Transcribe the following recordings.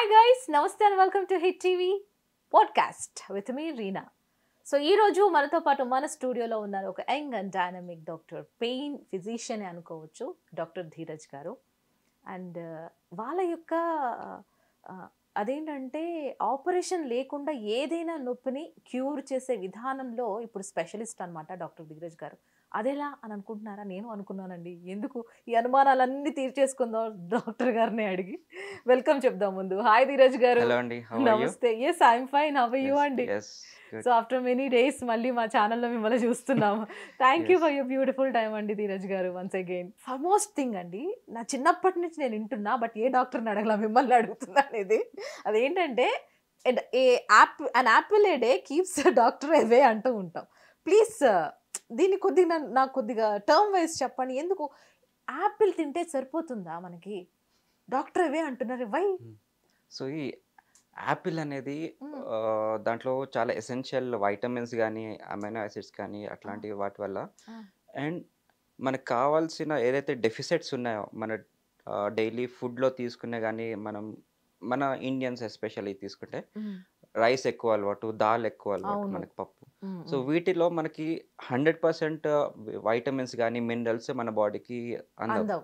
Hi guys, namaste and welcome to Hit TV podcast with me Reena. So ఈ రోజు మనతో పాటు మన స్టూడియోలో ఉన్నారు ఒక young and dynamic doctor, pain physician అనుకోవచ్చు, డాక్టర్ ధీరజ్ గారు. అండ్ వాళ్ళ యొక్క అదేంటంటే ఆపరేషన్ లేకుండా ఏదైనా నొప్పిని క్యూర్ చేసే విధానంలో ఇప్పుడు స్పెషలిస్ట్ అనమాట డాక్టర్ ధీరజ్ గారు. అదెలా అని అనుకుంటున్నారా? నేను అనుకున్నానండి. ఎందుకు ఈ అనుమానాలన్నీ తీర్చేసుకుందాం డాక్టర్ గారిని అడిగి. వెల్కమ్ చెప్దాం ముందు. హాయ్ ధీరజ్ గారు. హలో అండి, హౌ ఆర్ యు? నమస్తే. Yes, I'm fine. How are you అండి? సో ఆఫ్టర్ మెనీ డేస్ మళ్ళీ మా ఛానల్లో మిమ్మల్ని చూస్తున్నాము. Thank you for your beautiful time అండి ధీరజ్ గారు. వన్స్ అగైన్ ఫర్మోస్ట్ థింగ్ అండి, నా చిన్నప్పటి నుంచి నేను వింటున్నా, బట్ ఏ డాక్టర్ని అడగలా, మిమ్మల్ని అడుగుతున్నా అనేది. అదేంటంటే a an apple a day keeps doctor away అంటూ ఉంటాం. ప్లీజ్ దీన్ని కొద్దిగా నాకు కొద్దిగా టర్మ్ వైజ్ చెప్పండి. ఎందుకు యాపిల్ తింటే సరిపోతుందా మనకి? డాక్టర్ అవే అంటున్నారు, వై? సో ఈ యాపిల్ అనేది దాంట్లో చాలా ఎసెన్షియల్ వైటమిన్స్ కానీ అమైనో యాసిడ్స్ కానీ అట్లాంటి వాటి వల్ల అండ్ మనకు కావాల్సిన ఏదైతే డెఫిసిట్స్ ఉన్నాయో మన డైలీ ఫుడ్లో తీసుకునే కానీ మన ఇండియన్స్ ఎస్పెషల్లీ తీసుకుంటే రైస్ ఎక్కువ అలవాటు, దాల్ ఎక్కువ అలవాటు, మనకి పప్పు. సో వీటిలో మనకి 100% వైటమిన్స్ కానీ మినరల్స్ మన బాడీకి అందవు.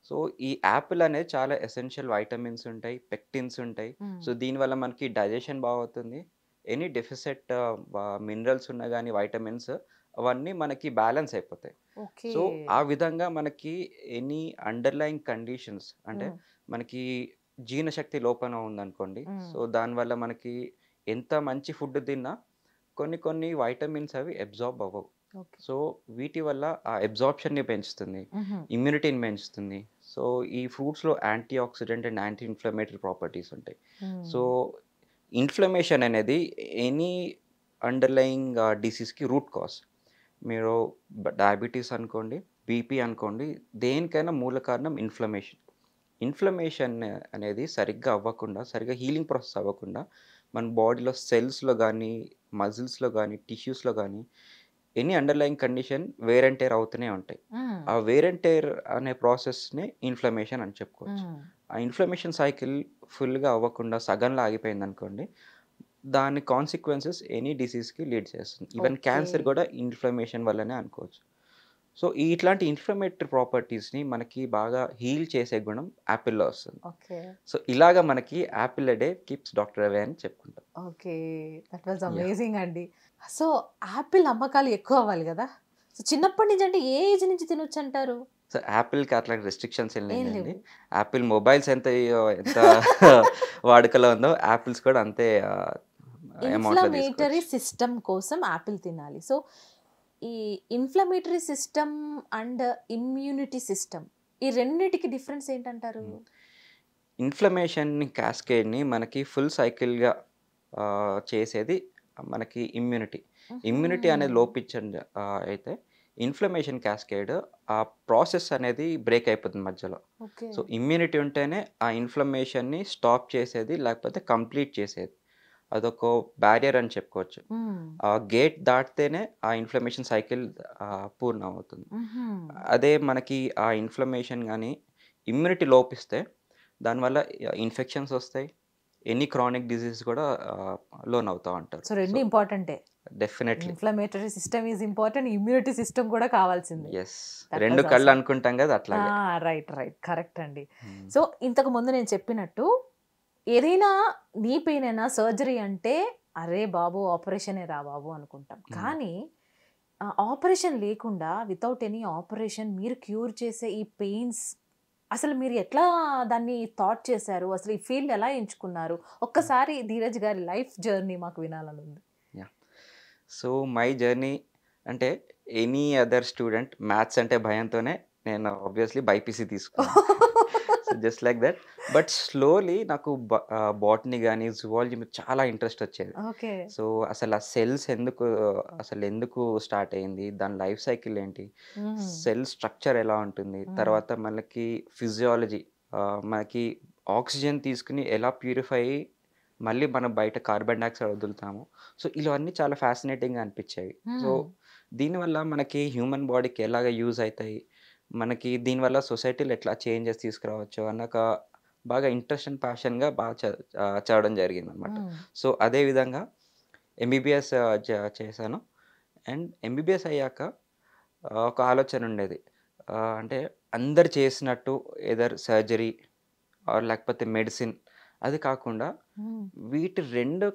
సో ఈ యాపిల్ అనేది చాలా ఎసెన్షియల్ వైటమిన్స్ ఉంటాయి, పెక్టిన్స్ ఉంటాయి. సో దీనివల్ల మనకి డైజెషన్ బాగుతుంది. ఎనీ డెఫిసిట్ మినరల్స్ ఉన్నా కానీ వైటమిన్స్ అవన్నీ మనకి బ్యాలెన్స్ అయిపోతాయి. సో ఆ విధంగా మనకి ఎనీ అండర్లైన్ కండిషన్స్ అంటే మనకి జీర్ణశక్తి లోపం ఉందనుకోండి, సో దానివల్ల మనకి ఎంత మంచి ఫుడ్ తిన్నా కొన్ని వైటమిన్స్ అవి అబ్జార్బ్ అవ్వవు. సో వీటి వల్ల ఆ అబ్జార్ప్షన్ని పెంచుతుంది, ఇమ్యూనిటీని పెంచుతుంది. సో ఈ ఫ్రూట్స్లో antioxidant and anti inflammatory properties ఉంటాయి. సో ఇన్ఫ్లమేషన్ అనేది ఎనీ అండర్లయింగ్ డిసీజ్కి రూట్ కాజ్. మీరు డయాబెటీస్ అనుకోండి, బీపీ అనుకోండి, దేనికైనా మూల కారణం ఇన్ఫ్లమేషన్ అనేది సరిగ్గా అవ్వకుండా, సరిగ్గా హీలింగ్ ప్రాసెస్ అవ్వకుండా మన బాడీలో సెల్స్లో కానీ మజిల్స్లో కానీ టిష్యూస్లో కానీ any underlying condition where and tear అవుతూనే ఉంటాయి. ఆ వేర్ అండ్ టేర్ అనే ప్రాసెస్ని ఇన్ఫ్లమేషన్ అని చెప్పుకోవచ్చు. ఆ ఇన్ఫ్లమేషన్ సైకిల్ ఫుల్గా అవ్వకుండా సగంలో ఆగిపోయింది అనుకోండి, దాని కాన్సిక్వెన్సెస్ ఎనీ డిసీజ్కి లీడ్ చేస్తుంది. ఈవెన్ క్యాన్సర్ కూడా ఇన్ఫ్లమేషన్ వల్లనే అనుకోవచ్చు. సో ఇట్లాంటి ఇన్ఫ్లమేటరీ ప్రాపర్టీస్ని మనకి బాగా హీల్ చేసే గుణం యాపిల్లో వస్తుంది. సో ఇలాగా మనకి యాపిల్ డే కీప్స్ డాక్టర్ అవే అని చెప్పుకుంటాం. ఓకే, దట్ వాజ్ అమేజింగ్ అండి. సో యాపిల్ అమ్మకాలు ఎక్కువ అవ్వాలి కదా? సో చిన్నప్పటి నుంచి అంటే ఏ ఏజ్ నుంచి తినొచ్చు అంటారు? సో యాపిల్కి అట్లా రెస్ట్రిక్షన్స్ ఏం లేదండి. యాపిల్ మొబైల్స్ ఎంత వాడుకలో ఉందో యాపిల్స్ కూడా అంతే. ఇన్ఫ్లమేటరీ సిస్టమ్ కోసం యాపిల్ తినాలి. సో ఈ inflammatory system and immunity system, ఈ రెండింటికి డిఫరెన్స్ ఏంటంటారు? ఇన్ఫ్లమేషన్ క్యాస్కేడ్ని మనకి ఫుల్ సైకిల్గా చేసేది మనకి ఇమ్యూనిటీ అనేది లోపించండి అయితే ఇన్ఫ్లమేషన్ క్యాస్కేడ్ ఆ ప్రాసెస్ అనేది బ్రేక్ అయిపోతుంది మధ్యలో. సో ఇమ్యూనిటీ ఉంటేనే ఆ ఇన్ఫ్లమేషన్ని స్టాప్ చేసేది, లేకపోతే కంప్లీట్ చేసేది. అదొక బ్యారియర్ అని చెప్పుకోవచ్చు. ఆ గేట్ దాటితేనే ఆ ఇన్ఫ్లమేషన్ సైకిల్ పూర్ణ అవుతుంది. అదే మనకి ఆ ఇన్ఫ్లమేషన్ కానీ ఇమ్యూనిటీ లోపిస్తే దానివల్ల ఇన్ఫెక్షన్స్ వస్తాయి, ఎనీ క్రానిక్ డిసీజ్ కూడా లోన్ అవుతా ఉంటారు. సో రెండు ఇంపార్టెంటే. Definitely inflammatory system is important, immunity system కూడా కావాల్సింది. ఎస్, రెండు కళ్ళు అనుకుంటాం కదా అట్లా. రైట్, కరెక్ట్ అండి. సో ఇంతకు ముందు నేను చెప్పినట్టు ఏదైనా నీ పెయిన్ అయినా సర్జరీ అంటే అరే బాబు ఆపరేషనే రా బాబు అనుకుంటాం. కానీ ఆపరేషన్ లేకుండా వితౌట్ ఎనీ ఆపరేషన్ మీరు క్యూర్ చేసే ఈ పెయిన్స్ అసలు మీరు ఎట్లా దాన్ని థాట్ చేశారు? అసలు ఈ ఫీల్డ్ ఎలా ఎంచుకున్నారు? ఒక్కసారి ధీరజ్ గారి లైఫ్ జర్నీ మాకు వినాలని ఉంది. సో మై జర్నీ అంటే ఎనీ అదర్ స్టూడెంట్ మ్యాథ్స్ అంటే భయంతోనే నేను ఆబ్వియస్లీ బైపీసీ తీసుకున్నాను. So just like that. But slowly నాకు బాటనీ కానీ జువాలజీ మీద చాలా ఇంట్రెస్ట్ వచ్చేది. సో అసలు ఆ సెల్స్ ఎందుకు స్టార్ట్ అయింది, దాని లైఫ్ సైకిల్ ఏంటి, సెల్ స్ట్రక్చర్ ఎలా ఉంటుంది, తర్వాత మనకి ఫిజియాలజీ, మనకి ఆక్సిజన్ తీసుకుని ఎలా ప్యూరిఫై మళ్ళీ మనం బయట కార్బన్ డైఆక్సైడ్ వదులుతాము. సో ఇవన్నీ చాలా ఫ్యాసినేటింగ్గా అనిపించేవి. సో దీనివల్ల మనకి హ్యూమన్ బాడీకి ఎలాగ యూజ్ అవుతాయి, మనకి దీనివల్ల సొసైటీలో ఎట్లా చేంజెస్ తీసుకురావచ్చు అన్న బాగా ఇంట్రెస్ట్ అండ్ ప్యాషన్‌గా బాగా చదవడం జరిగిందనమాట. సో, అదే విధంగా ఎంబీబీఎస్ చేశాను. అండ్ ఎంబీబీఎస్ అయ్యాక ఒక ఆలోచన ఉండేది. అంటే అందరు చేసినట్టు ఎయిదర్ సర్జరీ ఆర్ లేకపోతే మెడిసిన్ అది కాకుండా వీటి 2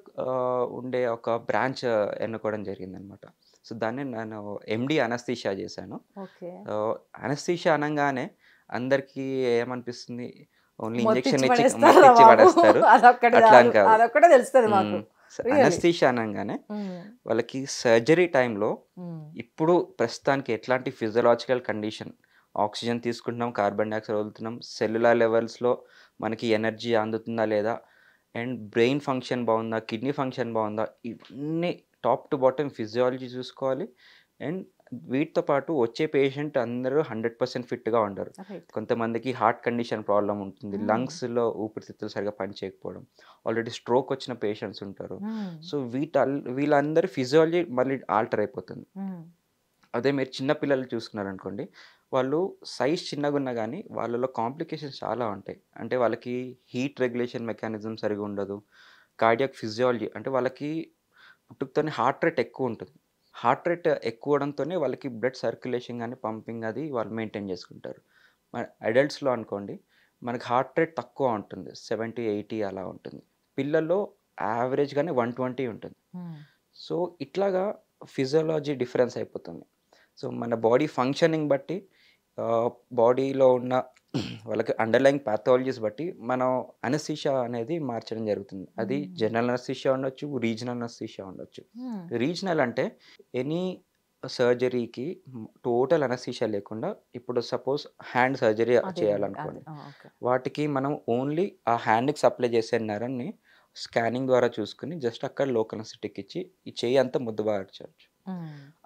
ఉండే ఒక బ్రాంచ్ ఎన్నుకోవడం జరిగిందనమాట. సో, దాన్ని నేను ఎండీ అనస్థీషియా చేశాను. ఓకే. అనస్థీషియా అనంగానే అందరికీ ఏమనిపిస్తుంది? ఓన్లీ ఇంజెక్షన్ మొత్తిచ్చి ఇచ్చి పడేస్తారా మత్తిచ్చి బాబు? పడేస్తారు. అదొక్కటి అట్లా అని చాలు. కాదు. అదొక్కటే తెలుస్తది మాకు. రియల్లీ. అనస్థీషియా అనంగానే వాళ్ళకి సర్జరీ టైంలో ఇప్పుడు ప్రస్తుతానికి ఎట్లాంటి ఫిజియోలాజికల్ కండిషన్ ఆక్సిజన్ తీసుకుంటున్నాం, కార్బన్ డయాక్సైడ్ వదులుతున్నాం, సెల్యులార్ లెవెల్స్‌లో మనకి ఎనర్జీ అందుతుందా లేదా? అండ్ బ్రెయిన్ ఫంక్షన్ బాగుందా? కిడ్నీ ఫంక్షన్ బాగుందా? ఇవన్నీ టాప్ టు బాటమ్ ఫిజియాలజీ చూసుకోవాలి. అండ్ వీటితో పాటు వచ్చే పేషెంట్ అందరూ 100% ఫిట్‌గా ఉండరు. రైట్. కొంతమందికి హార్ట్ కండిషన్ ప్రాబ్లమ్ ఉంటుంది. లంగ్స్‌లో ఊపిరితిత్తులు సరిగ్గా పనిచేయకపోవడం, ఆల్రెడీ స్ట్రోక్ వచ్చిన పేషెంట్స్ ఉంటారు. సో, వీళ్ళందరి ఫిజియాలజీ మళ్ళీ ఆల్టర్ అయిపోతుంది. అదే మీరు చిన్న పిల్లలు చూసుకున్నారనుకోండి, వాళ్ళు సైజ్ చిన్నగున్నా గానీ, వాళ్ళలో కాంప్లికేషన్స్ చాలా ఉంటాయి. అంటే వాళ్ళకి హీట్ రెగ్యులేషన్ మెకానిజం సరిగ్గా ఉండదు. కార్డియాక్ ఫిజియాలజీ అంటే వాళ్ళకి పుట్టుకతోనే హార్ట్ రేట్ ఎక్కువుంటుంది. హార్ట్ రేట్ ఎక్కువడంతోనే వాళ్ళకి బ్లడ్ సర్క్యులేషన్ గానీ, పంపింగ్ అది వాళ్ళు మెయింటైన్ చేసుకుంటారు. అడల్ట్స్‌లో అనుకోండి, మనకి హార్ట్ రేట్ తక్కువ ఉంటుంది. 70, 80 అలా ఉంటుంది. పిల్లల్లో యావరేజ్‌గానే 120 ఉంటుంది. సో, ఇట్లాగా ఫిజియాలజీ డిఫరెన్స్ అయిపోతుంది. సో, మన బాడీ ఫంక్షనింగ్ బట్టి బాడీలో ఉన్న వాళ్ళకి అండర్‌లయింగ్ పాథాలజీస్ బట్టి మనం అనస్థీషియా అనేది మార్చడం జరుగుతుంది. అది జనరల్ అనస్థీషియా ఉండొచ్చు, రీజనల్ అనస్థీషియా ఉండొచ్చు. రీజనల్ అంటే ఎనీ సర్జరీకి టోటల్ అనస్థీషియా లేకుండా ఇప్పుడు సపోజ్ హ్యాండ్ సర్జరీ చేయాలనుకోండి. వాటికి మనం ఓన్లీ ఆ హ్యాండ్‌కి సప్లై చేసే నరాన్ని స్కానింగ్ ద్వారా చూసుకొని జస్ట్ అక్కడ లోకల్ అనస్థెటిక్ ఇచ్చి ఈ చెయ్యి అంతా ముద్దబార్చొచ్చు.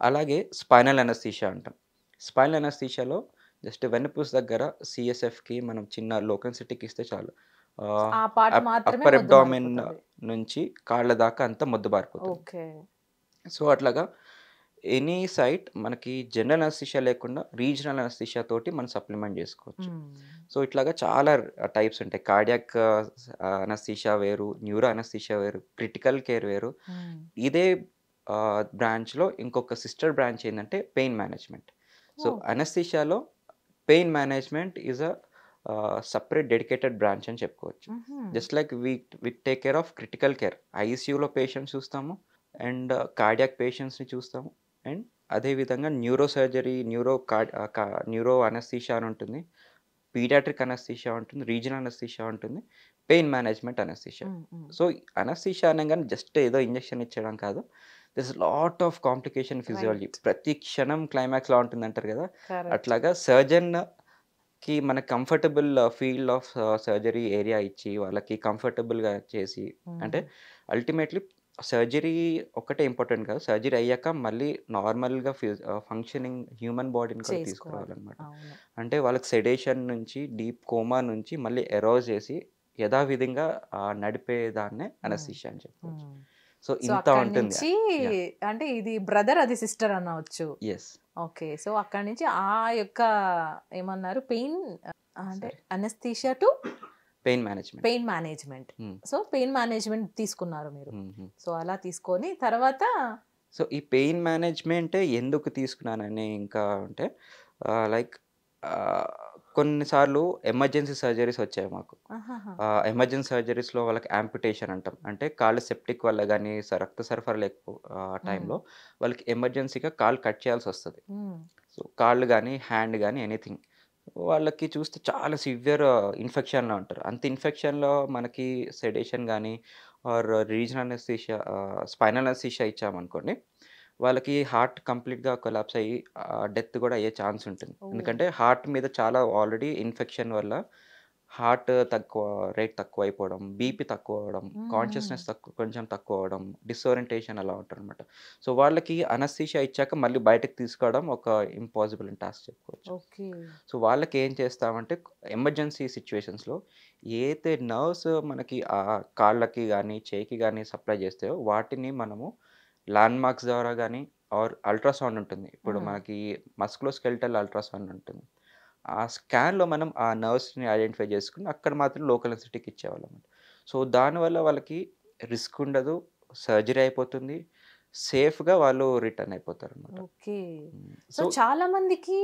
అలాగే స్పైనల్ అనస్థీషియా అంటాం. స్పైనల్ అనస్థీషియాలో జస్ట్ వెన్నుపూస దగ్గర సీఎస్ఎఫ్‌కి మనం చిన్న లోకల్ అనస్థెటిక్ ఇస్తే చాలు. ఆ పార్ట్ మాత్రమే అప్పర్ అబ్డామెన్ ముద్దబారిపోతది. నుంచి కాళ్ళ దాకా అంతా ముద్దబారిపోతుంది. ఓకే. సో, అట్లాగా ఎనీ సైట్ మనకి జనరల్ అనస్థీషియా లేకుండా రీజనల్ అనస్థీషియా తోటి మనం సప్లిమెంట్ చేసుకోవచ్చు. సో, ఇట్లాగా చాలా టైప్స్ ఉంటాయి. కార్డియాక్ అనస్థీషియా వేరు, న్యూరో అనస్థీషియా వేరు, క్రిటికల్ కేర్ వేరు. ఇదే బ్రాంచ్‌లో ఇంకొక సిస్టర్ బ్రాంచ్ ఏందంటే పెయిన్ మేనేజ్మెంట్. So, oh! అనస్థీషియాలో pain management is separate dedicated branch అని చెప్పుకోవచ్చు. Just like we take care of critical care. ఐసీయూలో పేషెంట్స్ చూస్తాము. అండ్ కార్డియాక్ పేషెంట్స్‌ని చూస్తాము. అండ్ అదే విధంగా న్యూరో సర్జరీ, న్యూరో అనస్థీషియా అని ఉంటుంది. పీడియాట్రిక్ అనస్థీషియా ఉంటుంది. రీజనల్ అనస్థీషియా ఉంటుంది. Pain management anaesthesia. So, anaesthesia అనంగానే జస్ట్ ఏదో ఇంజెక్షన్ ఇచ్చడం కాదు. This lot of complication physiology. Right. ప్రతి క్షణం క్లైమాక్స్‌లా ఉంటుందంటారు కదా! కరెక్ట్. అట్లాగా సర్జన్‌కి మన comfortable field of surgery area ఇచ్చి వాళ్ళకి కంఫర్టబుల్‌గా చేసి అంటే అల్టిమేట్‌లీ సర్జరీ ఒక్కటే ఇంపార్టెంట్ కాదు. సర్జరీ అయ్యాక మళ్ళీ నార్మల్‌గా ఫంక్షనింగ్ హ్యూమన్ బాడీని కూడా చేసుకోవాలి. తీసుకురావాలనమాట. అవును. అంటే వాళ్ళకి సెడేషన్ నుంచి, డీప్ కోమా నుంచి మళ్ళీ ఎరోజ్ చేసి యథావిధిగా నడిపేదాన్నే అనస్థీషియా అని చెప్పొచ్చు. సో, సో, ఇంత అక్కడి ఉంటుంది. నుంచి యాహ్! అంటే ఇది బ్రదర్, అది సిస్టర్ అనవచ్చు. యెస్. ఓకే. సో, అక్కడి నుంచి ఆ యొక్క ఏమన్నారు పెయిన్ అంటే సరే. Anaesthesia to pain management. Pain management. So, pain management తీసుకున్నారు మీరు. సో, అలా తీసుకొని తర్వాత సో, ఈ పెయిన్ మేనేజ్మెంటే ఎందుకు తీసుకున్నానని ఇంకా అంటే లైక్ కొన్నిసార్లు ఎమర్జెన్సీ సర్జరీస్ వచ్చాయి మాకు. ఆహాహా! ఎమర్జెన్సీ సర్జరీస్‌లో వాళ్ళకి యాంపుటేషన్ అంటాం. అంటే కాళ్ళు సెప్టిక్ వల్ల గానీ, రక్త సరఫరా టైంలో వాళ్ళకి ఎమర్జెన్సీగా కాళ్ళు కట్ చేయాల్సొస్తది. సో, కాళ్ళు గానీ, హ్యాండ్ గానీ ఎనీథింగ్. వాళ్ళకి చూస్తే చాలా సివియర్ ఇన్ఫెక్షన్‌లో ఉంటారు. అంత ఇన్ఫెక్షన్‌లో మనకి సెడేషన్ గానీ or regional anaesthesia spinal anaesthesia ఇచ్చామనుకోండి, వాళ్ళకి హార్ట్ కంప్లీట్‌గా కొలాప్స్ అయ్యి డెత్ గూడా అయ్యే ఛాన్స్ ఉంటుంది. ఓహ్! ఎందుకంటే హార్ట్ మీద చాలా ఆల్రెడీ ఇన్ఫెక్షన్ వల్ల హార్ట్ రేట్ తక్కువైపోవడం, బీపీ తక్కువ అవ్వడం, కాన్షియస్‌నెస్ కొంచెం తక్కువ అవ్వడం, డిసోరియంటేషన్ అలా ఉంటారనమాట. సో, వాళ్ళకి అనస్థీషియా ఇచ్చాక మళ్ళీ బయటకి తీసుకోవడం ఒక ఇంపాసిబుల్ టాస్క్ చెప్పుకోవచ్చు. ఓకే. సో, వాళ్ళకి ఏం చేస్తామంటే ఎమర్జెన్సీ సిట్యుయేషన్స్‌లో ఏదైతే నర్వ్స్ మనకి కాళ్ళకి గానీ, చేయికి గానీ సప్లై చేస్తాయో వాటిని మనము ల్యాండ్ మార్క్స్ ద్వారా గానీ ఆర్ అల్ట్రాసౌండ్ ఉంటుంది. ఇప్పుడు మనకి మస్కులోస్కెలిటల్ అల్ట్రాసౌండ్ ఉంటుంది. ఆ స్కాన్‌లో మనం ఆ నర్వ్స్‌ని ఐడెంటిఫై చేసుకొని అక్కడ మాత్రం లోకల్ అనెస్థెటిక్ ఇచ్చేవాళ్ళం. సో, దానివల్ల వాళ్ళకి రిస్క్ ఉండదు. సర్జరీ అయిపోతుంది. సేఫ్‌గా వాళ్ళు రిటర్న్ అయిపోతారనమాట. ఓకే. సో, సో చాలా మందికి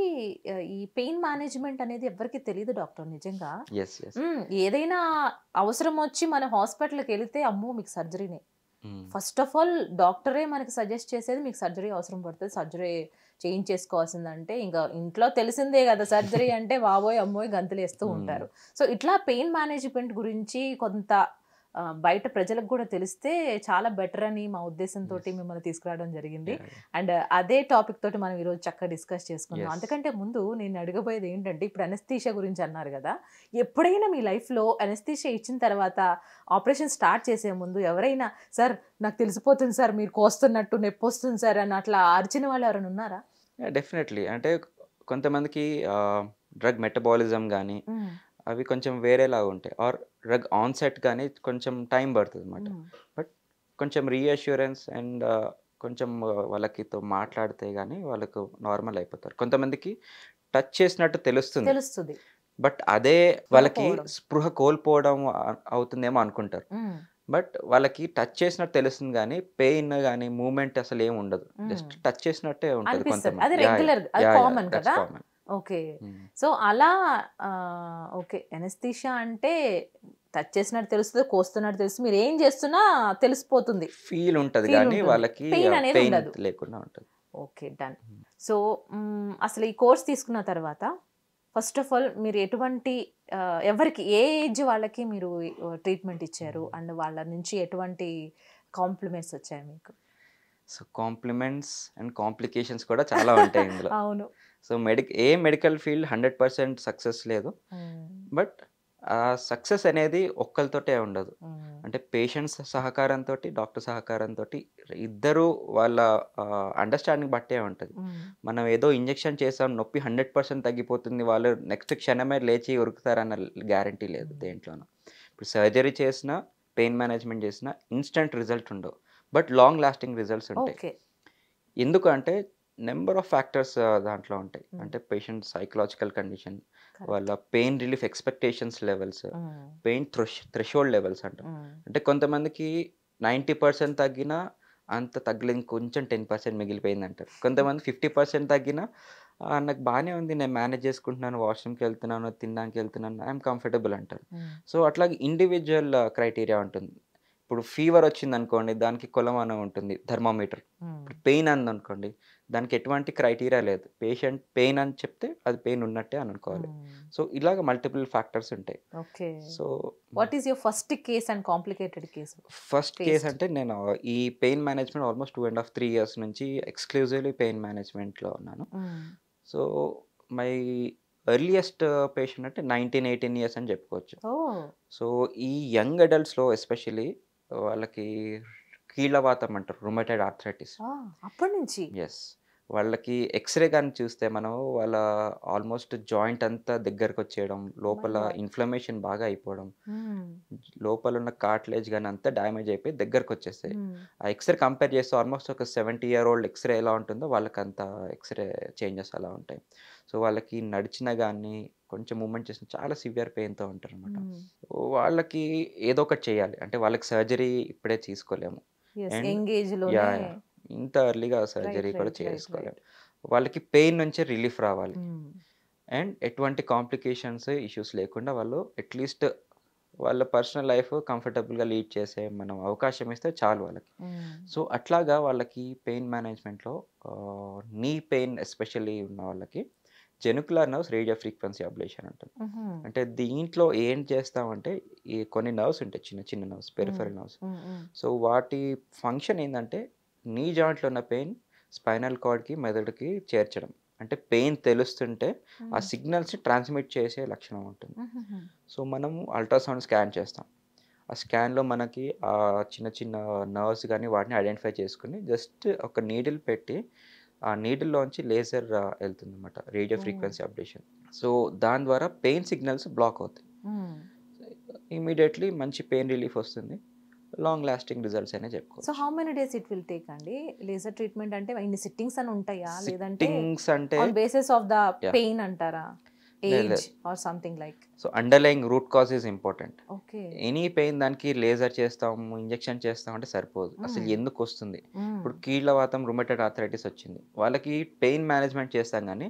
ఈ పెయిన్ మేనేజ్‌మెంట్ అనేది ఎవ్వరికీ తెలీదు డాక్టర్ నిజంగా. యెస్. యెస్. ఏదైనా అవసరం వచ్చి మన హాస్పిటల్‌కెళ్తే అమ్మో! మీకు సర్జరీనే. హ్మ్. ఫస్ట్ ఆఫ్ ఆల్ డాక్టరే మనకి సజెస్ట్ చేసేది మీకు సర్జరీ అవసరం పడుతది. సర్జరీ చేయించేసుకోవాల్సిందంటే ఇంక ఇంట్లో తెలిసిందే గదా! సర్జరీ అంటే బాబోయ్! అమ్మోయ్! గంతులేస్తూ హ్మ్. ఉంటారు. సో, ఇట్లా పెయిన్ మేనేజ్‌మెంట్ గురించి కొంత బయట ప్రజలకు గూడా తెలిస్తే చాలా బెటర్ అని మా ఉద్దేశంతోటి యెస్. మిమ్మల్ని తీసుకురావడం జరిగింది. యాహ్! యాహ్! అండ్ అదే టాపిక్ తోటి మనం ఈరోజు చక్కగా డిస్కస్ చేసుకుందాం. యెస్. అంతకంటే ముందు నేను అడగబోయేది ఏంటంటే ఇప్పుడు అనస్థీషియా గురించి అన్నారు గదా! ఎప్పుడైనా మీ లైఫ్‌లో అనస్థీషియా ఇచ్చిన తర్వాత ఆపరేషన్ స్టార్ట్ చేసే ముందు ఎవరైనా సార్ నాకు తెలిసిపోతుంది సార్ మీరు కోస్తున్నట్టు నొప్పొస్తుంది సార్ అని అట్లా అరిచిన వాళ్ళు ఎవరైనా ఉన్నారా? యాహ్! డెఫినెట్‌లీ. అంటే కొంతమందికి డ్రగ్ మెటబాలిజం గాని, హ్మ్. అవి కొంచెం వేరేలాగా ఉంటాయి. ఆర్ డ్రగ్ ఆన్‌సెట్ గాని కొంచెం టైం పడతదనమాట. హ్మ్. బట్ కొంచెం రీఅష్యూరెన్స్ అండ్ కొంచెం వాళ్ళకితో మాట్లాడితే గాని వాళ్ళకు నార్మల్ అయిపోతారు. కొంతమందికి టచ్ చేసినట్టు తెలుస్తుంది. తెలుస్తది. బట్ అదే వాళ్ళకి స్పృహ పోవడం. స్పృహ కోల్పోవడం అవుతుందేమో అనుకుంటారు. హ్మ్. బట్ వాళ్ళకి టచ్ చేసినట్టు తెలుస్తుంది గానీ, పెయిన్ గానీ, మూవ్‌మెంట్ అసలేం ఉండదు. హ్మ్. జస్ట్ టచ్ చేసినట్టే ఉంటది అనిపిస్తది. కొంతమంది. అది యాహ్! యాహ్! రెగ్యులర్ అది యాహ్! యాహ్! కామన్ దట్స్ కదా! కామన్. ఓకే. హ్మ్. సో, అలా ఓకే. అనస్థీషియా అంటే టచ్ చేసినట్టు తెలుస్తది, కోస్తున్నట్టు తెలుస్తది. మీరేం చేస్తున్నా తెలిసిపోతుంది. ఫీల్ ఉంటది ఫీల్ గానీ, ఉంటుంది. వాళ్ళకి పెయిన్ అనేది పెయిన్ ఉండదు. లేకుండా ఉంటది. ఓకే. డన్. హ్మ్. సో, అసలు ఈ కోర్స్ తీసుకున్న తర్వాత ఫస్ట్ ఆఫ్ ఆల్ మీరు ఎటువంటి ఎవరికి ఏ ఏజ్ వాళ్ళకి మీరు ట్రీట్మెంట్ ఇచ్చారు? హ్మ్. అండ్ వాళ్ళ నుంచి ఎటువంటి కాంప్లిమెంట్స్ వచ్చాయి మీకు? సో, కాంప్లిమెంట్స్ అండ్ కాంప్లికేషన్స్ కూడా చాలా ఉంటాయి ఇందులో. అవును. సో, మెడికల్ ఫీల్డ్ 100% సక్సెస్ లేదు. హ్మ్. బట్ ఆ సక్సెస్ అనేది ఒక్కళ్ళతోటే ఉండదు. హ్మ్. అంటే పేషెంట్స్ సహకారంతోటి, డాక్టర్ సహకారంతోటి ఇద్దరు వాళ్ళ అండర్‌స్టాండింగ్ బట్టే ఉంటది. హ్మ్. మనం ఏదో ఇంజెక్షన్ చేసాం, నొప్పి 100% తగ్గిపోతుంది. వాళ్ళు నెక్స్ట్ క్షణమే లేచి ఉరుకుతారన్న గ్యారంటీ లేదు హ్మ్. దేంట్లోనూ. ఇప్పుడు సర్జరీ చేసినా, పెయిన్ మేనేజ్‌మెంట్ చేసినా ఇన్‌స్టంట్ రిజల్ట్ ఉండవు. బట్ లాంగ్ లాస్టింగ్ రిజల్ట్స్ ఉంటాయి. ఓకే. ఎందుకంటే నంబర్ ఆఫ్ ఫ్యాక్టర్స్ దాంట్లో ఉంటాయి. హ్మ్. అంటే పేషెంట్ సైకలాజికల్ కండిషన్, వాళ్ళ correct. Pain relief expectations levels, హ్మ్. పెయిన్ థ్రెషోల్డ్ లెవెల్స్ అంటాం. హ్మ్. అంటే కొంతమందికి 90% తగ్గినా అంత తగ్గలేదు ఇంకొంచెం 10% మిగిలిపోయిందంటారు. కొంతమంది 50% తగ్గినా నాకు బానే ఉంది. నేను మేనేజ్ చేసుకుంటున్నాను. వాష్‌రూమ్‌కెళ్తున్నాను, తినడానికెళ్తున్నాను. ఐయామ్ కంఫర్టబుల్ అంటారు. హ్మ్. సో, అట్లాగే ఇండివిడ్యువల్ క్రైటీరియా ఉంటుంది. ఇప్పుడు ఫీవర్ వచ్చిందనుకోండి దానికి కొలమానం ఉంటుంది. థర్మామీటర్. హ్మ్. ఇప్పుడు పెయిన్ అందనుకోండి దానికి ఎటువంటి క్రైటీరియా లేదు. పేషెంట్ పెయిన్ అని చెప్తే అది పెయిన్ ఉన్నట్టే అని అనుకోవాలి. హ్మ్. సో, ఇలాగ మల్టిపుల్ ఫ్యాక్టర్స్ ఉంటాయి. Okay. So, what is your first case and complicated case first case faced? అంటే నేను ఈ పెయిన్ మేనేజ్‌మెంట్ ఆల్‌మోస్ట్ 2 ½ 3 ఇయర్స్ నుంచి ఎక్స్‌క్లూజివ్‌లీ పెయిన్ మేనేజ్‌మెంట్‌లో ఉన్నాను. హ్మ్. సో, మై ఎర్లియస్ట్ పేషెంట్ అంటే 19, 18 ఇయర్స్ అని చెప్పుకోవచ్చు. ఓహ్! సో, ఈ యంగ్ అడల్ట్స్‌లో ఎస్పెషల్లీ వాళ్ళకి కీళ్ళవాతం అంటారు. Rheumatoid arthritis. ఆ! అప్పటినుంచి. యెస్. వాళ్ళకి ఎక్స్‌రే గాని చూస్తే మనం వాళ్ళ ఆల్‌మోస్ట్ జాయింట్ అంతా దగ్గరకొచ్చేయడం, ఓహ్ మై లోపల గాడ్! ఇన్‌ఫ్లమేషన్ బాగా అయిపోవడం, హ్మ్. లోపలున్న కార్టిలేజ్ గాని అంతా డ్యామేజ్ అయిపోయి దగ్గరకొచ్చేస్తాయి. హ్మ్. ఆ ఎక్స్‌రే కంపేర్ చేస్తే ఆల్‌మోస్ట్ ఒక 70 ఇయర్ ఓల్డ్ ఎక్స్‌రే ఎలా ఉంటుందో వాళ్ళకంత ఎక్స్‌రే చేంజెస్ అలా ఉంటాయి. సో, వాళ్ళకి నడిచినా గాని, కొంచెం మూవ్‌మెంట్ చేసినా చాలా సివియర్ పెయిన్‌తో ఉంటారనమాట. హ్మ్. వాళ్ళకి ఏదో ఒకటి చేయాలి. అంటే వాళ్ళకి సర్జరీ ఇప్పుడే తీసుకోలేము. యెస్. అండ్ యంగ్ ఏజ్‌లోనే యాహ్! యాహ్! ఇంత ఎర్లీగా రైట్. సర్జరీ కూడా రైట్. రైట్. చేసుకోలేం. రైట్. వాళ్ళకి పెయిన్ నుంచే రిలీఫ్ రావాలి. హ్మ్. అండ్ ఎటువంటి కాంప్లికేషన్స్, ఇష్యూస్ లేకుండా వాళ్ళు అట్‌లీస్ట్ వాళ్ళ పర్సనల్ లైఫ్ కంఫర్టబుల్‌గా లీడ్ చేసే మనం అవకాశం ఇస్తే చాలు వాళ్ళకి. హ్మ్. సో, అట్లాగా వాళ్ళకి పెయిన్ మేనేజ్‌మెంట్‌లో నీ పెయిన్ ఎస్పెషల్లీ ఉన్న వాళ్ళకి జెనికులర్ నర్వ్స్ రేడియో ఫ్రీక్వెన్సీ అబ్లేషన్ అంటాం. హుహు. అంటే దీంట్లో ఏం చేస్తామంటే ఈ కొన్ని నర్వ్స్ ఉంటాయి. చిన్న చిన్న నర్వ్స్, హ్మ్. Peripheral nerves. హ్మ్. హ్మ్. సో, వాటి ఫంక్షన్ ఏందంటే నీ జాయింట్‌లో ఉన్న పెయిన్ స్పైనల్ కార్డ్‌కి, మెదడుకి చేర్చడం. అంటే పెయిన్ తెలుస్తుంటే ఆ హ్మ్. సిగ్నల్స్‌ని ట్రాన్స్‌మిట్ చేసే లక్షణం ఉంటుంది. హుహుహు. సో, మనము అల్ట్రాసౌండ్ స్కాన్ చేస్తాం. ఆ స్కాన్‌లో మనకి చిన్న చిన్న నర్వ్స్ గాని వాటిని ఐడెంటిఫై చేసుకొని జస్ట్ ఒక నీడిల్ పెట్టి ఆ నీడిల్‌లోంచి లేజర్ ఎళ్తుందన్నమాట. Radio oh! Frequency ablation. So, దాని ద్వారా పెయిన్ సిగ్నల్స్ బ్లాక్ అవుతాయి. హ్మ్. ఇమ్మీడియేట్‌లీ మంచి పెయిన్ రిలీఫ్ వస్తుంది. లాంగ్ లాస్టింగ్ రిజల్ట్స్ అనే సో, చెప్పుకోవచ్చు. How many days it will take అండి? లేజర్ ట్రీట్మెంట్ అంటే ఇన్ని సిట్టింగ్స్ అని ఉంటాయా? లేదంటే సిట్టింగ్స్ అంటే on basis of the yeah! Pain అంటారా? Age or something like? So underlying root cause is important. Okay. Any pain దానికి లేజర్ చేస్తాము, ఇంజెక్షన్ చేస్తాం అంటే సరిపోదు. అసలు ఎందుకు వస్తుంది? ఇప్పుడు కీళ్ళవాతం, రుమటైడ్ ఆర్థరైటిస్ వచ్చింది. వాళ్ళకి పెయిన్ మేనేజ్మెంట్ చేస్తాం కానీ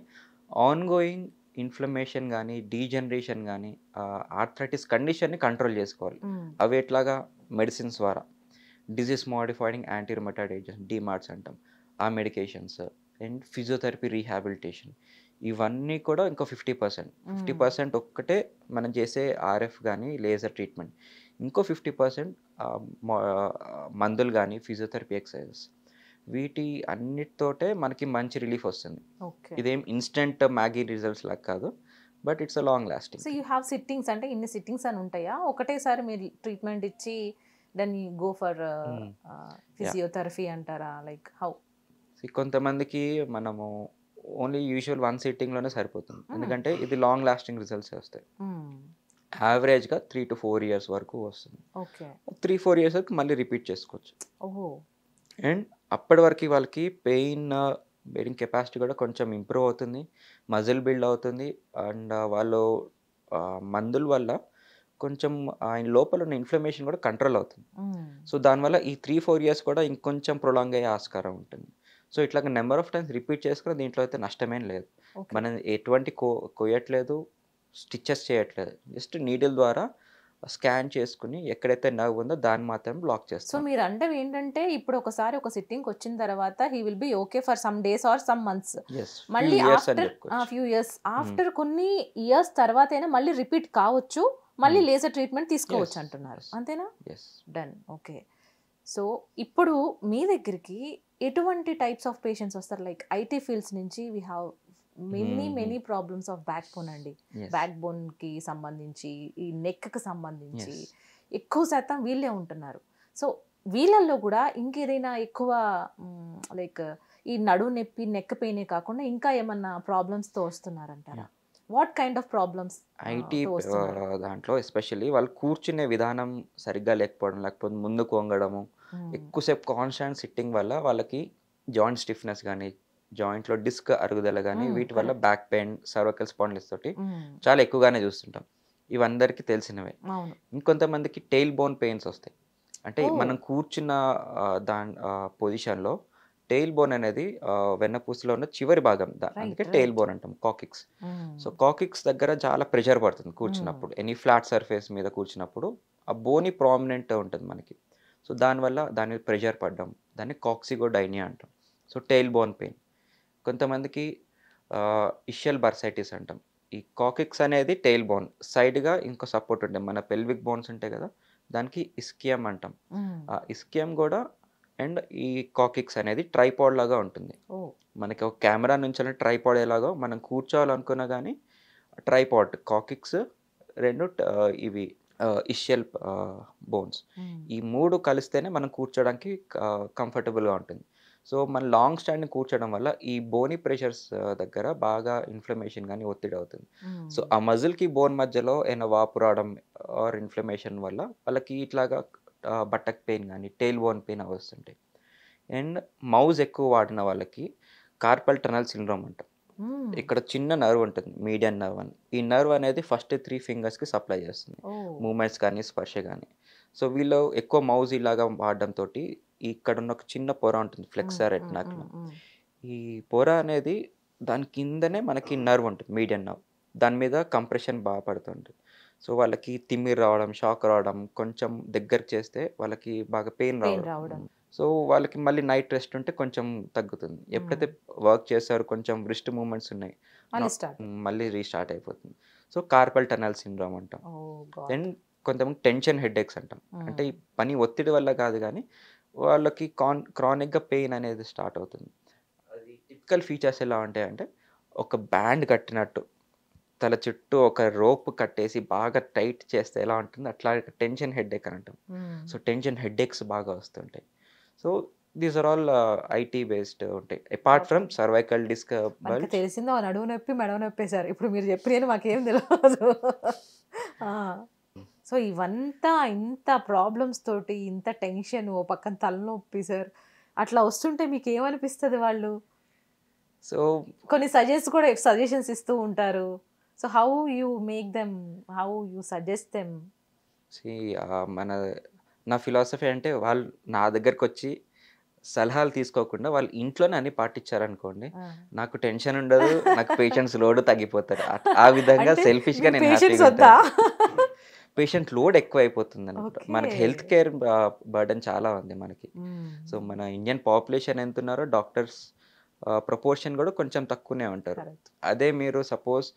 ఆన్గోయింగ్ ఇన్ఫ్లమేషన్ కానీ, డీజనరేషన్ కానీ, ఆర్థరైటిస్ కండిషన్ని కంట్రోల్ చేసుకోవాలి. అవి ఎట్లాగా? మెడిసిన్స్ ద్వారా, disease modifying anti rheumatoid agents, DMARDs అంటాం, ఆ మెడికేషన్స్ అండ్ ఫిజియోథెరపీ, రీహాబిలిటేషన్, ఇవన్నీ కూడా ఇంకో 50%. 50% ఒక్కటే మనం చేసే ఆర్ఎఫ్ కానీ లేజర్ ట్రీట్మెంట్. ఇంకో 50% మందులు కానీ, ఫిజియోథెరపీ ఎక్సర్సైజెస్, వీటి అన్నిటితోటే మనకి మంచి రిలీఫ్ వస్తుంది. ఇదేం ఇన్స్టెంట్ మ్యాగీ రిజల్ట్స్ లాగా కాదు, but it's a long lasting. So you have sittings, అంటే ఇన్ని సిట్టింగ్స్ అని ఉంటాయా? ఒకటేసారి మీరు ట్రీట్మెంట్ ఇచ్చి then you go for physiotherapy అంటారా? Like how? కొంతమందికి మనము ఓన్లీ యూజువల్ 1 సిట్టింగ్లోనే సరిపోతుంది, ఎందుకంటే ఇది లాంగ్ లాస్టింగ్ రిజల్ట్స్ వస్తాయి. యావరేజ్గా 3 to 4 years వరకు వస్తుంది. 3-4 years వరకు మళ్ళీ రిపీట్ చేసుకోవచ్చు. అండ్ అప్పటి వరకు వాళ్ళకి పెయిన్ బేరింగ్ కెపాసిటీ కూడా కొంచెం ఇంప్రూవ్ అవుతుంది, మజిల్ బిల్డ్ అవుతుంది. అండ్ వాళ్ళు మందుల వల్ల కొంచెం ఆయన లోపల ఉన్న ఇన్ఫ్లమేషన్ కూడా కంట్రోల్ అవుతుంది. సో దానివల్ల ఈ 3-4 years కూడా ఇంకొంచెం ప్రొలాంగ్ అయ్యే ఆస్కారం ఉంటుంది. సో ఇట్లాగ నెంబర్ ఆఫ్ టైమ్స్ రిపీట్ చేసుకుని దీంట్లో అయితే నష్టమేం లేదు. మనం ఎటువంటి కొయ్యట్లేదు, స్టిచెస్ చేయట్లేదు, జస్ట్ నీడిల్ ద్వారా స్కాన్ చేసుకుని ఎక్కడైతే నర్వ్ ఉందో దాన్ని మాత్రం బ్లాక్ చేస్తాం. సో మీరు అంటే ఏంటంటే ఇప్పుడు ఒకసారి ఒక సిట్టింగ్ వచ్చిన తర్వాత he will be okay for some days or some months, మళ్ళీ ఆఫ్టర్ ఫ్యూ ఇయర్స్, ఆఫ్టర్ కొన్ని ఇయర్స్ తర్వాత అయినా మళ్ళీ రిపీట్ కావచ్చు, మళ్ళీ లేజర్ ట్రీట్మెంట్ తీసుకోవచ్చు అంటున్నారు, అంతేనా? డన్. ఓకే. సో ఇప్పుడు మీ దగ్గరికి ఎటువంటి టైప్స్ ఆఫ్ పేషెంట్స్ వస్తారు? లైక్ ఐటీ ఫీల్డ్స్ నుంచి we have many problems of back bone అండి. బ్యాక్ బోన్కి సంబంధించి, ఈ నెక్కి సంబంధించి ఎక్కువ శాతం వీళ్ళే ఉంటున్నారు. సో వీళ్ళల్లో కూడా ఇంకేదైనా ఎక్కువ లైక్ ఈ నడుము నొప్పి, నెక్ పెయినే కాకుండా ఇంకా ఏమన్నా ప్రాబ్లమ్స్తో వస్తున్నారంటారా? What kind of problems? IT దాంట్లో ఎస్పెషల్లీ వాళ్ళు కూర్చునే విధానం సరిగ్గా లేకపోవడం, లేకపోతే ముందుకు వంగడము, ఎక్కువసేపు కాన్స్టాంట్ సిట్టింగ్ వల్ల వాళ్ళకి జాయింట్ స్టిఫ్నెస్ కానీ, జాయింట్లో డిస్క్ అరుగుదల కానీ, వీటి వల్ల బ్యాక్ పెయిన్, సర్వైకల్ స్పాండిలైటిస్ తోటి చాలా ఎక్కువగానే చూస్తుంటాం. ఇవందరికీ తెలిసినవే. ఇంకొంతమందికి టెయిల్ బోన్ పెయిన్స్ వస్తాయి. అంటే మనం కూర్చున్న పొజిషన్లో టెయిల్ బోన్ అనేది వెన్నపూసలో ఉన్న చివరి భాగం, అందుకే టెయిల్ బోన్ అంటాం, కాకిక్స్. సో కాకిక్స్ దగ్గర చాలా ప్రెషర్ పడుతుంది కూర్చున్నప్పుడు. ఎనీ ఫ్లాట్ సర్ఫేస్ మీద కూర్చున్నప్పుడు ఆ బోని ప్రామినెంట్ ఉంటుంది మనకి. సో దానివల్ల దాని మీద ప్రెషర్ పడడం, దాన్ని కాక్సిగోడైనియా అంటాం. So tail bone pain. కొంతమందికి ఇషియల్ బర్సైటిస్ అంటాం. ఈ కాకిక్స్ అనేది టెయిల్ బోన్ సైడ్గా ఇంకో సపోర్ట్ ఉంటుంది, మన పెల్విక్ బోన్స్ ఉంటాయి కదా, దానికి ఇస్కియం అంటాం. ఆ ఇస్కియం కూడా అండ్ ఈ కాకిక్స్ అనేది ట్రైపాడ్ లాగా ఉంటుంది. మనకి ఒక కెమెరా నుంచి ట్రైపాడ్ ఎలాగో మనం కూర్చోవాలనుకున్నా కానీ ట్రైపాడ్, కాకిక్స్ రెండు ఇవి ఇషియల్ బోన్స్, ఈ మూడు కలిస్తేనే మనం కూర్చోడానికి కంఫర్టబుల్గా ఉంటుంది. సో మన లాంగ్ స్టాండింగ్ కూర్చోవడం వల్ల ఈ బోనీ ప్రెషర్స్ దగ్గర బాగా ఇన్ఫ్లమేషన్ కానీ ఒత్తిడి అవుతుంది. సో ఆ మజిల్కి బోన్ మధ్యలో ఏమైనా వాపు రావడం ఆర్ ఇన్ఫ్లమేషన్ వల్ల వాళ్ళకి ఇట్లాగా బట్టక్ పెయిన్ కానీ, టెయిల్ బోన్ పెయిన్ వస్తుంటాయి. అండ్ మౌజ్ ఎక్కువ వాడిన వాళ్ళకి కార్పల్ టనల్ సిండ్రోమ్ అంటాం. ఇక్కడ చిన్న నర్వ్ ఉంటుంది, మీడియన్ నర్వ్ అని. ఈ నర్వ్ అనేది ఫస్ట్ 3 ఫింగర్స్కి సప్లై చేస్తుంది, మూమెంట్స్ కానీ, స్పర్శ కానీ. సో వీళ్ళు ఎక్కువ మౌజ్ ఇలాగా వాడడంతో ఇక్కడ ఉన్న ఒక చిన్న పొర ఉంటుంది, ఫ్లెక్సర్ రెటినాక్యులం. ఈ పొర అనేది దాని కిందనే మనకి నర్వ్ ఉంటుంది, మీడియన్ నర్వ్. దాని మీద కంప్రెషన్ బాగా పడుతుంటుంది. సో వాళ్ళకి తిమ్మిరి రావడం, షాక్ రావడం, కొంచెం దగ్గరకు చేస్తే వాళ్ళకి బాగా పెయిన్ రావడం. సో వాళ్ళకి మళ్ళీ నైట్ రెస్ట్ ఉంటే కొంచెం తగ్గుతుంది. ఎప్పుడైతే వర్క్ చేశారో కొంచెం రిస్ట్ మూమెంట్స్ ఉన్నాయి, మళ్ళీ రీస్టార్ట్ అయిపోతుంది. సో కార్పల్ టనల్ సిండ్రోమ్ అంటాం. అండ్ కొంతమంది టెన్షన్ హెడేక్స్ అంటాం. అంటే ఈ పని ఒత్తిడి వల్ల కాదు కానీ వాళ్ళకి క్రానిక్గా పెయిన్ అనేది స్టార్ట్ అవుతుంది. అది టిపికల్ ఫీచర్స్ ఎలా ఉంటాయంటే, ఒక బ్యాండ్ కట్టినట్టు తల చుట్టూ ఒక రోప్ కట్టేసి బాగా టైట్ చేస్తే ఎలా ఉంటుంది, అట్లా టెన్షన్ హెడేక్ అని అంటాం. సో టెన్షన్ హెడేక్స్ బాగా వస్తుంటాయి. So these are all IT based ఉంటాయి, అపార్ట్ ఫ్రమ్ సర్వైకల్ డిస్క్. తెలిసిందో నడువు నొప్పి, మెడవ నొప్పి సార్, ఇప్పుడు మీరు చెప్పిన మాకేం తెలియదు. సో ఇవంతా ఇంత ప్రాబ్లమ్స్ తోటి, ఇంత టెన్షన్, ఓ పక్కన తలనొప్పి సార్, అట్లా వస్తుంటే మీకు ఏమనిపిస్తుంది? వాళ్ళు సో కొన్ని సజెషన్స్ ఇస్తూ ఉంటారు, so how you make them, how you suggest them? మన నా ఫిలాసఫీ అంటే వాళ్ళు నా దగ్గరకు వచ్చి సలహాలు తీసుకోకుండా వాళ్ళు ఇంట్లోనే అన్ని పాటించారనుకోండి, నాకు టెన్షన్ ఉండదు, నాకు పేషెంట్స్ లోడ్ తగ్గిపోతారు. ఆ విధంగా అంటే సెల్ఫిష్గా మీకు నేను పేషెంట్స్ హ్యాపీగా వద్దా? ఉంటాను. పేషెంట్ లోడ్ ఎక్కువ అయిపోతుంది అనమాట. మనకి ఓకే. హెల్త్ కేర్ బర్డెన్ చాలా ఉంది మనకి. సో మన ఇండియన్ పాపులేషన్ ఎంత ఉన్నారో డాక్టర్స్ ప్రపోర్షన్ కూడా కొంచెం తక్కువనే ఉంటారు. కరెక్ట్. అదే మీరు సపోజ్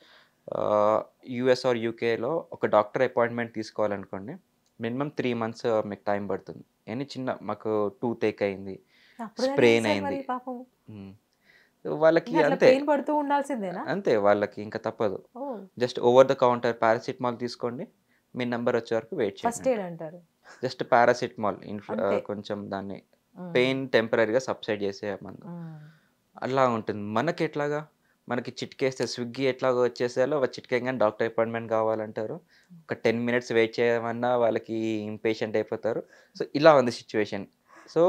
యూఎస్ ఆర్ యూకేలో ఒక డాక్టర్ అపాయింట్మెంట్ తీసుకోవాలనుకోండి, మినిమం 3 మంత్స్ మీకు టైం పడుతుంది. ఎనీ చిన్న మాకు టూత్ ఏక్ అయింది, అప్పుడు స్ప్రెయిన్ సార్ అయింది. మరి పాపం వాళ్ళకి ఇంకా అట్లా అంతే పెయిన్ పడుతూ ఉండాల్సిందేనా? అంతే వాళ్ళకి ఇంకా తప్పదు. Oh, just over the counter paracetamol తీసుకోండి, మీ నెంబర్ వచ్చే వరకు వెయిట్ ఫస్ట్ చేయండి. ఎయిడ్ అంటారు జస్ట్ పారాసిటమాల్ అంతే. కొంచెం దాన్ని పెయిన్ టెంపరీగా సబ్సైడ్ చేసే మందు అలా ఉంటుంది. మనకి ఎట్లాగా, మనకి చిటికేస్తే స్విగ్గీ ఎట్లాగో వచ్చేసేలో చిటికేగానే డాక్టర్ అపాయింట్మెంట్ కావాలంటారు. ఒక 10 మినిట్స్ వెయిట్ చేయమన్నా వాళ్ళకి ఇంపేషెంట్ అయిపోతారు. సో ఇలా ఉంది situation. So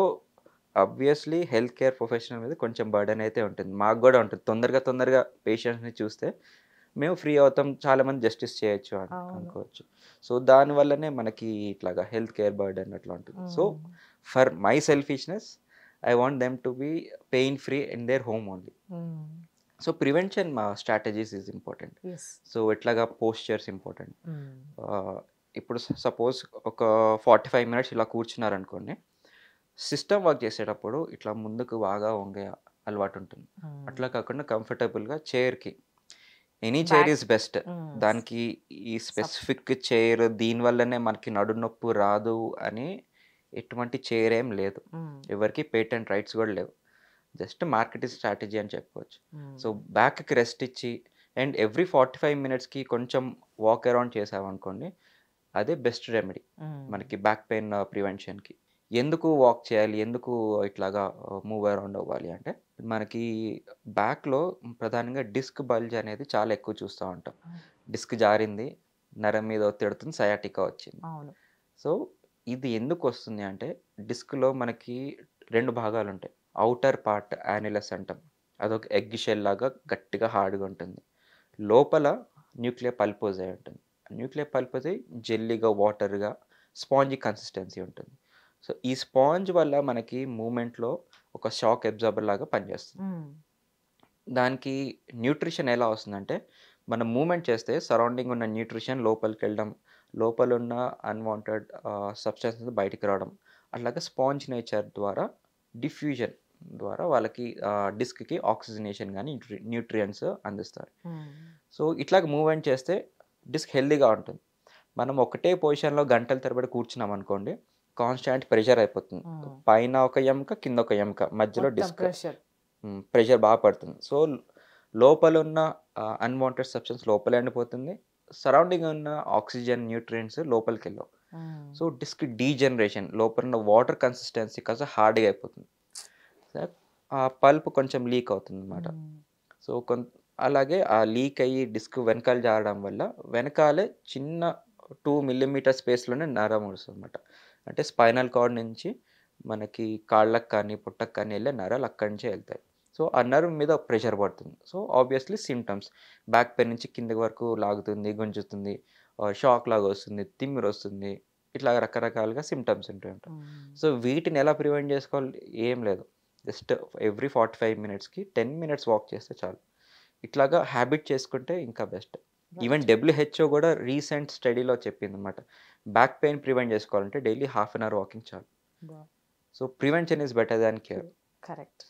obviously health care professional మీద కొంచెం బర్డెన్ అయితే ఉంటుంది. మాకు కూడా ఉంటుంది. తొందరగా పేషెంట్స్ని చూస్తే మేము ఫ్రీ అవుతాం, చాలామంది జస్టిస్ చేయొచ్చు అనుకోవచ్చు. సో దానివల్లనే మనకి ఇట్లాగా హెల్త్ కేర్ బర్డెన్ అట్లా ఉంటుంది. So for my selfishness I want them to be pain free in their home only. So prevention మా స్ట్రాటజీస్ ఈజ్ ఇంపార్టెంట్. సో ఎట్లాగా పోస్చర్స్ ఇంపార్టెంట్. ఇప్పుడు సపోజ్ ఒక 45 మినిట్స్ ఇలా కూర్చున్నారనుకోండి, సిస్టమ్ వర్క్ చేసేటప్పుడు ఇట్లా ముందుకు బాగా వంగే అలవాటు ఉంటుంది. అట్లా కాకుండా కంఫర్టబుల్గా చైర్కి, ఎనీ చైర్ ఈజ్ బెస్ట్. దానికి ఈ స్పెసిఫిక్ చైర్ దీనివల్లనే మనకి నడునొప్పి రాదు అని ఎటువంటి చైర్ ఏం లేదు. ఎవరికి పేటెంట్ రైట్స్ కూడా లేవు. జస్ట్ మార్కెటింగ్ స్ట్రాటజీ అని చెప్పుకోవచ్చు. సో బ్యాక్కి రెస్ట్ ఇచ్చి అండ్ ఎవ్రీ 45 మినిట్స్కి కొంచెం వాక్ అరౌండ్ చేసామనుకోండి, అదే బెస్ట్ రెమెడీ మనకి బ్యాక్ పెయిన్ ప్రివెన్షన్కి. ఎందుకు వాక్ చేయాలి, ఎందుకు ఇట్లాగా మూవ్ అరౌండ్ అవ్వాలి అంటే, మనకి బ్యాక్లో ప్రధానంగా డిస్క్ బల్జ్ అనేది చాలా ఎక్కువ చూస్తూ ఉంటాం. డిస్క్ జారింది, నరం మీద ఒత్తిడుతుంది, సయాటికా వచ్చింది. సో ఇది ఎందుకు వస్తుంది అంటే, డిస్క్లో మనకి 2 భాగాలు ఉంటాయి. ఔటర్ పార్ట్ యాన్యులస్ అంటాం, అదొక ఎగ్ షెల్ లాగా గట్టిగా హార్డ్గా ఉంటుంది. లోపల న్యూక్లియర్ పల్పోజై ఉంటుంది. న్యూక్లియర్ పల్పోజై జెల్లీగా వాటర్గా స్పాంజీ కన్సిస్టెన్సీ ఉంటుంది. సో ఈ స్పాంజ్ వల్ల మనకి మూమెంట్లో ఒక షాక్ అబ్జార్బర్ లాగా పనిచేస్తుంది. దానికి న్యూట్రిషన్ ఎలా వస్తుందంటే, మనం మూమెంట్ చేస్తే సరౌండింగ్ ఉన్న న్యూట్రిషన్ లోపలికి వెళ్ళడం, లోపల ఉన్న అన్వాంటెడ్ సబ్స్టెన్సెస్ బయటికి రావడం, అట్లాగే స్పాంజ్ నేచర్ ద్వారా డిఫ్యూజన్ ద్వారా వాళ్ళకి డిస్క్కి ఆక్సిజనేషన్ కానీ న్యూట్రియంట్స్ అందిస్తారు. సో ఇట్లాగ మూవ్మెంట్ చేస్తే డిస్క్ హెల్దీగా ఉంటుంది. మనం ఒకటే పొజిషన్లో గంటల తరబడి కూర్చున్నాం అనుకోండి, కాన్స్టాంట్ ప్రెషర్ అయిపోతుంది. పైన ఒక ఎముక, కింద ఒక ఎముక, మధ్యలో డిస్క్ ప్రెషర్ బాగా పడుతుంది. సో లోపల ఉన్న అన్వాంటెడ్ సబ్స్టెన్స్ లోపల ఎండిపోతుంది, సరౌండింగ్ ఉన్న ఆక్సిజన్ న్యూట్రియంట్స్ లోపలికి వెళ్ళవు. సో డిస్క్ డీజనరేషన్, లోపల ఉన్న వాటర్ కన్సిస్టెన్సీ కాస్త హార్డ్గా అయిపోతుంది. ఆ పల్ప్ కొంచెం లీక్ అవుతుంది అన్నమాట. సో అలాగే ఆ లీక్ అయ్యి డిస్క్ వెనకాల జారడం వల్ల వెనకాలే చిన్న 2 మిల్లీమీటర్ స్పేస్లోనే నరం వస్తుంది అన్నమాట. అంటే స్పైనల్ కార్డ్ నుంచి మనకి కాళ్ళకు కానీ పుట్టకు కానీ వెళ్ళే నరాలు అక్కడి నుంచే వెళ్తాయి. సో ఆ నర్వ్ మీద ప్రెషర్ పడుతుంది. So obviously symptoms, back pain నుంచి కింది వరకు లాగుతుంది, గుంజుతుంది, షాక్ లాగా వస్తుంది, తిమ్మిరి వస్తుంది, ఇట్లా రకరకాలుగా సిమ్టమ్స్ ఉంటూ ఉంటాయి. సో వీటిని ఎలా ప్రివెంట్ చేసుకోవాలి, ఏం లేదు, జస్ట్ ఎవ్రీ 45 మినిట్స్కి 10 మినిట్స్ వాక్ చేస్తే చాలు. ఇట్లాగా హ్యాబిట్ చేసుకుంటే ఇంకా బెస్ట్. ఈవెన్ WHO కూడా రీసెంట్ స్టడీలో చెప్పింది అనమాట, బ్యాక్ పెయిన్ ప్రివెంట్ చేసుకోవాలంటే డైలీ ½ అన్ అవర్ వాకింగ్ చాలు. So prevention is better than care. Correct.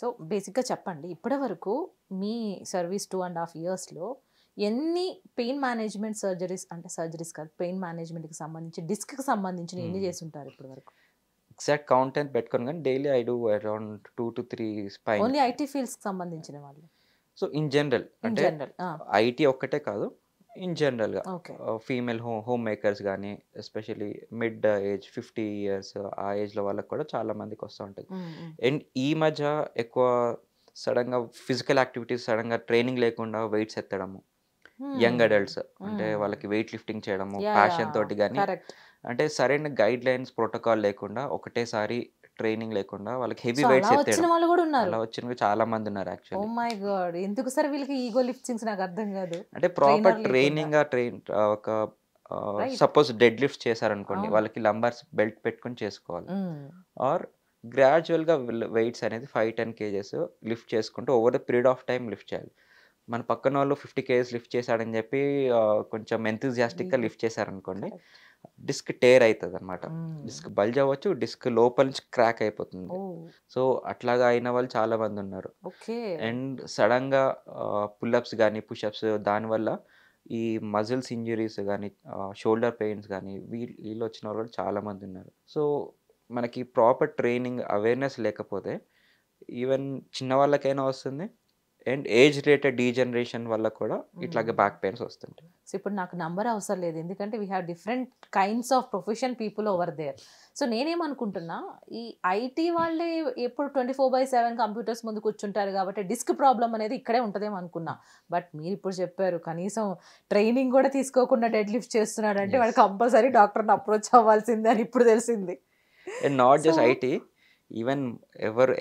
So బేసిక్గా చెప్పండి, ఇప్పటి వరకు మీ సర్వీస్ 2.5 yearsలో ఎన్ని పెయిన్ మేనేజ్మెంట్ సర్జరీస్ కాదు, పెయిన్ మేనేజ్మెంట్కి సంబంధించి డిస్క్కి సంబంధించిన ఎన్ని చేసి ఉంటారు ఇప్పటి వరకు? ఎగ్జాక్ట్ కౌంట్ అని పెట్టుకోను కానీ daily I do around 2 to 3 spine. Only IT ఫీల్డ్స్కి సంబంధించిన వాళ్ళు? సో ఇన్ జనరల్ అంటే ఐటీ ఒక్కటే కాదు, ఇన్ జనరల్గా ఫీమేల్ హోమ్ మేకర్స్ కానీ, ఎస్పెషలీ మిడ్ ఏజ్ 50 years ఆ ఏజ్లో వాళ్ళకి కూడా చాలా మందికి వస్తూ ఉంటుంది. అండ్ ఈ మధ్య ఎక్కువ సడన్గా ఫిజికల్ యాక్టివిటీస్, సడన్గా ట్రైనింగ్ లేకుండా వెయిట్స్ ఎత్తడము, యంగ్ అడల్ట్స్ అంటే వాళ్ళకి వెయిట్ లిఫ్టింగ్ చేయడము ప్యాషన్ తోటి, కానీ అంటే సరైన గైడ్ లైన్స్ ప్రోటోకాల్ లేకుండా ఒకటేసారి ట్రైనింగ్ లేకుండా వాళ్ళకి హెవీ సో వెయిట్స్ అలా వచ్చిన ఎత్తేయడం. వాళ్ళు కూడా ఉన్నారు. అలా వచ్చిన చాలా మంది ఉన్నారు ఓ యాక్చువల్లీ. మై గాడ్, ఎందుకు సార్ వీళ్ళకి ఈగో లిఫ్టింగ్స్? నాకు అర్థం కాదు. అంటే ప్రాపర్ ట్రైనర్ లేకుండా. ట్రైనింగ్ ఒక రైట్. సపోజ్ డెడ్ లిఫ్ట్స్ చేశారనుకోండి, అవును. వాళ్ళకి లంబర్స్ బెల్ట్ పెట్టుకొని చేసుకోవాలి. ఆర్ గ్రాడ్యువల్గా వెయిట్స్ అనేది 5-10 కేజెస్ లిఫ్ట్ చేసుకుంటూ over the period of time lift చేయాలి. మన పక్కన వాళ్ళు 50 కేజెస్ లిఫ్ట్ చేశాడని చెప్పి కొంచెం ఎంతూజియాస్టిక్గా లిఫ్ట్ చేశారనుకోండి, డిస్క్ టేర్ అవుతుంది అనమాట. డిస్క్ బల్జ్ అవ్వచ్చు, డిస్క్ లోపల నుంచి క్రాక్ అయిపోతుంది. సో అట్లాగా అయిన వాళ్ళు చాలా మంది ఉన్నారు. ఓకే. అండ్ సడన్గా పుల్అప్స్ కానీ పుషప్స్ దానివల్ల ఈ మజిల్స్ ఇంజరీస్ కానీ షోల్డర్ పెయిన్స్ కానీ వీళ్ళు వచ్చిన వాళ్ళు చాలా మంది ఉన్నారు. సో మనకి ప్రాపర్ ట్రైనింగ్ అవేర్నెస్ లేకపోతే ఈవెన్ చిన్న వాళ్ళకైనా వస్తుంది. అండ్ ఏజ్ రిలేటెడ్ డీజనరేషన్ వల్ల కూడా ఇట్లాగే బ్యాక్ పెయిన్స్ వస్తుంటాయి. సో ఇప్పుడు నాకు నంబర్ అవసరం లేదు, ఎందుకంటే we have different kinds of profession people over there. So నేనేమనుకుంటున్నా, ఈ ఐటీ వాళ్ళే ఎప్పుడు 24/7 కంప్యూటర్స్ ముందు కూర్చుంటారు కాబట్టి డిస్క్ ప్రాబ్లం అనేది ఇక్కడే ఉంటుందేమో అనుకున్నా. బట్ మీరు ఇప్పుడు చెప్పారు కనీసం ట్రైనింగ్ కూడా తీసుకోకుండా డెడ్ లిఫ్ట్ చేస్తున్నాడు అంటే వాడు కంపల్సరీ డాక్టర్ని అప్రోచ్ అవ్వాల్సిందే అని ఇప్పుడు తెలిసింది. And not just IT, even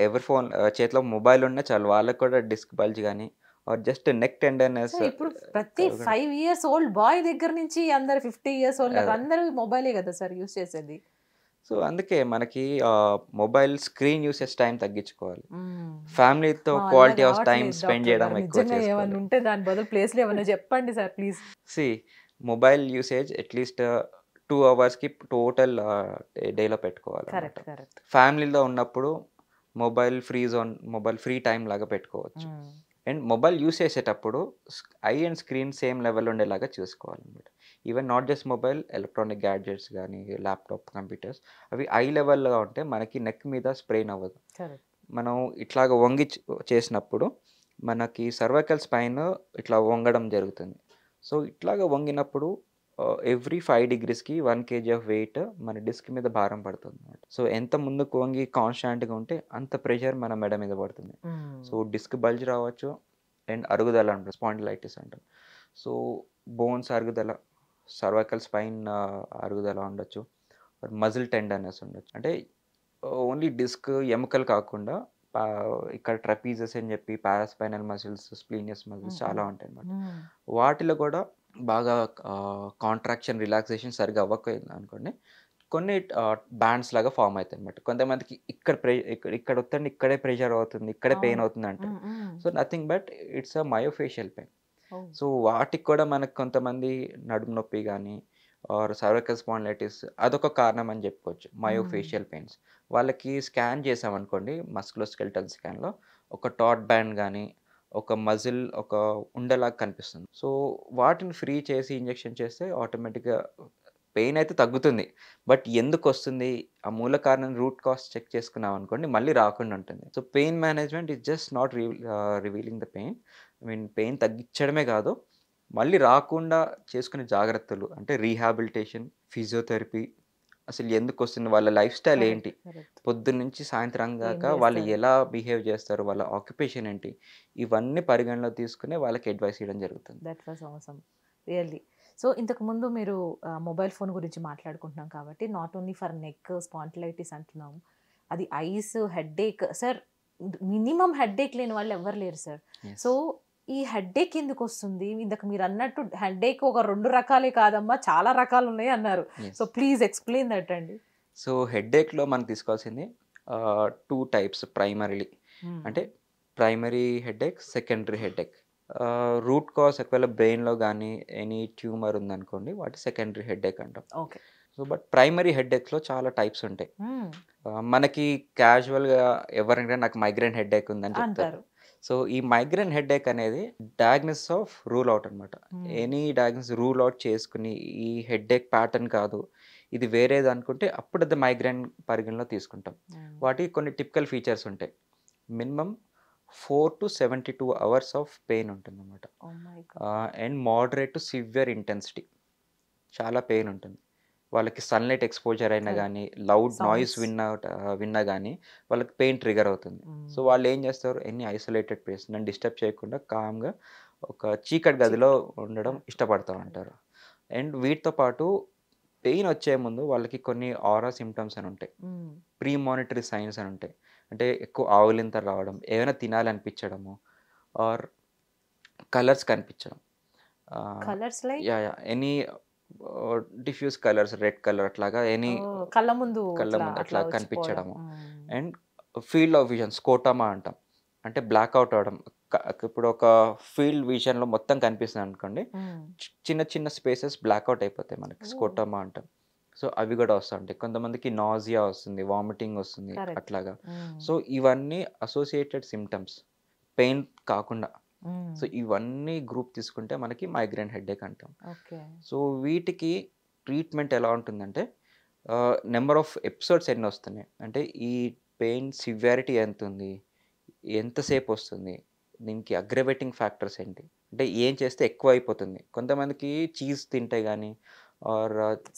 ఎవరి ఫోన్ చేతిలో మొబైల్ ఉన్నా చాలు వాళ్ళకి కూడా డిస్క్ బల్జ్ కానీ ఆర్ జస్ట్ నెక్ టెండర్నెస్. ఇప్పుడు ప్రతి 5 years old బాయ్ దగ్గర నుంచి అందరు 50 years old అందరూ మొబైలే కదా సార్ యూస్ చేసేది. సో అందుకే మనకి మొబైల్ స్క్రీన్ యూసేజ్ టైం తగ్గించుకోవాలి. ఫ్యామిలీతో క్వాలిటీ ఆఫ్ టైం స్పెండ్ చేయడం ఎక్కువ చేసుకోవాలి. ఏమైనా ఉంటే దాని బదులు ప్లేస్లో ఏమైనా చెప్పండి sir please. Mobile usage at least 2 hours total డేలో పెట్టుకోవాలి. కరెక్ట్. ఫ్యామిలీలో ఉన్నప్పుడు మొబైల్ ఫ్రీ టైం లాగా పెట్టుకోవచ్చు. అండ్ మొబైల్ యూస్ చేసేటప్పుడు eye and screen same level ఉండేలాగా చూసుకోవాలన్నమాట. Even not just mobile, electronic gadgets కానీ ల్యాప్టాప్, కంప్యూటర్స్ అవి ఐ లెవెల్లో ఉంటే మనకి నెక్ మీద స్ప్రెయిన్ అవ్వదు. మనం ఇట్లాగ వంగి చేసినప్పుడు మనకి సర్వైకల్ స్పైన్ ఇట్లా వంగడం జరుగుతుంది. సో ఇట్లాగ వంగినప్పుడు every 5 degrees 1 kg of weight మన డిస్క్ మీద భారం పడుతుంది అనమాట. సో ఎంత ముందుకు వంగి కాన్స్టాంట్గా ఉంటే అంత ప్రెషర్ మన మెడ మీద పడుతుంది. సో డిస్క్ బల్జ్ రావచ్చు. అండ్ అరుగుదల అంటారు, స్పాండిలైటిస్ అంటాం. సో బోన్స్ అరుగుదల, సర్వైకల్ స్పైన్ అరుగుదల ఉండొచ్చు, మజిల్ టెండర్నెస్ ఉండొచ్చు. అంటే ఓన్లీ డిస్క్ ఎముకలు కాకుండా ఇక్కడ ట్రపీజెస్ అని చెప్పి పారాస్పైనల్ మజిల్స్, స్ప్లీనియస్ మజిల్స్ చాలా ఉంటాయి అన్నమాట. వాటిలో కూడా బాగా కాంట్రాక్షన్, రిలాక్సేషన్ సరిగా అవ్వకపోయింది అనుకోండి, కొన్ని బ్యాండ్స్ లాగా ఫామ్ అవుతాయి అన్నమాట. కొంతమందికి ఇక్కడ వస్తుంది, ఇక్కడే ప్రెషర్ అవుతుంది, ఇక్కడే పెయిన్ అవుతుంది అంటారు. So nothing but it's a myofascial pain. So వాటికి కూడా మనకు కొంతమంది నడుము నొప్పి కానీ ఆర్ సర్వైకల్ స్పాండిలైటిస్ అదొక కారణం అని చెప్పుకోవచ్చు. మయోఫేషియల్ పెయిన్స్ వాళ్ళకి స్కాన్ చేసామనుకోండి, మస్కులోస్కెలిటల్ స్కాన్లో ఒక టాట్ బ్యాండ్ కానీ ఒక మజిల్ ఒక ఉండలాగా కనిపిస్తుంది. సో వాటిని ఫ్రీ చేసి ఇంజెక్షన్ చేస్తే ఆటోమేటిక్గా పెయిన్ అయితే తగ్గుతుంది. బట్ ఎందుకు వస్తుంది, ఆ మూల కారణం రూట్ కాస్ట్ చెక్ చేసుకున్నాం అనుకోండి, మళ్ళీ రాకుండా ఉంటుంది. So pain management is just not revealing the pain. Pain తగ్గించడమే కాదు, మళ్ళీ రాకుండా చేసుకునే జాగ్రత్తలు అంటే రీహాబిలిటేషన్, ఫిజియోథెరపీ, అసలు ఎందుకు వస్తుంది, వాళ్ళ లైఫ్ స్టైల్ ఏంటి, పొద్దున్న నుంచి సాయంత్రం దాకా వాళ్ళు ఎలా బిహేవ్ చేస్తారు, వాళ్ళ ఆక్యుపేషన్ ఏంటి, ఇవన్నీ పరిగణలో తీసుకునే వాళ్ళకి అడ్వైస్ ఇవ్వడం జరుగుతుంది. That was awesome really. So ఇంతకుముందు మీరు మొబైల్ ఫోన్ గురించి మాట్లాడుకుంటున్నాం కాబట్టి not only for neck spondylitis అంటున్నాము, అది ice, headache. Sir minimum headache లేని వాళ్ళు ఎవరు లేరు సార్. సో ఈ హెడ్ఏక్ ఎందుకు వస్తుంది? ఇందాక మీరు అన్నట్టు హెడ్ఏక్ ఒక 2 రకాలే కాదమ్మా, చాలా రకాలు ఉన్నాయి అన్నారు. సో ప్లీజ్ ఎక్స్ప్లెయిన్ దట్ అండి. సో హెడ్ఏక్లో మనం తీసుకోవాల్సింది 2 types ప్రైమరీలీ. అంటే primary headache, secondary headache. Root cause ఒకవేళ బ్రెయిన్లో కానీ ఎనీ ట్యూమర్ ఉందనుకోండి, వాటి సెకండరీ హెడ్ఏక్ అంటాం. ఓకే. సో బట్ ప్రైమరీ హెడ్ఏక్లో చాలా టైప్స్ ఉంటాయి. మనకి క్యాజువల్గా ఎవరైనా నాకు మైగ్రేన్ హెడ్ఏక్ ఉందని చెప్తారు. సో ఈ మైగ్రేన్ హెడ్ఏక్ అనేది డయాగ్నోసిస్ ఆఫ్ రూల్ అవుట్ అనమాట. ఎనీ డయాగ్నోసిస్ రూల్ అవుట్ చేసుకుని ఈ హెడ్ఏక్ ప్యాటర్న్ కాదు, ఇది వేరేది అనుకుంటే అప్పుడు అది మైగ్రేన్ పరిగణలో తీసుకుంటాం. వాటికి కొన్ని టిపికల్ ఫీచర్స్ ఉంటాయి. Minimum 4 to 72 hours of pain ఉంటుంది అనమాట. And moderate to severe intensity, చాలా పెయిన్ ఉంటుంది. వాళ్ళకి సన్లైట్ ఎక్స్పోజర్ అయినా కానీ, లౌడ్ నాయిస్ విన్నా కానీ వాళ్ళకి పెయిన్ ట్రిగర్ అవుతుంది. సో వాళ్ళు ఏం చేస్తారు, ఎన్ని ఐసోలేటెడ్ ప్లేస్, నన్ను డిస్టర్బ్ చేయకుండా కామ్గా ఒక చీకటి గదిలో ఉండడం ఇష్టపడతా ఉంటారు. అండ్ వీటితో పాటు పెయిన్ వచ్చే ముందు వాళ్ళకి కొన్ని ఆరా సిమ్టమ్స్ అని ఉంటాయి, ప్రీ మానిటరీ సైన్స్ అని ఉంటాయి. అంటే ఎక్కువ ఆవులింత రావడం, ఏమైనా తినాలనిపించడము, ఆర్ కలర్స్ కనిపించడం, colours like yeah yeah any diffuse colours, red colour అట్లాగా ఎనీ కళ్ళ ముందు కళ్ళ ముందు అట్లా అట్లా వచ్చిపోవడం. కనిపించడము. And field of vision, scotoma అంటాం, అంటే బ్లాక్అవుట్ అవడం. ఇప్పుడు ఒక ఫీల్డ్ విజన్లో మొత్తం కనిపిస్తుంది అనుకోండి, చిన్న చిన్న స్పేసెస్ బ్లాక్అవుట్ అయిపోతాయి, మనకి స్కోటమా అంటాం. సో అవి కూడా వస్తుంటాయి. కొంతమందికి నాజియా వస్తుంది, వామిటింగ్ వస్తుంది అట్లాగా. సో ఇవన్నీ అసోసియేటెడ్ సిమ్టమ్స్, పెయిన్ కాకుండా. సో ఇవన్నీ గ్రూప్ తీసుకుంటే మనకి మైగ్రేన్ హెడేక్ అంటాం. సో వీటికి ట్రీట్మెంట్ ఎలా ఉంటుందంటే, నెంబర్ ఆఫ్ ఎపిసోడ్స్ ఎన్ని వస్తున్నాయి, అంటే ఈ పెయిన్ సివియారిటీ ఎంత ఉంది, ఎంతసేపు వస్తుంది, దీనికి అగ్రవేటింగ్ ఫ్యాక్టర్స్ ఏంటి, అంటే ఏం చేస్తే ఎక్కువ అయిపోతుంది. కొంతమందికి చీజ్ తింటే కానీ ఆర్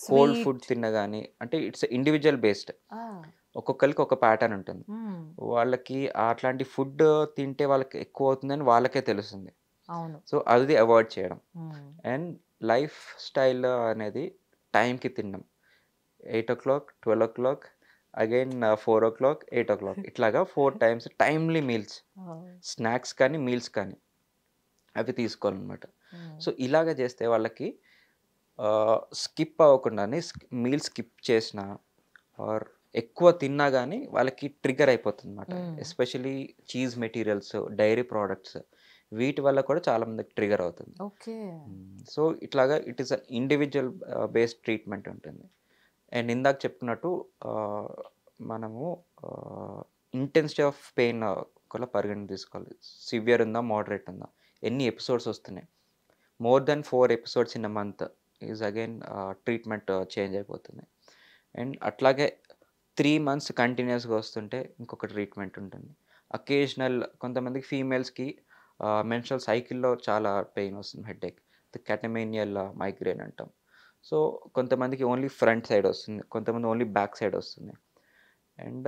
కోల్డ్ ఫుడ్ తిన్నా కానీ, అంటే ఇట్స్ ఇండివిజువల్ బేస్డ్, ఒక్కొక్కరికి ఒక ప్యాటర్న్ ఉంటుంది. వాళ్ళకి అట్లాంటి ఫుడ్ తింటే వాళ్ళకి ఎక్కువ అవుతుందని వాళ్ళకే తెలుస్తుంది. సో అది అవాయిడ్ చేయడం. అండ్ లైఫ్ స్టైల్ అనేది టైంకి తినడం, 8 o'clock, 12 o'clock, again 4 o'clock, 8 o'clock, ఇట్లాగా 4 times టైమ్లీ మీల్స్, స్నాక్స్ కానీ మీల్స్ కానీ అవి తీసుకోవాలన్నమాట. సో ఇలాగ చేస్తే వాళ్ళకి స్కిప్ అవ్వకుండానే మీల్ స్కిప్ చేసిన ఆర్ ఎక్కువ తిన్నా కానీ వాళ్ళకి ట్రిగర్ అయిపోతుంది అనమాట. Especially cheese materials, dairy products, వీటి వల్ల కూడా చాలా మందికి ట్రిగర్ అవుతుంది. సో ఇట్లాగా it is a individual based treatment ఉంటుంది. అండ్ ఇందాక చెప్పుకున్నట్టు మనము ఇంటెన్సిటీ ఆఫ్ పెయిన్ కూడా పరిగణ తీసుకోవాలి. సివియర్ ఉందా, మోడరేట్ ఉందా, ఎన్ని ఎపిసోడ్స్ వస్తున్నాయి. More than 4 episodes in a month is again treatment change అయిపోతుంది. అండ్ అట్లాగే 3 months కంటిన్యూస్గా వస్తుంటే ఇంకొక ట్రీట్మెంట్ ఉంటుంది. అకేషనల్ కొంతమందికి ఫీమేల్స్కి మెన్స్ట్రల్ సైకిల్లో చాలా పెయిన్ వస్తుంది, హెడేక్, క్యాటమేనియల్ మైగ్రేన్ అంటాం. సో కొంతమందికి ఓన్లీ ఫ్రంట్ సైడ్ వస్తుంది, కొంతమంది ఓన్లీ బ్యాక్ సైడ్ వస్తుంది. అండ్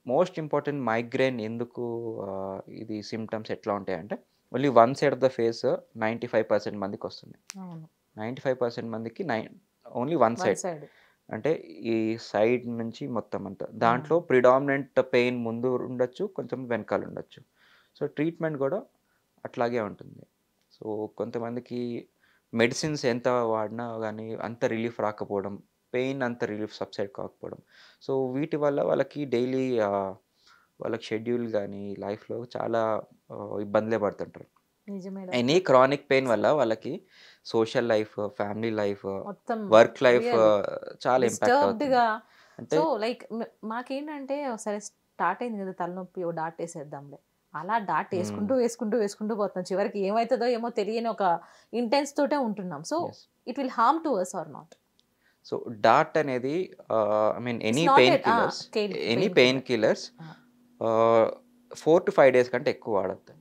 మోస్ట్ ఇంపార్టెంట్, మైగ్రేన్ ఎందుకు ఇది సిమ్టమ్స్ ఎట్లా ఉంటాయంటే, only one side of the face 95% మందికి వస్తుంది. 95% మందికి ఓన్లీ వన్ సైడ్, అంటే ఈ సైడ్ నుంచి మొత్తం అంతా. దాంట్లో ప్రిడామినెంట్ పెయిన్ ముందు ఉండొచ్చు, కొంచెం వెనకాల ఉండొచ్చు. సో ట్రీట్మెంట్ కూడా అట్లాగే ఉంటుంది. సో కొంతమందికి మెడిసిన్స్ ఎంత వాడినా కానీ అంత రిలీఫ్ రాకపోవడం, పెయిన్ అంత రిలీఫ్ సబ్సైడ్ కాకపోవడం. సో వీటి వల్ల వాళ్ళకి డైలీ వాళ్ళకి షెడ్యూల్ కానీ లైఫ్లో చాలా ఇబ్బందులే పడుతుంటారు. ఎనీ క్రానిక్ పెయిన్ వల్ల వాళ్ళకి social life, family life, work life చాలా ఇంపాక్ట్ అవుతుంది. అంటే సో లైక్ మాకేంటంటే ఒకసారి స్టార్ట్ అయింది కదా తలనొప్పి, ఓ డాట్ వేసేద్దాంలే, అలా డాట్ వేసుకుంటూ పోతాం. చివరికి ఏమవుతుందో ఏమో తెలియని ఒక ఇంటెన్స్ తోటే ఉంటున్నాం. So it will harm to us or not? So డాట్ అనేది I mean any pain killers 4 to 5 days కంటే ఎక్కువ వాడద్దు.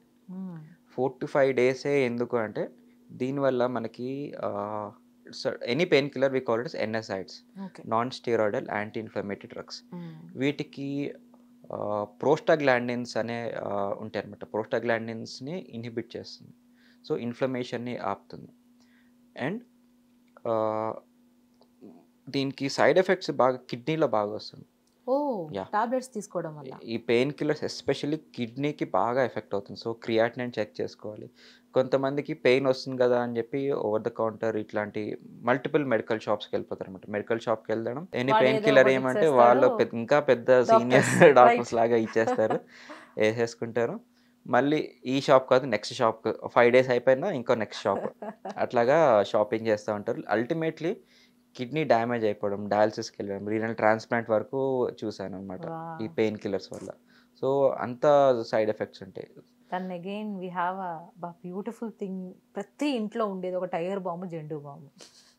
4 to 5 days ఎందుకు అంటే, దీనివల్ల మనకి any pain killer we call it NSAIDs, non steroidal anti inflammatory drugs. వీటికి ప్రోస్టాగ్లాండిన్స్ అనే ఉంటాయి అనమాట. ప్రోస్టాగ్లాండిన్స్ని ఇన్హిబిట్ చేస్తుంది, సో ఇన్ఫ్లమేషన్ని ఆపుతుంది. అండ్ దీనికి సైడ్ ఎఫెక్ట్స్ బాగా కిడ్నీలో బాగా వస్తుంది. టాబ్లెట్స్ తీసుకోవడం వల్ల ఈ పెయిన్ కిల్లర్స్ ఎస్పెషల్లీ కిడ్నీకి బాగా ఎఫెక్ట్ అవుతుంది. సో క్రియాటినిన్ చెక్ చేసుకోవాలి. కొంతమందికి పెయిన్ వస్తుంది కదా అని చెప్పి ఓవర్ ద కౌంటర్ ఇట్లాంటి మల్టిపుల్ మెడికల్ షాప్స్కి వెళ్ళిపోతారు అనమాట. మెడికల్ షాప్కి వెళ్ళడం, ఎనీ పెయిన్ కిల్లర్ ఏమంటే వాళ్ళు ఇంకా పెద్ద సీనియర్ డాక్టర్స్ లాగా ఇచ్చేస్తారు, వేసేసుకుంటారు. మళ్ళీ ఈ షాప్ కాదు నెక్స్ట్ షాప్, 5 days అయిపోయినా ఇంకో నెక్స్ట్ షాప్, అట్లాగా షాపింగ్ చేస్తూ ఉంటారు. అల్టిమేట్లీ కిడ్నీ డ్యామేజ్ అయిపోవడం, డయాలసిస్కి వెళ్ళడం, రీనల్ ట్రాన్స్ప్లాంట్ వరకు చూశాను అనమాట ఈ పెయిన్ కిల్లర్స్ వల్ల. సో అంత సైడ్ ఎఫెక్ట్స్ ఉంటాయి. And again we have a beautiful thing, ప్రతి ఇంట్లో ఉండేది ఒక tiger bomb, Zandu bomb.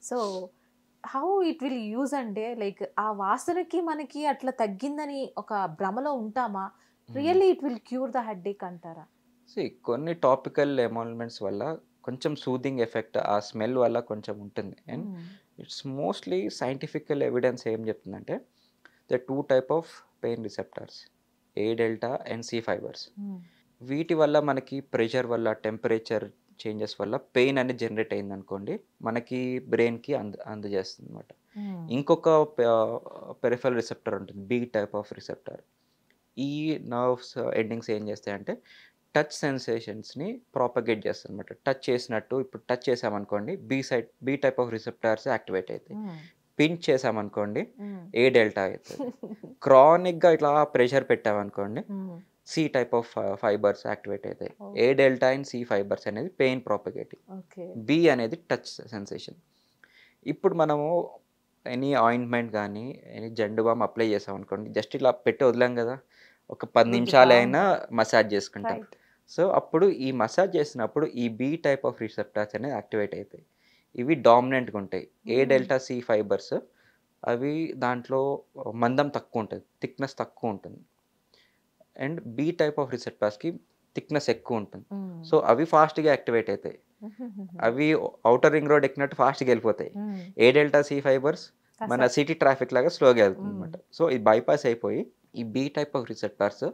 So how it will use అంటే, లైక్ ఆ వాసనకి మనకి అట్లా తగ్గిందని ఒక భ్రమలో ఉంటామా? Really it will cure the headache అంటారా? కొన్ని టాపికల్ ఎమాల్మెంట్స్ వల్ల కొంచెం సూదింగ్ ఎఫెక్ట్ ఆ స్మెల్ వల్ల కొంచెం ఉంటుంది. అండ్ ఇట్స్ మోస్ట్లీ సైంటిఫికల్ ఎవిడెన్స్ ఏం చెప్తుందంటే, the 2 types of pain receptors, A delta and C fibers. వీటి వల్ల మనకి ప్రెషర్ వల్ల, టెంపరేచర్ చేంజెస్ వల్ల పెయిన్ అనేది జనరేట్ అయింది అనుకోండి, మనకి బ్రెయిన్కి అందజేస్తుంది అనమాట. ఇంకొక పెరిఫెరల్ రిసెప్టర్ ఉంటుంది, బి టైప్ ఆఫ్ రిసెప్టర్. ఈ నర్వ్స్ ఎండింగ్స్ ఏం చేస్తాయంటే టచ్ సెన్సేషన్స్ని ప్రాపగేట్ చేస్తుంది అనమాట. టచ్ చేసినట్టు ఇప్పుడు టచ్ చేసామనుకోండి, B type of receptors activate అవుతాయి. పించ్ చేసామనుకోండి, ఏ డెల్టా అవుతుంది. క్రానిక్గా ఇట్లా ప్రెషర్ పెట్టామనుకోండి, C type of fibres activate అవుతాయి. A delta and C fibres అనేది పెయిన్ ప్రాపగేటింగ్, బి అనేది టచ్ సెన్సేషన్. ఇప్పుడు మనము ఎనీ ఆయింట్మెంట్ కానీ ఎనీ జెండు బామ్ అప్లై చేసాం అనుకోండి, జస్ట్ ఇలా పెట్టి వదిలాం కదా, ఒక 10 నిమిషాలైనా మసాజ్ చేసుకుంటాం. సో అప్పుడు ఈ మసాజ్ చేసినప్పుడు ఈ బి టైప్ ఆఫ్ రిసెప్టర్స్ అనేది యాక్టివేట్ అవుతాయి. ఇవి డామినెంట్గా ఉంటాయి. ఏ డెల్టా సి ఫైబర్స్ అవి దాంట్లో మందం తక్కువ ఉంటుంది, థిక్నెస్ తక్కువ ఉంటుంది. అండ్ బి టైప్ ఆఫ్ రిసెప్టర్స్కి థిక్నెస్ ఎక్కువ ఉంటుంది. సో అవి ఫాస్ట్గా యాక్టివేట్ అవుతాయి. అవి అవుటర్ రింగ్ రోడ్ ఎక్కినట్టు ఫాస్ట్గా వెళ్ళిపోతాయి. ఏ డెల్టా సి ఫైబర్స్ మన సిటీ ట్రాఫిక్ లాగా స్లోగా వెళ్తుంది అనమాట. సో ఇది బైపాస్ అయిపోయి ఈ బి టైప్ ఆఫ్ రిసెప్టర్స్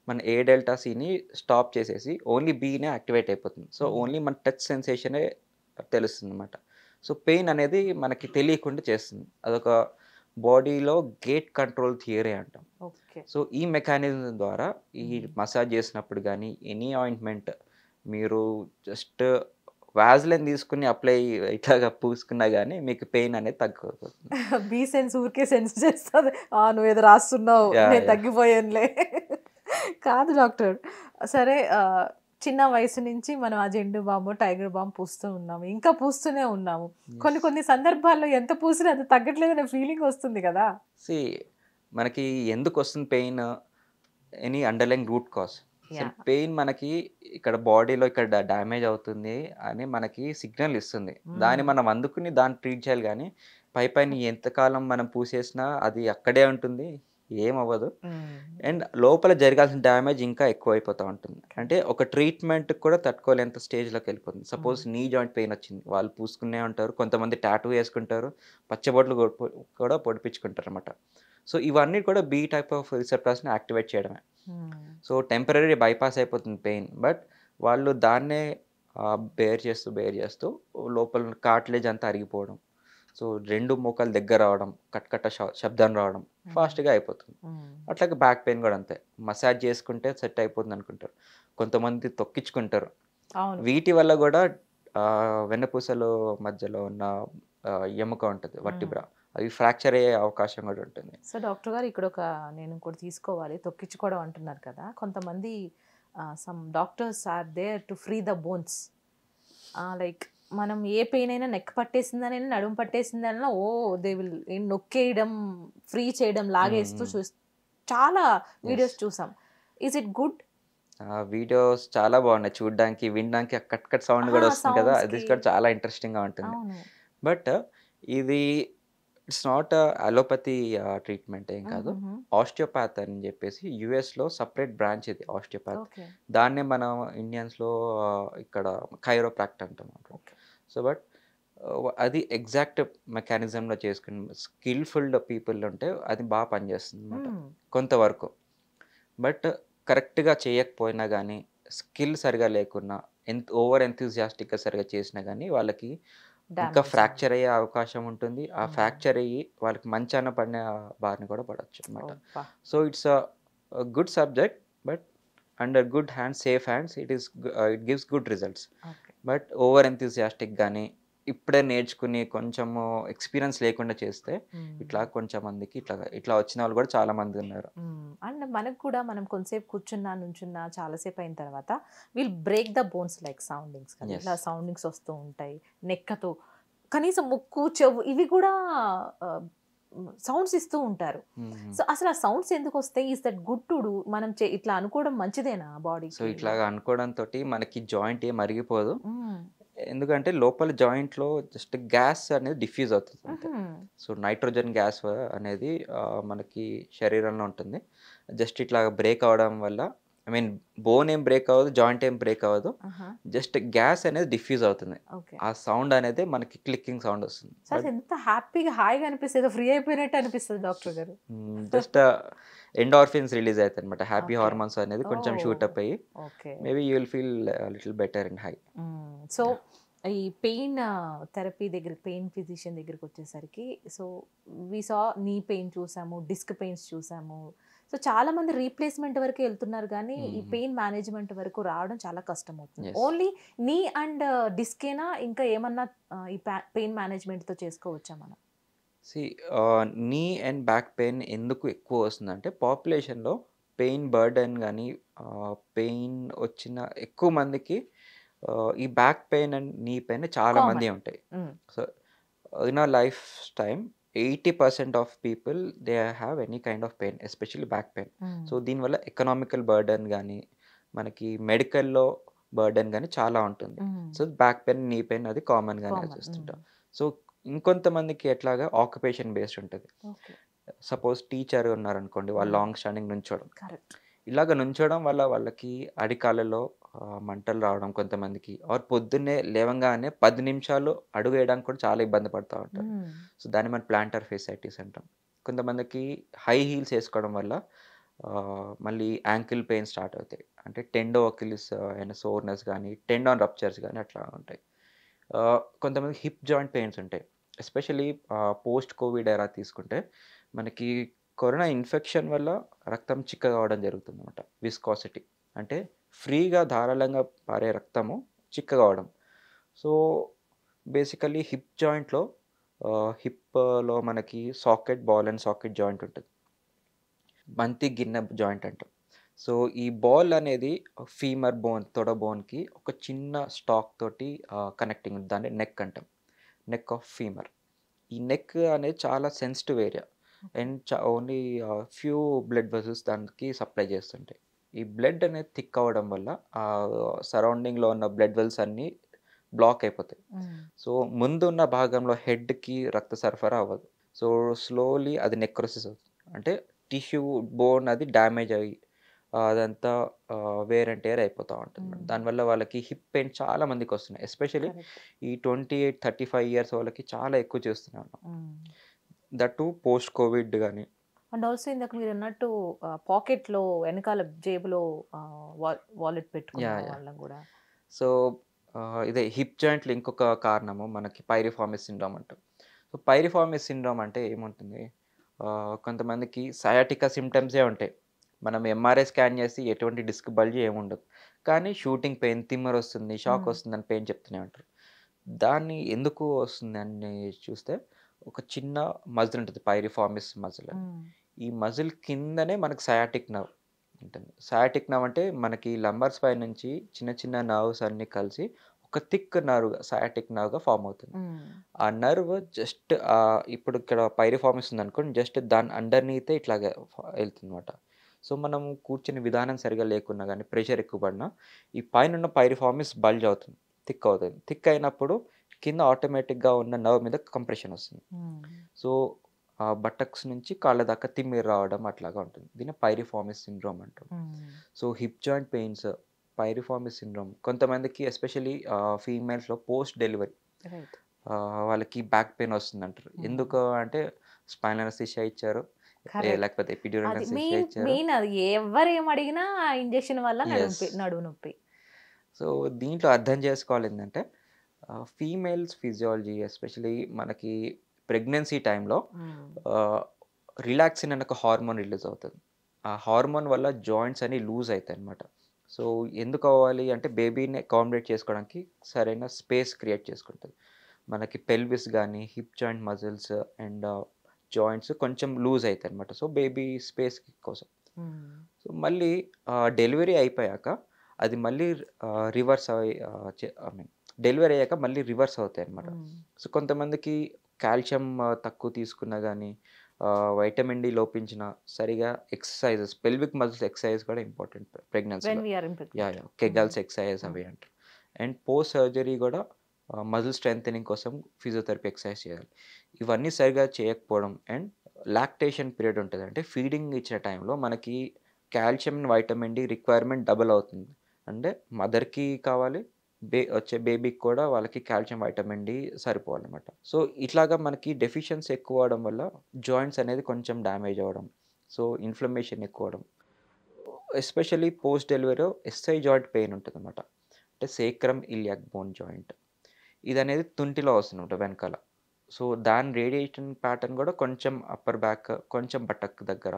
మన ఏ డెల్టా సిని స్టాప్ చేసేసి ఓన్లీ బీనే యాక్టివేట్ అయిపోతుంది. సో ఓన్లీ మన టచ్ సెన్సేషనే తెలుస్తుంది అనమాట. సో పెయిన్ అనేది మనకి తెలియకుండా చేస్తుంది. అదొక బాడీలో గేట్ కంట్రోల్ థియరీ అంటాం. సో ఈ మెకానిజం ద్వారా ఈ మసాజ్ చేసినప్పుడు కానీ ఎనీ ఆయింట్మెంట్ మీరు జస్ట్ వాజ్లైన్ తీసుకుని అప్లై ఇట్లాగా పూసుకున్నా కానీ మీకు పెయిన్ అనేది తగ్గిపోతుంది. బీ సెన్స్ ఊరికే సెన్స్ చేస్తుంది, నువ్వు ఏదో రాస్తున్నావు, నేను తగ్గిపోయానులే. కాదు డాక్టర్, సరే చిన్న వయసు నుంచి మనం ఆ జెండు బాంబు టైగర్ బాంబు పూస్తూ ఉన్నాము, ఇంకా పూస్తూనే ఉన్నాము. కొన్ని సందర్భాల్లో ఎంత పూసినా అది తగ్గట్లేదనే ఫీలింగ్ వస్తుంది కదా. మనకి ఎందుకు వస్తుంది pain, any underline root cause. Pain మనకి ఇక్కడ బాడీలో ఇక్కడ డ్యామేజ్ అవుతుంది అని మనకి సిగ్నల్ ఇస్తుంది. దాన్ని మనం అందుకుని దాన్ని ట్రీట్ చేయాలి. కానీ పైన ఎంతకాలం మనం పూసేసినా అది అక్కడే ఉంటుంది, ఏమవ్వదు. అండ్ లోపల జరగాల్సిన డ్యామేజ్ ఇంకా ఎక్కువ అయిపోతూ ఉంటుంది. అంటే ఒక ట్రీట్మెంట్ కూడా తట్టుకోలేంత స్టేజ్లోకి వెళ్ళిపోతుంది. సపోజ్ నీ జాయింట్ పెయిన్ వచ్చింది, వాళ్ళు పూసుకునే ఉంటారు, కొంతమంది టాటూ వేసుకుంటారు, పచ్చబొట్లు కూడా పొడిపించుకుంటారు అనమాట. సో ఇవన్నీ కూడా బి టైప్ ఆఫ్ రిసెప్టర్స్ని యాక్టివేట్ చేయడమే. సో టెంపరీ బైపాస్ అయిపోతుంది పెయిన్, బట్ వాళ్ళు దాన్నే బేర్ చేస్తూ లోపల కార్టిలేజ్ అంతా అరిగిపోవడం, సో 2 మోకాలు దగ్గర రావడం, కట్కట్ట శబ్దం రావడం ఫాస్ట్గా అయిపోతుంది. అట్లాగే బ్యాక్ పెయిన్ కూడా అంతే. మసాజ్ చేసుకుంటే సెట్ అయిపోతుంది అనుకుంటారు, కొంతమంది తొక్కించుకుంటారు. వీటి వల్ల కూడా వెన్నపూసలు మధ్యలో ఉన్న ఎముక ఉంటుంది, వర్టిబ్రా, అవి ఫ్రాక్చర్ అయ్యే అవకాశం కూడా ఉంటుంది. సో డాక్టర్ గారు ఇక్కడ నేను కూడా తీసుకోవాలి, తొక్కించుకోవడం అంటున్నారు కదా, కొంతమంది some doctors are there to free the bones. Like మనం ఏ పెయిన్ అయినా నెక్ పట్టేసిందని, నడుము పట్టేసిందన్నా దే విల్ నొక్కేయడం, ఫ్రీ చేయడం, లాగేస్తూ చాలా వీడియోస్ చూసాం. Is it good? వీడియోస్ చాలా బాగున్నాయి చూడడానికి, వినడానికి. కట్ సౌండ్ కూడా వస్తుంది కదా, అది కూడా చాలా ఇంట్రెస్టింగ్గా ఉంటుంది. బట్ ఇది ఇట్స్ నాట్ అలోపతి ట్రీట్మెంట్ ఏం కాదు. ఆస్టియోపాత్ అని చెప్పేసి యుఎస్లో సపరేట్ బ్రాంచ్ ఇది ఆస్టియోపాత్. దాన్నే మనం ఇండియన్స్లో ఇక్కడ కైరోప్రాక్ట్ అంటాం. సో బట్ అది ఎగ్జాక్ట్ మెకానిజంలో చేసుకుని స్కిల్ఫుల్ పీపుల్ ఉంటే అది బాగా పనిచేస్తుంది అనమాట కొంతవరకు. బట్ కరెక్ట్గా చేయకపోయినా కానీ, స్కిల్ సరిగా లేకున్నా, ఓవర్ ఎంతూజియాస్టిక్గా సరిగా చేసినా కానీ వాళ్ళకి ఇంకా ఫ్రాక్చర్ అయ్యే అవకాశం ఉంటుంది. ఆ ఫ్రాక్చర్ అయ్యి వాళ్ళకి మంచాన పడిన బారిన కూడా పడవచ్చు అనమాట. So it's a good subject, but under good hands, safe hands, it gives good results. But over enthusiastic కానీ ఇప్పుడే నేర్చుకుని కొంచెము ఎక్స్పీరియన్స్ లేకుండా చేస్తే ఇట్లా కొంచెం మందికి ఇట్లా వచ్చిన వాళ్ళు కూడా చాలా మంది ఉన్నారు. అండ్ మనకు కూడా మనం కొంతసేపు నుంచున్నా చాలాసేపు అయిన తర్వాత will break the bones like soundings, ఇట్లా సౌండింగ్స్ వస్తూ ఉంటాయి నెక్కతో, కనీసం ముక్కు, చెవు ఇవి కూడా సౌండ్స్ ఇస్తూ ఉంటారు. సో అసలు ఆ సౌండ్స్ ఎందుకు వస్తాయి? Is that good to do? మనం ఇట్లా అనుకోవడం మంచిదేనా బాడీ? సో ఇట్లా అనుకోవడంతో మనకి జాయింట్ ఏం అరిగిపోదు, ఎందుకంటే లోపల జాయింట్లో జస్ట్ గ్యాస్ అనేది డిఫ్యూజ్ అవుతుంది అంతే. సో నైట్రోజన్ గ్యాస్ అనేది మనకి శరీరంలో ఉంటుంది. జస్ట్ ఇట్లా బ్రేక్ అవడం వల్ల, ఐ మీన్ బోన్ ఏం బ్రేక్ అవ్వదు, జాయింట్ ఏం బ్రేక్ అవ్వదు, జస్ట్ గ్యాస్ అనేది డిఫ్యూజ్ అవుతుంది. ఆ సౌండ్ అనేది మనకి క్లిక్కింగ్ సౌండ్ వస్తుంది. ఎంత హ్యాపీగా హాయిగా అనిపిస్తుంది, ఫ్రీ అయిపోయినట్టు అనిపిస్తుంది డాక్టర్ గారు. జస్ట్ ఎండార్ఫిన్స్ రిలీజ్ అవుతాయి అనమాట. Happy okay. హార్మోన్స్ అనేది కొంచెం ఓహ్! షూటప్ అయ్యి okay. Maybe you will feel little better and high. So ఈ పెయిన్ థెరపీ దగ్గర పెయిన్ ఫిజిషియన్ దగ్గరికి వచ్చేసరికి so we saw knee pain చూసాము, డిస్క్ పెయిన్స్ చూసాము. సో చాలా మంది రీప్లేస్మెంట్ వరకు వెళ్తున్నారు కానీ ఈ పెయిన్ మేనేజ్మెంట్ వరకు రావడం చాలా కష్టం అవుతుంది. Yes. ఓన్లీ నీ అండ్ డిస్కేనా ఇంకా ఏమన్నా ఈ పెయిన్ మేనేజ్మెంట్తో చేసుకోవచ్చా మనం? నీ అండ్ బ్యాక్ పెయిన్ ఎందుకు ఎక్కువ వస్తుందంటే పాపులేషన్లో పెయిన్ బర్డెన్ కానీ పెయిన్ వచ్చిన ఎక్కువ మందికి ఈ back pain and knee pain చాలా కామన్. మంది ఉంటాయి. So in our life time 80% of people they have any kind of pain, especially back pain. So దీనివల్ల ఎకనామికల్ బర్డెన్ కానీ మనకి మెడికల్లో బర్డెన్ కానీ చాలా ఉంటుంది. So back pain knee pain అది కామన్గానే చూస్తుంటాం. సో ఇంకొంతమందికి ఎట్లాగా ఆక్యుపేషన్ బేస్డ్ ఉంటుంది. సపోజ్ టీచర్ ఉన్నారనుకోండి, వాళ్ళు లాంగ్ స్టాండింగ్ నుంచోడం, కరెక్ట్. ఇలాగ నుంచోడం వల్ల వాళ్ళకి అరికాలలో మంటలు రావడం కొంతమందికి, ఆర్ పొద్దున్నే లేవంగానే 10 నిమిషాలు అడుగు వేయడానికి కూడా చాలా ఇబ్బంది పడుతూ ఉంటారు. సో దాన్ని మనం ప్లాంటర్ ఫేసైటిస్ అంటాం. కొంతమందికి హై హీల్స్ వేసుకోవడం వల్ల మళ్ళీ యాంకిల్ పెయిన్ స్టార్ట్ అవుతాయి. అంటే టెండో అకిలిస్ అయిన సోర్నెస్ కానీ టెండాన్ రప్చర్స్ కానీ అట్లా ఉంటాయి. కొంతమంది హిప్ జాయింట్ పెయిన్స్ ఉంటాయి. ఎస్పెషల్లీ పోస్ట్ కోవిడ్ ఎరా తీసుకుంటే మనకి కరోనా ఇన్ఫెక్షన్ వల్ల రక్తం చిక్కగా అవడం జరుగుతుంది అనమాట. విస్కాసిటీ అంటే ఫ్రీగా ధారాళంగా పారే రక్తము చిక్కగా అవడం. సో బేసికల్లీ హిప్ జాయింట్లో హిప్లో మనకి socket, ball and socket joint ఉంటుంది. బంతి గిన్నె జాయింట్ అంటాం. సో ఈ బాల్ అనేది ఫీమర్ బోన్, తొడ బోన్కి ఒక చిన్న స్టాక్ తోటి కనెక్టింగ్ ఉంది. దాన్ని నెక్ అంటాం, నెక్ ఆఫ్ ఫీమర్. ఈ నెక్ అనేది చాలా sensitive area and only few blood vessels దానికి సప్లై చేస్తుంటాయి. ఈ బ్లడ్ అనేది థిక్ అవ్వడం వల్ల ఆ సరౌండింగ్లో ఉన్న బ్లడ్ వెల్స్ అన్నీ బ్లాక్ అయిపోతాయి. సో ముందున్న భాగంలో హెడ్కి రక్త సరఫరా అవ్వదు. సో స్లోలీ అది నెక్రోసిస్ అవుతుంది. అంటే టిష్యూ బోన్ అది డ్యామేజ్ అయ్యి అదంతా వేర్ అండ్ టేర్ అయిపోతూ ఉంటుంది. దానివల్ల వాళ్ళకి హిప్ పెయిన్ చాలా మందికి వస్తున్నాయి. ఎస్పెషల్లీ ఈ 28-35 ఇయర్స్ వాళ్ళకి చాలా ఎక్కువ చేస్తున్నాను. దట్ టు పోస్ట్ కోవిడ్ కానీ. అండ్ ఆల్సో ఇందాక మీరు అన్నట్టు పాకెట్లో వెనకాల జేబులో వాలెట్ పెట్టుకునే వాళ్ళం కూడా. సో ఇదే హిప్ జాయింట్లో ఇంకొక కారణము మనకి పైరిఫార్మిస్ సిండ్రోమ్ అంటాం. సో పైరిఫార్మిస్ సిండ్రోమ్ అంటే ఏముంటుంది, కొంతమందికి సయాటికా సిమ్టమ్సే ఉంటాయి. మనం ఎంఆర్ఐ స్కాన్ చేసి ఎటువంటి డిస్క్ బల్జీ ఏముండదు, కానీ షూటింగ్ పెయిన్, తిమ్మర్ వస్తుంది, షాక్ వస్తుంది అని పెయిన్ చెప్తూనే ఉంటారు. దాన్ని ఎందుకు వస్తుంది అని చూస్తే ఒక చిన్న మజిల్ ఉంటుంది, పైరిఫార్మిస్ మజిల్ అని. ఈ మజిల్ కిందనే మనకి సయాటిక్ నర్వ్ ఉంటుంది. సయాటిక్ నర్వ్ అంటే మనకి లంబర్ స్పైన్ నుంచి చిన్న చిన్న నర్వ్స్ అన్నీ కలిసి ఒక థిక్ నర్వ్గా సయాటిక్ నర్వ్గా ఫామ్ అవుతుంది. ఆ నర్వ్ జస్ట్ ఇప్పుడు ఇక్కడ పైరిఫార్మిస్ ఉంది అనుకోండి, జస్ట్ దాని అండర్నీతే ఇట్లాగా వెళ్తుంది అనమాట. సో మనం కూర్చునే విధానం సరిగా లేకున్నా కానీ, ప్రెషర్ ఎక్కువ పడినా ఈ పైన ఉన్న పైరిఫార్మిస్ బల్జ్ అవుతుంది, థిక్ అవుతుంది. థిక్ అయినప్పుడు కింద ఆటోమేటిక్గా ఉన్న నర్వ్ మీద కంప్రెషన్ వస్తుంది. సో ఆ బటక్స్ నుంచి కాళ్ళ దాకా తిమ్మిరి రావడం అట్లాగా ఉంటుంది. దీన్ని పైరిఫార్మిస్ సిండ్రోమ్ అంటాం. So hip joint pains, పైరిఫార్మిస్ syndrome కొంతమందికి ఎస్పెషల్లీ ఫీమేల్స్లో పోస్ట్ డెలివరీ వాళ్ళకి బ్యాక్ పెయిన్ వస్తుంది అంటారు. ఎందుకు అంటే స్పైనల్ అనస్థీషియా ఇచ్చారు, లేకపోతే ఎపిడ్యూరల్ అనస్థీషియా ఇచ్చారు. మెయిన్ అది ఎవరు ఏం అడిగినా ఇంజెక్షన్ వల్ల నడుము నొప్పి. సో దీంట్లో అర్థం చేసుకోవాలి ఏంటంటే ఫీమేల్స్ ఫిజియాలజీ, ఎస్పెషలీ మనకి ప్రెగ్నెన్సీ టైంలో రిలాక్సిన్ అనే ఒక హార్మోన్ రిలీజ్ అవుతుంది. ఆ హార్మోన్ వల్ల జాయింట్స్ అన్ని లూజ్ అవుతాయి అన్నమాట. సో ఎందుకు అవ్వాలి అంటే బేబీని అకామిడేట్ చేసుకోవడానికి సరైన స్పేస్ క్రియేట్ చేసుకుంటుంది. మనకి పెల్విస్ కానీ hip joint muscles and joints కొంచెం లూజ్ అవుతాయి అనమాట. సో బేబీ స్పేస్ కోసం. సో మళ్ళీ డెలివరీ అయిపోయాక అది మళ్ళీ రివర్స్ డెలివరీ అయ్యాక మళ్ళీ రివర్స్ అవుతాయి అనమాట. సో కొంతమందికి కాల్షియం తక్కువ తీసుకున్నా కానీ, వైటమిన్ డి లోపించిన, సరిగా ఎక్సర్సైజెస్, పెల్విక్ మజిల్స్ ఎక్సర్సైజ్ కూడా ఇంపార్టెంట్ ప్రెగ్నెన్సీలో. కెగల్స్ ఎక్సర్సైజ్ అవి అంటారు. అండ్ పోస్ట్ సర్జరీ కూడా మజిల్ స్ట్రెంథనింగ్ కోసం ఫిజియోథెరపీ ఎక్సర్సైజ్ చేయాలి. ఇవన్నీ సరిగా చేయకపోవడం అండ్ లాక్టేషన్ పీరియడ్ ఉంటుంది, అంటే ఫీడింగ్ ఇచ్చిన టైంలో మనకి calcium and vitamin D requirement double అవుతుంది. అంటే మదర్కి కావాలి, వచ్చే బేబీకి కూడా వాళ్ళకి కాల్షియం వైటమిన్ డి సరిపోవాలన్నమాట. సో ఇట్లాగా మనకి డెఫిషియన్సీ ఎక్కువ అవడం వల్ల జాయింట్స్ అనేది కొంచెం డ్యామేజ్ అవ్వడం, సో ఇన్ఫ్లమేషన్ ఎక్కువ అవడం, ఎస్పెషల్లీ పోస్ట్ డెలివరీలో ఎస్ఐ జాయింట్ పెయిన్ ఉంటుంది అనమాట. అంటే సేక్రమ్ ఇలియాక్ బోన్ జాయింట్, ఇది అనేది తుంటిలో వస్తుందన్నమాట వెనకాల. సో దాని రేడియేషన్ ప్యాటర్న్ కూడా కొంచెం అప్పర్ బ్యాక్, కొంచెం బటక్ దగ్గర.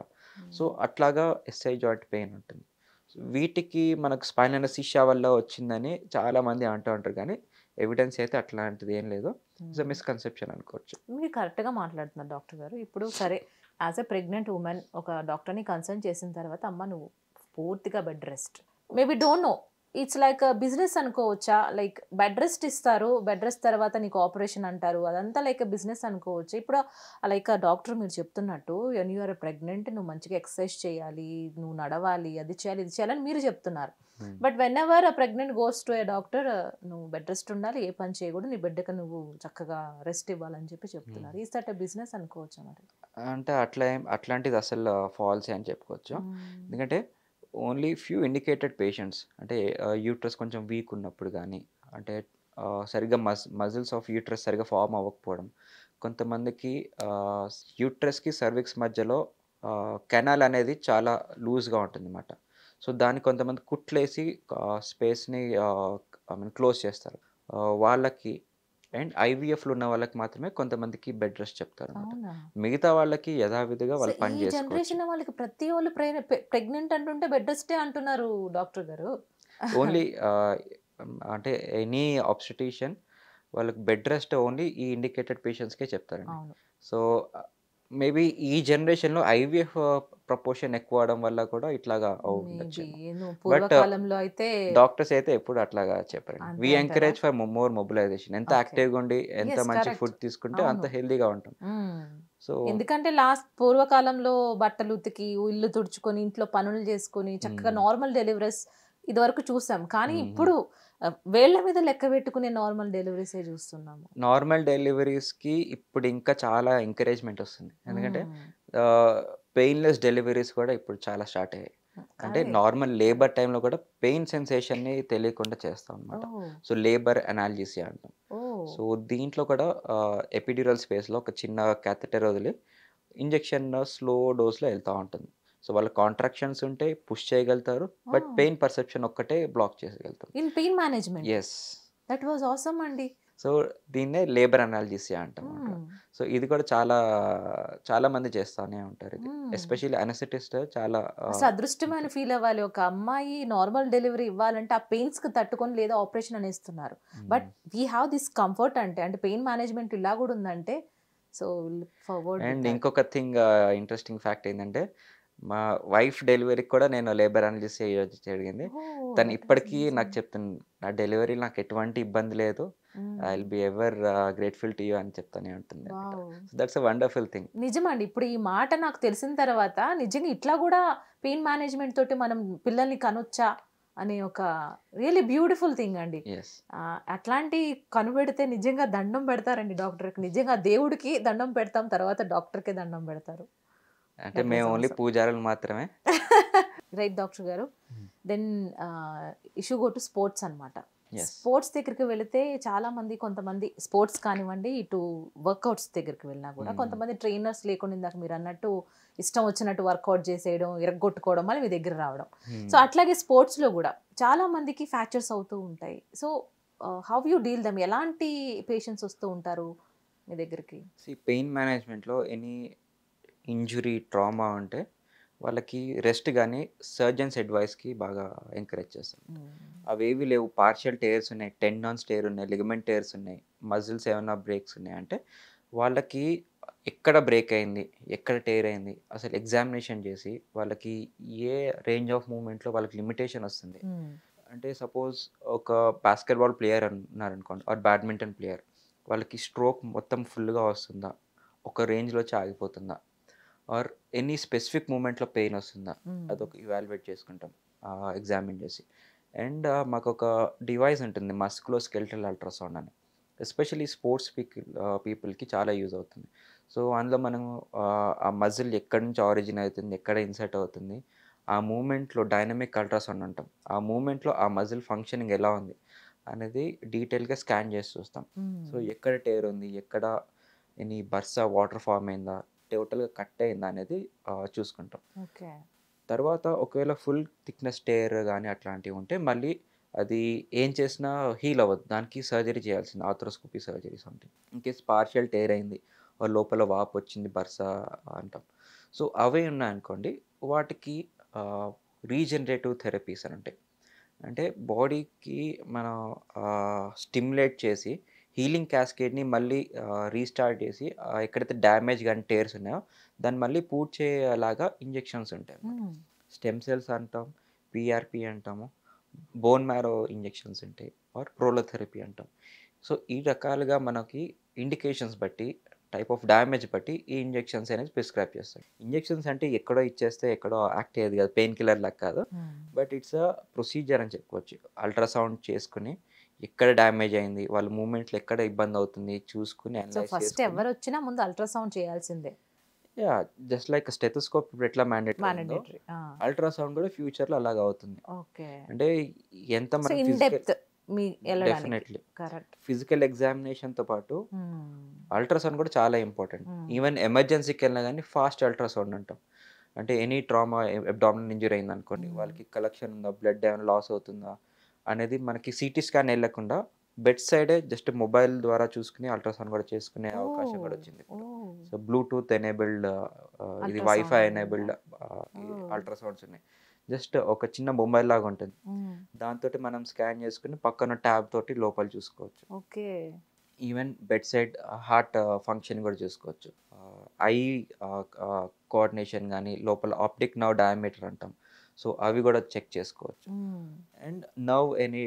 సో అట్లాగా ఎస్ఐ జాయింట్ పెయిన్ ఉంటుంది. సో వీటికి మనకు స్పైనల్ అనెస్థీషియా వల్ల వచ్చిందని చాలామంది అంటూ ఉంటారు, కానీ ఎవిడెన్స్ అయితే అట్లాంటిది ఏం లేదు. ఇట్స్ అ మిస్కన్సెప్షన్ అనుకోవచ్చు. మీరు కరెక్ట్గా మాట్లాడుతున్నారు డాక్టర్ గారు. ఇప్పుడు సరే, యాజ్ ఎ ప్రెగ్నెంట్ ఉమెన్ ఒక డాక్టర్ని కన్సల్ట్ చేసిన తర్వాత అమ్మ నువ్వు పూర్తిగా bed rest, maybe don't know, it's like business అనుకోవచ్చా? లైక్ బెడ్ రెస్ట్ ఇస్తారు, బెడ్ రెస్ట్ తర్వాత నీకు ఆపరేషన్ అంటారు, అదంతా లైక్ బిజినెస్ అనుకోవచ్చు. ఇప్పుడు లైక్ డాక్టర్ మీరు చెప్తున్నట్టు వెన్ యూ ఆర్ ప్రెగ్నెంట్ నువ్వు మంచిగా ఎక్సర్సైజ్ చేయాలి, నువ్వు నడవాలి, అది చేయాలి, ఇది చేయాలని మీరు చెప్తున్నారు. But when ever pregnant goes to A doctor, నువ్వు బెడ్ రెస్ట్ ఉండాలి, ఏ పని చేయకూడదు, నీ బిడ్డకి నువ్వు చక్కగా రెస్ట్ ఇవ్వాలని చెప్పి చెప్తున్నారు. ఈస్ దట్ బిజినెస్ అనుకోవచ్చు మరి? అంటే అట్లాంటిది అసలు ఫాల్సే అని చెప్పుకోవచ్చు. ఎందుకంటే ఓన్లీ ఫ్యూ ఇండికేటెడ్ పేషెంట్స్, అంటే యూట్రస్ కొంచెం వీక్ ఉన్నప్పుడు కానీ, అంటే సరిగ్గా మజిల్స్ ఆఫ్ యూట్రస్ సరిగ్గా ఫామ్ అవ్వకపోవడం, కొంతమందికి యూట్రస్కి సర్విక్స్ మధ్యలో కెనాల్ అనేది చాలా లూజ్గా ఉంటుంది అన్నమాట. సో దాన్ని కొంతమంది కుట్లేసి స్పేస్ని క్లోజ్ చేస్తారు వాళ్ళకి. అండ్ ఐవీఎఫ్లో ఉన్న వాళ్ళకి మాత్రమే కొంతమందికి బెడ్ రెస్ట్ చెప్తారు అన్నమాట. మిగతా వాళ్ళకి యథావిధిగా వాళ్ళు పని చేసుకోవచ్చు. జనరేషన్ వాళ్ళకి ప్రతి వాళ్ళు ప్రెగ్నెంట్ అంటుంటే బెడ్ రెస్టే అంటున్నారు డాక్టర్ గారు. ఓన్లీ అంటే ఎనీ ఆబ్స్టిట్యూషన్ వాళ్ళకి బెడ్ రెస్ట్ ఓన్లీ ఈ ఇండికేటెడ్ పేషెంట్స్కే చెప్తారండి. సో మేబీ ఈ జనరేషన్లో ఐవీఎఫ్ ప్రపోర్షన్ ఎక్కువ అవడం వల్ల కూడా ఇట్లాగా ఉండొచ్చు. బట్ డాక్టర్స్ అయితే ఎప్పుడు అట్లాగా చెప్పారండి. We encourage for more mobilization. ఎంత యాక్టివ్గా ఉండి ఎంత మంచి ఫుడ్ తీసుకుంటే అంత హెల్దీగా ఉంటాం. సో ఎందుకంటే లాస్ట్ పూర్వకాలంలో బట్టలు ఉతికి ఇల్లు తుడుచుకొని ఇంట్లో పనులు చేసుకొని చక్కగా నార్మల్ డెలివరీస్ ఇది వరకు చూసాం. కానీ ఇప్పుడు వేళ్ల మీద లెక్క పెట్టుకునే నార్మల్ డెలివరీసే చూస్తున్నాము. నార్మల్ డెలివరీస్కి ఇప్పుడు ఇంకా చాలా ఎంకరేజ్మెంట్ వస్తుంది. ఎందుకంటే పెయిన్లెస్ డెలివరీస్ కూడా ఇప్పుడు చాలా స్టార్ట్ అయ్యాయి. అంటే నార్మల్ లేబర్ టైంలో కూడా పెయిన్ సెన్సేషన్ని తెలియకుండా చేస్తాం అనమాట. సో లేబర్ అనాల్జీసియా అంటాం. సో దీంట్లో కూడా ఎపిడ్యూరల్ స్పేస్లో ఒక చిన్న క్యాథెటర్ వదిలి ఇంజెక్షన్ స్లో డోస్లో వెళ్తూ ఉంటుంది. సో వాళ్ళ కాంట్రాక్షన్స్ ఉంటే పుష్ చేయగలుగుతారు, బట్ పెయిన్ పర్సెప్షన్ ఒక్కటే బ్లాక్ చేయగలుగుతారు. In pain management. yes, that was awesome అండి. సో దీన్నే లేబర్ అనాల్జీసియా అంటాం. సో ఇది కూడా చాలా మంది చేస్తానే ఉంటారు. ఇది ఎస్పెషల్లీ అనెస్థెటిస్ట్ చాలా అదృష్టమైన ఫీల్ అవ్వాలి. ఒక అమ్మాయి నార్మల్ డెలివరీ ఇవ్వాలంటే ఆ పెయిన్స్ కి తట్టుకొని లేదా ఆపరేషన్ అనేస్తున్నారు. But we have this comfort అంటే పెయిన్ మేనేజ్మెంట్ ఇలా కూడా ఉందంటే సో లుక్ ఫార్వర్డ్. అండ్ ఇంకొక థింగ్ ఇంట్రెస్టింగ్ ఫ్యాక్ట్ ఏంటంటే మా వైఫ్ డెలివరీకి కూడా నేను లేబర్ అనాలిసిస్ జరిగింది. తను ఇప్పటికీ నాకు చెప్తుంది, నా డెలివరీ నాకు ఎటువంటి ఇబ్బంది లేదు, I will be ever grateful to you అని చెప్తానే ఉంటుంది. That's a wonderful thing. నిజమండి. ఇప్పుడు ఈ మాట నాకు తెలిసిన తర్వాత నిజంగా ఇట్లా కూడా పెయిన్ మేనేజ్మెంట్ తోటి మనం పిల్లల్ని కనొచ్చా అనే ఒక రియల్లీ బ్యూటిఫుల్ థింగ్ అండి. అట్లాంటి కనుపెడితే నిజంగా దండం పెడతారండి డాక్టర్కి. నిజంగా దేవుడికి దండం పెడతాం, తర్వాత డాక్టర్కి దండం పెడతారు. అంటే మేము ఓన్లీ పూజారులు మాత్రమే. రైట్ డాక్టర్ గారు. Then issue go to sports అనమాట. స్పోర్ట్స్ దగ్గరికి వెళితే చాలా మంది, కొంతమంది స్పోర్ట్స్ కానివ్వండి, ఇటు వర్కౌట్స్ దగ్గరికి వెళ్ళినా కూడా కొంతమంది ట్రైనర్స్ లేకుండా ఇందాక మీరు అన్నట్టు ఇష్టం వచ్చినట్టు వర్కౌట్ చేసేయడం, ఇరగొట్టుకోవడం వల్ల మీ దగ్గర రావడం. సో అట్లాగే స్పోర్ట్స్లో కూడా చాలా మందికి ఫ్రాక్చర్స్ అవుతూ ఉంటాయి. So how you deal them? ఎలాంటి పేషెంట్స్ వస్తూ ఉంటారు మీ దగ్గరికి? పెయిన్ మేనేజ్మెంట్లో ఎనీ ఇంజురీ, ట్రామా ఉంటే వాళ్ళకి రెస్ట్ కానీ సర్జన్స్ అడ్వైస్కి బాగా ఎంకరేజ్ చేస్తాం. అవేవి లేవు, పార్షియల్ టేర్స్ ఉన్నాయి, టెండాన్స్ టేర్ ఉన్నాయి, లిగమెంట్ టేర్స్ ఉన్నాయి, మజిల్స్ ఏమైనా బ్రేక్స్ ఉన్నాయి అంటే వాళ్ళకి ఎక్కడ బ్రేక్ అయింది, ఎక్కడ టేర్ అయింది అసలు ఎగ్జామినేషన్ చేసి వాళ్ళకి ఏ రేంజ్ ఆఫ్ మూమెంట్లో వాళ్ళకి లిమిటేషన్ వస్తుంది. అంటే సపోజ్ ఒక బాస్కెట్బాల్ ప్లేయర్ అన్నారనుకోండి, ఆర్ బ్యాడ్మింటన్ ప్లేయర్, వాళ్ళకి స్ట్రోక్ మొత్తం ఫుల్గా వస్తుందా, ఒక రేంజ్లో వచ్చి ఆగిపోతుందా, ఆర్ ఎనీ స్పెసిఫిక్ మూమెంట్లో పెయిన్ వస్తుందా, అదొక ఇవాల్యుయేట్ చేసుకుంటాం ఎగ్జామిన్ చేసి. అండ్ మాకు ఒక డివైస్ ఉంటుంది, మస్కులోస్కెలిటల్ అల్ట్రాసౌండ్ అని. ఎస్పెషల్లీ స్పోర్ట్స్ పీపుల్కి చాలా యూజ్ అవుతుంది. సో అందులో మనం ఆ మజిల్ ఎక్కడి నుంచి ఆరిజిన్ అవుతుంది, ఎక్కడ ఇన్సర్ట్ అవుతుంది, ఆ మూమెంట్లో డైనమిక్ అల్ట్రాసౌండ్ అంటాం, ఆ మూమెంట్లో ఆ మజిల్ ఫంక్షనింగ్ ఎలా ఉంది అనేది డీటెయిల్గా స్కాన్ చేసి చూస్తాం. సో ఎక్కడ టేర్ ఉంది, ఎక్కడ ఎనీ బర్సా వాటర్ ఫామ్ అయిందా, టోటల్గా కట్ అయిందా అనేది చూసుకుంటాం. ఓకే. తర్వాత ఒకవేళ ఫుల్ థిక్నెస్ టేర్ కానీ అట్లాంటివి ఉంటే మళ్ళీ అది ఏం చేసినా హీల్ అవ్వదు. దానికి సర్జరీ చేయాల్సింది, ఆర్థ్రోస్కోపీ సర్జరీస్ ఉంటాయి. ఇన్‌కేస్ పార్షియల్ టేర్ అయింది, లోపల వాపు వచ్చింది బర్స అంటాం. సో అవే ఉన్నాయనుకోండి, వాటికి రీజనరేటివ్ థెరపీస్ అని ఉంటాయి. అంటే బాడీకి మనం స్టిమ్యులేట్ చేసి హీలింగ్ క్యాస్కేడ్‌ని మళ్ళీ రీస్టార్ట్ చేసి ఎక్కడైతే డ్యామేజ్ గాని, టేర్స్ ఉన్నాయో దాన్ని మళ్ళీ పూడ్చేలాగా ఇంజెక్షన్స్ ఉంటాయన్నమాట. హ్మ్. స్టెమ్ సెల్స్ అంటాం, పీఆర్పీ అంటాము, బోన్ మ్యారో ఇంజెక్షన్స్ ఉంటాయి, ఆర్ ప్రోలోథెరపీ అంటాం. సో ఈ రకాలుగా మనకి ఇండికేషన్స్ బట్టి, టైప్ ఆఫ్ డ్యామేజ్ బట్టి ఈ ఇంజెక్షన్స్ అనేది ప్రిస్క్రైబ్ చేస్తాయి. ఇంజెక్షన్స్ అంటే ఎక్కడో ఇచ్చేస్తే ఎక్కడో యాక్ట్ అయ్యేది కాదు, పెయిన్ కిల్లర్ లాగా కాదు. హ్మ్. బట్ ఇట్స్ అ ప్రొసీజర్ అని చెప్పుకోవచ్చు. అల్ట్రాసౌండ్ చేసుకుని ఎక్కడ డ్యామేజ్ అయింది, వాళ్ళ మూవ్‌మెంట్‌లో ఎక్కడ ఇబ్బంది అవుతుంది చూసుకొని సో అనలైజ్ ఫస్ట్ చేసుకొని, ఎవరొచ్చినా ముందు అల్ట్రాసౌండ్ చేయాల్సిందే. యాహ్! జస్ట్ లైక్ స్టెతోస్కోప్ ఇప్పుడు ఎట్లా మ్యాండేటరీ ఉందో, మాండేటరీ. ఆ! అల్ట్రాసౌండ్ కూడా ఫ్యూచర్‌లో అలాగే అవుతుంది. ఓకే. అంటే ఎంత సో మనం ఇన్ ఫిజికల్, డెప్త్ ఎళ్ళడానికి. Definitely correct. ఫిజికల్ ఎగ్జామినేషన్‌తో పాటు హ్మ్. అల్ట్రాసౌండ్ కూడా చాలా ఇంపార్టెంట్. హ్మ్. ఈవెన్ ఎమర్జెన్సీకెళ్ళినా గానీ ఫాస్ట్ అల్ట్రాసౌండ్ అంటాం. అంటే ఎనీ ట్రామా, అబ్డామినల్ ఇంజ్యూరీ అయిందనుకోండి, హ్మ్. వాళ్ళకి కలెక్షన్ ఉందా, బ్లడ్ ఏమైనా లాస్ అవుతుందా అనేది మనకి సీటీ స్కాన్ ఎళ్ళకుండా బెడ్ సైడే జస్ట్ మొబైల్ ద్వారా చూసుకొని అల్ట్రాసౌండ్ కూడా చేసుకునే అవకాశం కూడా ఓహ్! వచ్చింది ఇప్పుడు. ఓహ్! సో బ్లూటూత్ ఎనేబుల్డ్, ఇది అల్ట్రాసౌండ్ వైఫై ఉందా? ఎనేబుల్డ్ ఈ ఓహ్! అల్ట్రాసౌండ్స్ ఉన్నాయి. జస్ట్ ఒక చిన్న మొబైల్ లాగా ఉంటుంది. హ్మ్. దాంతోటి మనం స్కాన్ చేసుకొని పక్కన ట్యాబ్ తోటి లోపల చూసుకోవచ్చు. Okay. Even bed side heart function కూడా చూసుకోవచ్చు. ఐ కోఆర్డినేషన్ గానీ, లోపల ఆప్టిక్ నర్వ్ డయామీటర్ అంటాం. సో అవి కూడా చెక్ చేసుకోవచ్చు. హ్మ్. అండ్ నర్వ్ ఎనీ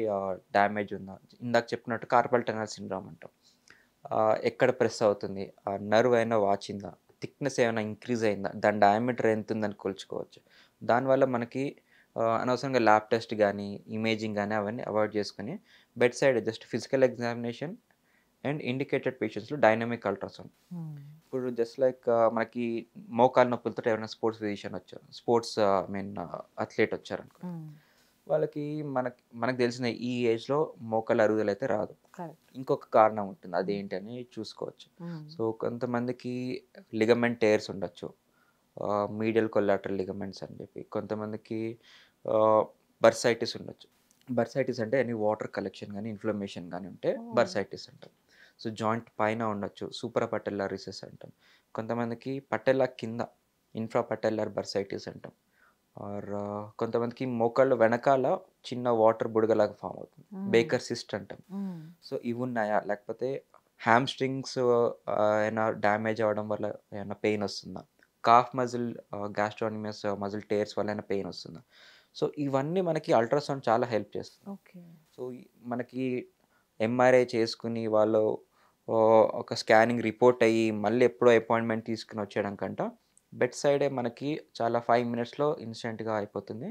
డ్యామేజ్ ఉందా, ఇందాక చెప్పినట్టు కార్పల్ టనల్ సిండ్రోమ్ అంటాం. ఎక్కడ ప్రెస్ అవుతుంది, ఆ నర్వ్ ఏమైనా వాచిందా, థిక్నెస్ ఏమైనా ఇంక్రీజ్ అయిందా, దాని డయామీటర్ ఎంత ఉందని కొలుచుకోవచ్చు. దానివల్ల మనకి అనవసరంగా ల్యాబ్ టెస్ట్ గానీ, ఇమేజింగ్ గానీ అవన్నీ అవాయిడ్ చేసుకొని bed side just physical examination and indicated పేషెంట్స్‌లో డైనమిక్ అల్ట్రాసౌండ్. హ్మ్. ఇప్పుడు జస్ట్ లైక్ మనకి మోకాలు నొప్పులతోటి ఎవరైనా స్పోర్ట్స్ ఫిజిషియన్ వచ్చారు, స్పోర్ట్స్ ఐ మీన్ అథ్లెట్ వచ్చారనుకోండి, హ్మ్. వాళ్ళకి మనకు తెలిసిన ఈ ఏజ్‌లో మోకాళ్ళ అరుగుదల అయితే రాదు. కరెక్ట్. ఇంకొక కారణం ఉంటుంది. హ్మ్. అదేంటని చూసుకోవచ్చు. హ్మ్. సో కొంతమందికి లిగమెంట్ టేర్స్ ఉండొచ్చు. మీడియల్ కొల్లాటరల్ లిగమెంట్స్ అని చెప్పి. కొంతమందికి ఆహ్, బర్సైటిస్ ఉండొచ్చు. బర్సైటిస్ అంటే ఎనీ వాటర్ కలెక్షన్ గానీ, ఇన్‌ఫ్లమేషన్ గానీ ఉంటే ఓహ్! బర్సైటిస్ అంటాం. సో జాయింట్ పైన ఉండొచ్చు. సూపరాపటెల్లార్ రిసెస్ అంటాం. కొంతమందికి పటెల్లా కింద ఇన్ఫ్రాపటెల్లార్ బర్సైటిస్ అంటాం. ఆర్ కొంతమందికి మోకాళ్ళ వెనకాల చిన్న వాటర్ బుడగలాగా ఫార్మ్ అవుతుంది. హ్మ్. బేకర్ సిస్ట్ అంటాం. హ్మ్. సో ఇవున్నాయా? లేకపోతే హామ్‌స్ట్రింగ్స్ ఏమైనా డ్యామేజ్ అవ్వడం వల్ల ఏమన్నా పెయిన్ వస్తుందా? కాఫ్ మజిల్ గాస్ట్రోనమస్ మజిల్ టేర్స్ వల్ల ఏమైనా పెయిన్ వస్తుందా? సో ఇవన్నీ మనకి అల్ట్రాసౌండ్ చాలా హెల్ప్ చేస్తుంది. ఓకే. సో మనకి ఎంఆర్ఐ చేసుకొని వాళ్ళు ఒక స్కానింగ్ రిపోర్ట్ అయ్యి మళ్ళీ ఎప్పుడో అపాయింట్మెంట్ తీసుకొని వచ్చేయడం కంట బెడ్ సైడే మనకి చాలా 5 మినిట్స్‌లో ఇన్‌స్టంట్‌గా అయిపోతుంది.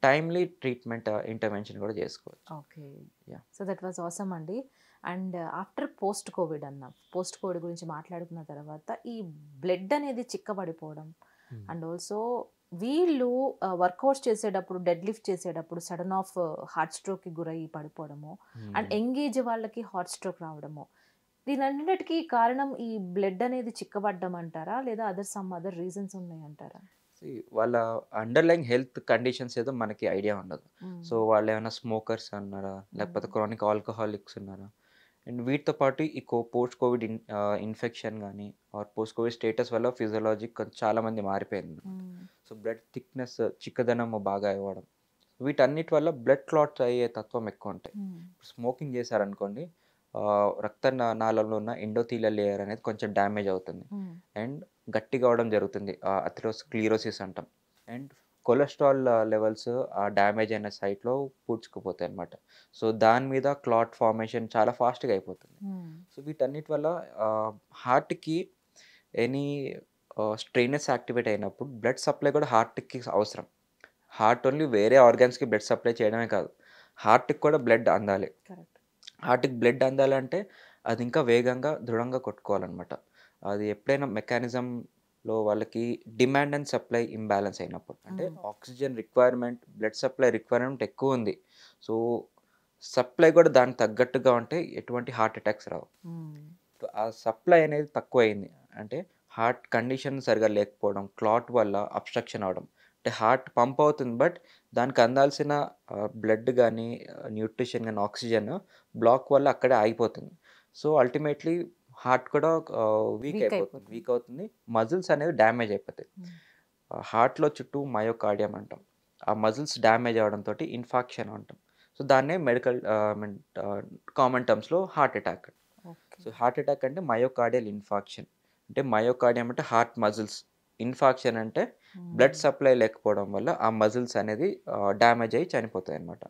టైమ్‌లీ ట్రీట్మెంట్ ఇంటర్వెన్షన్ కూడా చేసుకోవచ్చు. Okay. Yeah! So that was awesome అండి. అండ్ ఆఫ్టర్ పోస్ట్ కోవిడ్ అన్నాం. పోస్ట్ కోవిడ్ గురించి మాట్లాడుకున్న తర్వాత ఈ బ్లడ్ అనేది చిక్కబడిపోవడం హ్మ్. అండ్ ఆల్సో వీళ్ళు వర్కౌట్స్ చేసేటప్పుడు డెడ్ లిఫ్ట్ చేసేటప్పుడు సడన్ ఆఫ్ హార్ట్ స్ట్రోక్కి గురయ్యి పడిపోవడము అండ్ హ్మ్. యంగ్ వాళ్ళకి హార్ట్ స్ట్రోక్ రావడము దీనన్నిటికీ కారణం ఈ బ్లడ్ అనేది చిక్కబడ్డం అంటారా లేదా సమ్ అదర్ రీజన్స్ ఉన్నాయంటారా? వాళ్ళ అండర్‌లైయింగ్ హెల్త్ కండిషన్స్ ఏదో మనకి ఐడియా ఉండదు. మ్మ్. సో వాళ్ళేమైనా స్మోకర్స్ అన్నారా? లేకపోతే క్రానిక్ ఆల్కహాలిక్స్ ఉన్నారా? అండ్ వీటితో పాటు ఈ పోస్ట్ కోవిడ్ ఇన్ఫెక్షన్ గానీ ఆర్ పోస్ట్ కోవిడ్ స్టేటస్ వల్ల ఫిజియోలాజీ చాలా మంది మారిపోయిందనమాట. మ్మ్. సో బ్లడ్ థిక్‌నెస్ చిక్కదనం బాగా అవ్వడం. వీటన్నిటి వల్ల బ్లడ్ క్లాట్స్ అయ్యే తత్వం ఎక్కువుంటాయి. మ్మ్. స్మోకింగ్ చేశారనుకోండి, రక్త నాళంలో ఉన్న ఎండోథీలియల్ లేయర్ అనేది కొంచెం డ్యామేజ్ అవుతుంది. మ్మ్. అండ్ గట్టిగా అవ్వడం జరుగుతుంది. అథెరోస్క్లిరోసిస్ అంటాం. అండ్ కొలెస్ట్రాల్ లెవెల్స్ ఆ డ్యామేజ్ అయిన సైట్‌లో పూడ్చుకుపోతాయన్నమాట. సో దాని మీద క్లాట్ ఫార్మేషన్ చాలా ఫాస్ట్‌గా అయిపోతుంది. మ్మ్. సో వీటన్నిటి వల్ల హార్ట్‌కి ఎనీ స్ట్రెయినెస్ యాక్టివేట్ అయినప్పుడు బ్లడ్ సప్లై కూడా హార్ట్‌కి అవసరం. హార్ట్ ఓన్లీ వేరే ఆర్గాన్స్‌కి బ్లడ్ సప్లై చేయడమే కాదు, హార్ట్‌కి కూడా బ్లడ్ అందాలి. కరెక్ట్. హార్ట్‌కి బ్లడ్ అందాలంటే అది ఇంకా వేగంగా, దృఢంగా కొట్టుకోవాలనమాట. అది ఎప్పుడైనా మెకానిజంలో వాళ్ళకి డిమాండ్ అండ్ సప్లై ఇంబాలెన్స్ అయినప్పుడు. అంటే hmm. Oxygen requirement, blood supply requirement ఎక్కువుంది. సో, సప్లై కూడా దానికి తగ్గట్టుగా ఉంటే ఎటువంటి హార్ట్ అటాక్స్ రావు. మ్మ్. ఆ సప్లై అనేది తక్కువయింది అంటే హార్ట్ కండిషన్ సరిగా లేకపోవడం, క్లాట్ వల్ల అబ్స్ట్రక్షన్ అవ్వడం. అంటే హార్ట్ పంప్ అవుతుంది బట్ దానికి అందాల్సిన బ్లడ్ గానీ, న్యూట్రిషన్ గానీ, ఆక్సిజన్ బ్లాక్ వల్ల అక్కడే ఆగిపోతుంది. సో, అల్టిమేట్‌లీ హార్ట్ కూడా వీక్ వీక్ అయిపోతుంది. అయిపోతుంది. వీక్ అవుతుంది. మజిల్స్ అనేవి డ్యామేజ్ అయిపోతాయి. హార్ట్‌లో చుట్టూ మయోకార్డియం అంటాం. ఆ మజిల్స్ డ్యామేజ్ అవ్వడంతోటి ఇన్ఫాక్షన్ అంటాం. సో, దాన్నే మెడికల్ ఐ మీన్ కామన్ టర్మ్స్‌లో heart attack. Okay. So, heart attack అంటే మయోకార్డియల్ ఇన్ఫాక్షన్. అంటే మయోకార్డియం అంటే హార్ట్ మజిల్స్. ఇన్ఫాక్షన్ అంటే బ్లడ్ సప్లై లేకపోవడం వల్ల ఆ మజిల్స్ అనేది డ్యామేజ్ అయ్యి చనిపోతాయన్నమాట.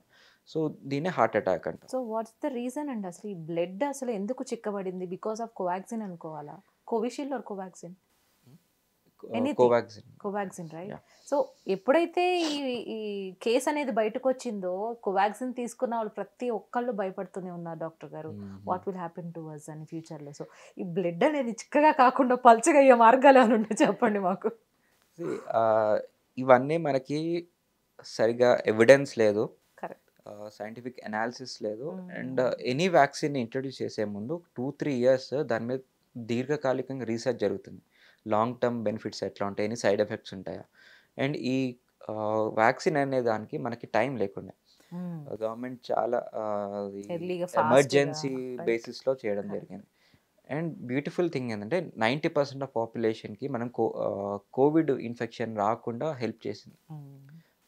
సో, దీన్నే హార్ట్ అటాక్ అంటాం. సో వాట్స్ ద రీజన్ అండి అసలు ఈ బ్లడ్ అసలు ఎందుకు చిక్కబడింది? బికాస్ ఆఫ్ కోవాక్సిన్ అనుకోవాలా? Covishield or Covaxin? Anything. Covaxin. Covaxin right? Yeah! So ఎప్పుడైతే ఈ ఈ కేస్ అనేది బయటకొచ్చిందో కోవాక్సిన్ తీసుకున్న వాళ్ళు ప్రతి ఒక్కళ్ళు భయపడుతూనే ఉన్నారు డాక్టర్ గారు. What will happen to us అని ఫ్యూచర్‌లో. సో ఈ బ్లడ్ అనేది చిక్కగా కాకుండా పల్చగా అయ్యే మార్గాలు ఏమైనా ఉంటే చెప్పండి మాకు. సీ ఇవన్నీ మనకి సరిగ్గా ఎవిడెన్స్ లేదు. కరెక్ట్. సైంటిఫిక్ అనాలిసిస్ లేదు. And hmm. ఎనీ వ్యాక్సిన్‌ని ఇంట్రొడ్యూస్ చేసే ముందు 2-3 ఇయర్స్ దాని మీద దీర్ఘకాలికంగా రీసెర్చ్ జరుగుతుంది. లాంగ్ టర్మ్ బెనిఫిట్స్ ఎట్లా ఉంటాయి? ఎన్ని సైడ్ ఎఫెక్ట్స్ ఉంటాయా? అండ్ ఈ వ్యాక్సిన్ అనే దానికి మనకి టైం లేకుండే. మ్మ్. గవర్నమెంట్ చాలా అది ఎర్లీగా ఫాస్ట్‌గా ఎమర్జెన్సీ రైట్. బేసిస్‌లో చేయడం కరెక్ట్. జరిగింది. అండ్ బ్యూటిఫుల్ థింగ్ ఏంటంటే 90% ఆఫ్ పాపులేషన్‌కి మనం కోవిడ్ ఇన్ఫెక్షన్ రాకుండా హెల్ప్ చేసింది. మ్మ్.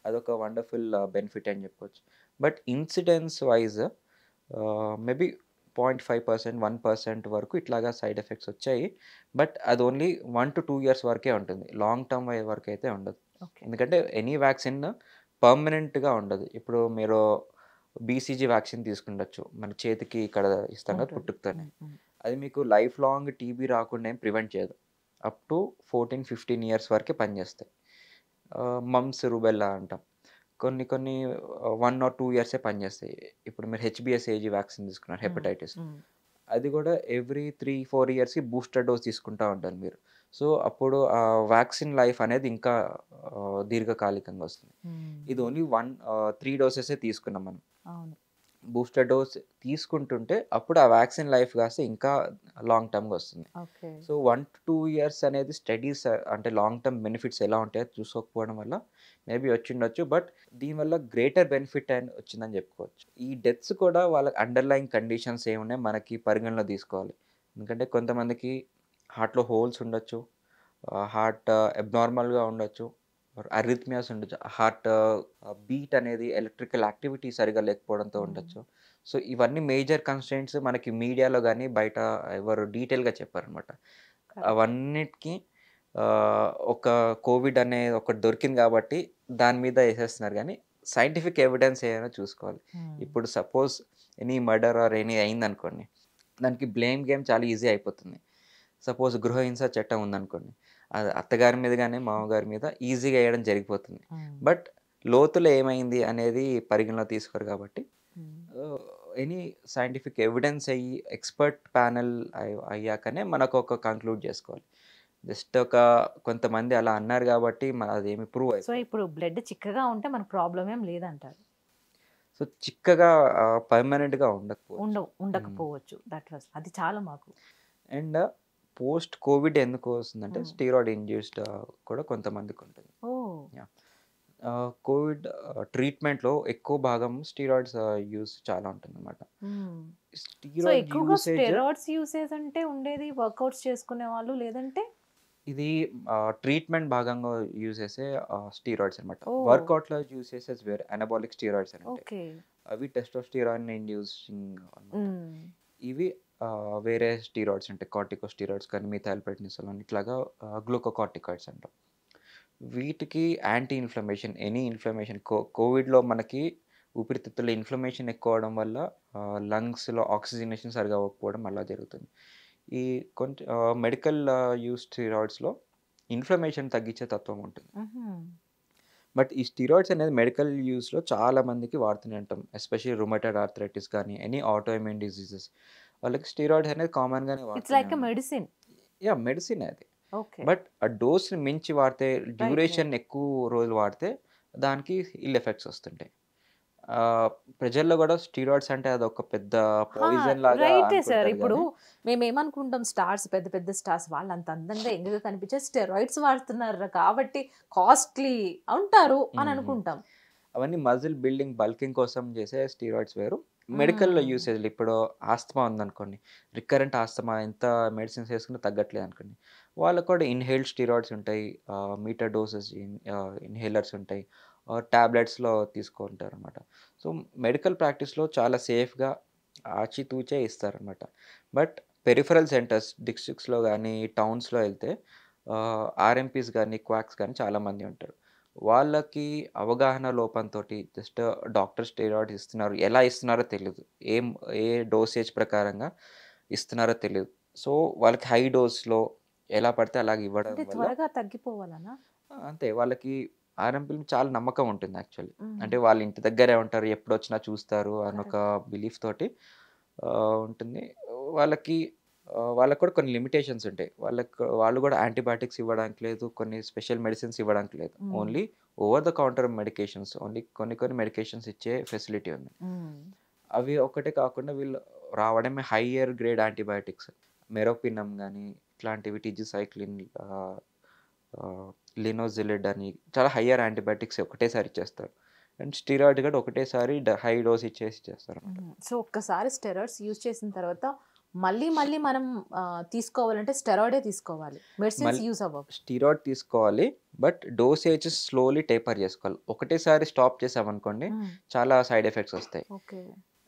అదొక వండర్‌ఫుల్ బెనిఫిట్ అని చెప్పొచ్చు. బట్ ఇన్సిడెన్స్ వైస్ మేబీ 0.5%, 1% వరకు ఇట్లాగా సైడ్ ఎఫెక్ట్స్ వచ్చాయి. బట్ అది ఓన్లీ 1-2 ఇయర్స్ వరకే ఉంటుంది. లాంగ్ టర్మ్ వరకు అయితే ఉండదు. ఓకే. ఎందుకంటే ఎనీ వ్యాక్సిన్ పర్మనెంట్‌గా ఉండదు. ఇప్పుడు మీరు బీసీజీ వ్యాక్సిన్ తీసుకుండొచ్చు. మన చేతికి ఇక్కడ ఇస్తాం కదా ఉంటుంది. పుట్టుకతోనే. మ్మ్. మ్మ్. అది మీకు లైఫ్ లాంగ్ టీబీ రాకుండా ఏం ప్రివెంట్ చేయదు. అప్ టు 14-15 ఇయర్స్ వరకే పనిచేస్తాయి. మమ్స్, రుబెల్లా అంటాం. కొన్ని కొన్ని 1 ఆర్ 2 ఇయర్సే పనిచేస్తాయి. ఇప్పుడు మీరు హెచ్‌బీఎస్ఏజీ వ్యాక్సిన్ తీసుకున్నారు మ్మ్. హెపటైటిస్. మ్మ్. అది కూడా ఎవ్రీ 3-4 ఇయర్స్‌కి బూస్టర్ డోస్ తీసుకుంటా ఉండాలి మీరు. సో, అప్పుడు ఆ వ్యాక్సిన్ లైఫ్ అనేది ఇంకా దీర్ఘకాలికంగా వస్తుంది. ఇది మ్మ్. ఓన్లీ 3 డోసెసే తీసుకున్నాం మనం. అవును. బూస్టర్ డోస్ తీసుకుంటుంటే అప్పుడు ఆ వ్యాక్సిన్ లైఫ్ కాస్త ఇంకా లాంగ్ టర్మ్‌గా వస్తుంది. ఓకే. సో, 1-2 ఇయర్స్ అనేది స్టడీస్ అంటే లాంగ్ టర్మ్ బెనిఫిట్స్ ఎలా ఉంటాయో చూసుకోకపోవడం వల్ల మేబీ వచ్చిండొచ్చు. బట్ దీనివల్ల గ్రేటర్ బెనిఫిట్ అని వచ్చిందని చెప్పుకోవచ్చు. ఈ డెత్స్ కూడా వాళ్ళ అండర్‌లయింగ్ కండిషన్స్ ఏమున్నాయి మనకి పరిగణలో తీసుకోవాలి. ఎందుకంటే కొంతమందికి హార్ట్‌లో హోల్స్ ఉండొచ్చు. హార్ట్ అబ్నార్మల్‌గా ఉండొచ్చు. అరిథ్మియాస్ ఉండొచ్చు. హార్ట్ బీట్ అనేది ఎలక్ట్రికల్ యాక్టివిటీ సరిగ్గా లేకపోవడంతో మ్మ్. ఉండొచ్చు. సో, ఇవన్నీ మేజర్ కన్‌స్ట్రెయింట్స్ మనకి మీడియాలో గాని, బయట ఎవరు డీటెయిల్‌గా చెప్పారనమాట. కరెక్ట్. అవన్నిటికి ఒక కోవిడ్ అనేది ఒకటి దొరికింది కాబట్టి దాని మీద ఏసేస్తున్నారు గానీ, సైంటిఫిక్ ఎవిడెన్స్ ఏమైనా చూసుకోవాలి. మ్మ్. ఇప్పుడు suppose any murder or any అయిందనుకోండి, దానికి బ్లేమ్ గేమ్ చాలా ఈజీ అయిపోతుంది. సపోజ్ గృహహింస చట్టం ఉందనుకోండి, అది అత్తగారి మీద గాని, మామగారి మీద ఈజీగా ఏయడం జరిగిపోతుంది. మ్మ్. బట్ లోతులో ఏమైంది అనేది పరిగణలో తీసుకోరు కాబట్టి మ్మ్. ఎనీ సైంటిఫిక్ ఎవిడెన్స్ అయ్యి ఎక్స్పర్ట్ ప్యానెల్ అయ్యాకనే మనకు ఒక కంక్లూడ్ చేసుకోవాలి. జస్ట్ ఒక కొంతమంది అలా అన్నారు కాబట్టి అదేమి ప్రూవ్ సో అయిపోదు. ఇప్పుడు బ్లడ్ చిక్కగా ఉంటే మనకు ప్రాబ్లం ఏం లేదంటారు. సో, చిక్కగా పర్మనెంట్‌గా ఉండకపోవచ్చు. ఉండకపోవచ్చు. దట్ వాస్ అది చాలా మాకు. అండ్ పోస్ట్ కోవిడ్ ఎందుకు వస్తుందంటే మ్మ్. స్టెరాయిడ్ ఇండ్యూస్డ్ కూడా కొంతమందికి ఉంటుంది. ఓ. యాహ్! కోవిడ్ ట్రీట్మెంట్‌లో ఎక్కువ భాగం స్టెరాయిడ్స్ యూజ్ చాలా ఉంటుందన్నమాట. మ్మ్. సో స్టెరాయిడ్ ఎక్కువగా యూసేజ్ స్టెరాయిడ్స్ యూసేజ్ అంటే ఉండేది వర్కౌట్స్ చేసుకునే వాళ్ళు లేదంటే ఇది ట్రీట్మెంట్ భాగంగా యూజ్ చేసే స్టెరాయిడ్స్ అనమాట. ఓ. వర్కౌట్‌లో యూజ్ చేసేది వేరే అనబాలిక్ స్టెరాయిడ్స్ అని ఉంటాయి. ఓకే. అవి టెస్టోస్టెరాన్ ఇండ్యూసింగ్ అనమాట. మ్మ్. ఇవి వేరే స్టెరాయిడ్స్ ఉంటాయి. కార్టికోస్టెరాయిడ్స్ కానీ, మిథైల్‌ప్రెడ్నిసోలోన్ ఇట్లాగా గ్లూకోకార్టికాయిడ్స్ అంటాం. వీటికి యాంటీ ఇన్‌ఫ్లమేషన్ ఎనీ ఇన్‌ఫ్లమేషన్ కోవిడ్‌లో మనకి ఊపిరితిత్తుల్లో ఇన్‌ఫ్లమేషన్ ఎక్కువ అవ్వడం వల్ల లంగ్స్‌లో ఆక్సిజనేషన్ సరిగ్గా అవ్వకపోవడం అలా జరుగుతుంది. ఈ మెడికల్ యూజ్ స్టెరాయిడ్స్‌లో ఇన్‌ఫ్లమేషన్ తగ్గించే తత్వం ఉంటుంది. మ్మ్. బట్ ఈ స్టెరాయిడ్స్ అనేది మెడికల్ యూజ్‌లో చాలా మందికి వాడుతూనే ఉంటాం. ఎస్పెషల్లీ రుమటాయిడ్ ఆర్థరైటిస్ కానీ, ఎనీ ఆటోఇమ్యూన్ డిసీజెస్ వాళ్ళకి స్టెరాయిడ్స్ అనేది కామన్‌గానే ఇట్స్ వాడుతూనే లైక్ ఎ ఉన్నాం. మెడిసిన్. యాహ్! మెడిసినే అది. ఓకే. బట్ ఆ డోస్‌ని మించి వాడితే రైట్. డ్యూరేషన్ ఎక్కువ రోజులు వాడితే దానికి ఇల్ ఎఫెక్ట్స్ వస్తుంటాయి. ప్రజల్లో కూడా స్టీరాయిడ్స్ అంటే అదొక పెద్ద పాయిజన్ లాగా రైటే సార్. అనుకుంటారు ఇప్పుడు కానీ మేమేమనుకుంటాం స్టార్స్, పెద్ద పెద్ద స్టార్స్ వాళ్ళు అంత అందంగా యంగ్‌గా కనిపించే స్టెరాయిడ్స్ వాడుతున్నారు కాబట్టి కాస్ట్‌లీ ఉంటారు అని అనుకుంటాం. అవన్నీ మజిల్ బిల్డింగ్ బల్కింగ్ కోసం చేసే స్టీరాయిడ్స్ వేరు. మెడికల్ హ్మ్. యూసేజ్‌లు ఇప్పుడు ఆస్తమా ఉందనుకోండి. రికరెంట్ ఆస్తమా ఎంత మెడిసిన్స్ వేసుకున్నా తగ్గట్లేదు అనుకోండి. వాళ్ళకి కూడా ఇన్‌హేల్డ్ స్టీరాయిడ్స్ ఉంటాయి. మీటర్ డోసెస్ ఇన్‌హేలర్స్ ఉంటాయి. టాబ్లెట్స్‌లో తీసుకుంటారనమాట. సో, మెడికల్ ప్రాక్టీస్‌లో చాలా సేఫ్‌గా ఆచితూచే ఇస్తారనమాట. బట్ పెరిఫరల్ సెంటర్స్ డిస్ట్రిక్ట్స్‌లో గానీ, టౌన్స్‌లో ఎళ్తే ఆర్ఎంపీస్ గానీ, క్వాక్స్ గానీ చాలామంది ఉంటారు. వాళ్ళకి అవగాహన లోపంతోటి జస్ట్ డాక్టర్ స్టెరాయిడ్స్ ఇస్తున్నారు. ఎలా ఇస్తున్నారో తెలీదు. ఏం ఏ డోసేజ్ ప్రకారంగా ఇస్తున్నారో తెలీదు. సో, వాళ్ళకి హై డోస్‌లో ఎలా పడితే అలాగ ఇవ్వడం అంటే వల్ల త్వరగా తగ్గిపోవాలనా? అంతే వాళ్ళకి ఆర్ఎంపీల మీద చాలా నమ్మకం ఉంటుంది యాక్చువల్లీ. హ్మ్. అంటే వాళ్ళ ఇంటి దగ్గరే ఉంటారు. ఎప్పుడొచ్చినా చూస్తారు అనొక కరెక్ట్. బిలీఫ్ తోటి ఉంటుంది. వాళ్ళకి వాళ్ళకి కూడా కొన్ని లిమిటేషన్స్ ఉంటాయి. వాళ్ళు కూడా యాంటీబయాటిక్స్ ఇవ్వడానికి లేదు. కొన్ని స్పెషల్ మెడిసిన్స్ ఇవ్వడానికి లేదు. హ్మ్. Only over the counter medications only కొన్ని కొన్ని మెడికేషన్స్ ఇచ్చే ఫెసిలిటీ ఉంది. హ్మ్. అవి ఒక్కటే కాకుండా వీళ్ళు రావడమే హైయర్ గ్రేడ్ యాంటీబయాటిక్స్. మెరోపినమ్ గాని ఇట్లాంటివి టిజిసైక్లిన్ ఆహ్, ఆహ్, లినోజిలిడ్ అని చాలా హైయర్ యాంటీబయాటిక్స్ ఒకటేసారి ఇచ్చేస్తారు. అండ్ స్టెరాయిడ్ కూడా ఒకటేసారి హై డోస్ ఇచ్చేస్తారన్నమాట. సో, ఒక్కసారి స్టెరాయిడ్స్ యూజ్ చేసిన తర్వాత మళ్ళీ మళ్ళీ మనం తీసుకోవాలంటే స్టెరాయిడే తీసుకోవాలి. మెడిసిన్స్ మళ్ళీ యూజ్ అవ్వవు. స్టెరాయిడ్ తీసుకోవాలి. బట్ డోసేజ్ స్లోలీ టేపర్ చేసుకోవాలి. ఒకటేసారి స్టాప్ చేసామనుకోండి హ్మ్. చాలా సైడ్ ఎఫెక్ట్స్ వస్తాయి. ఓకే.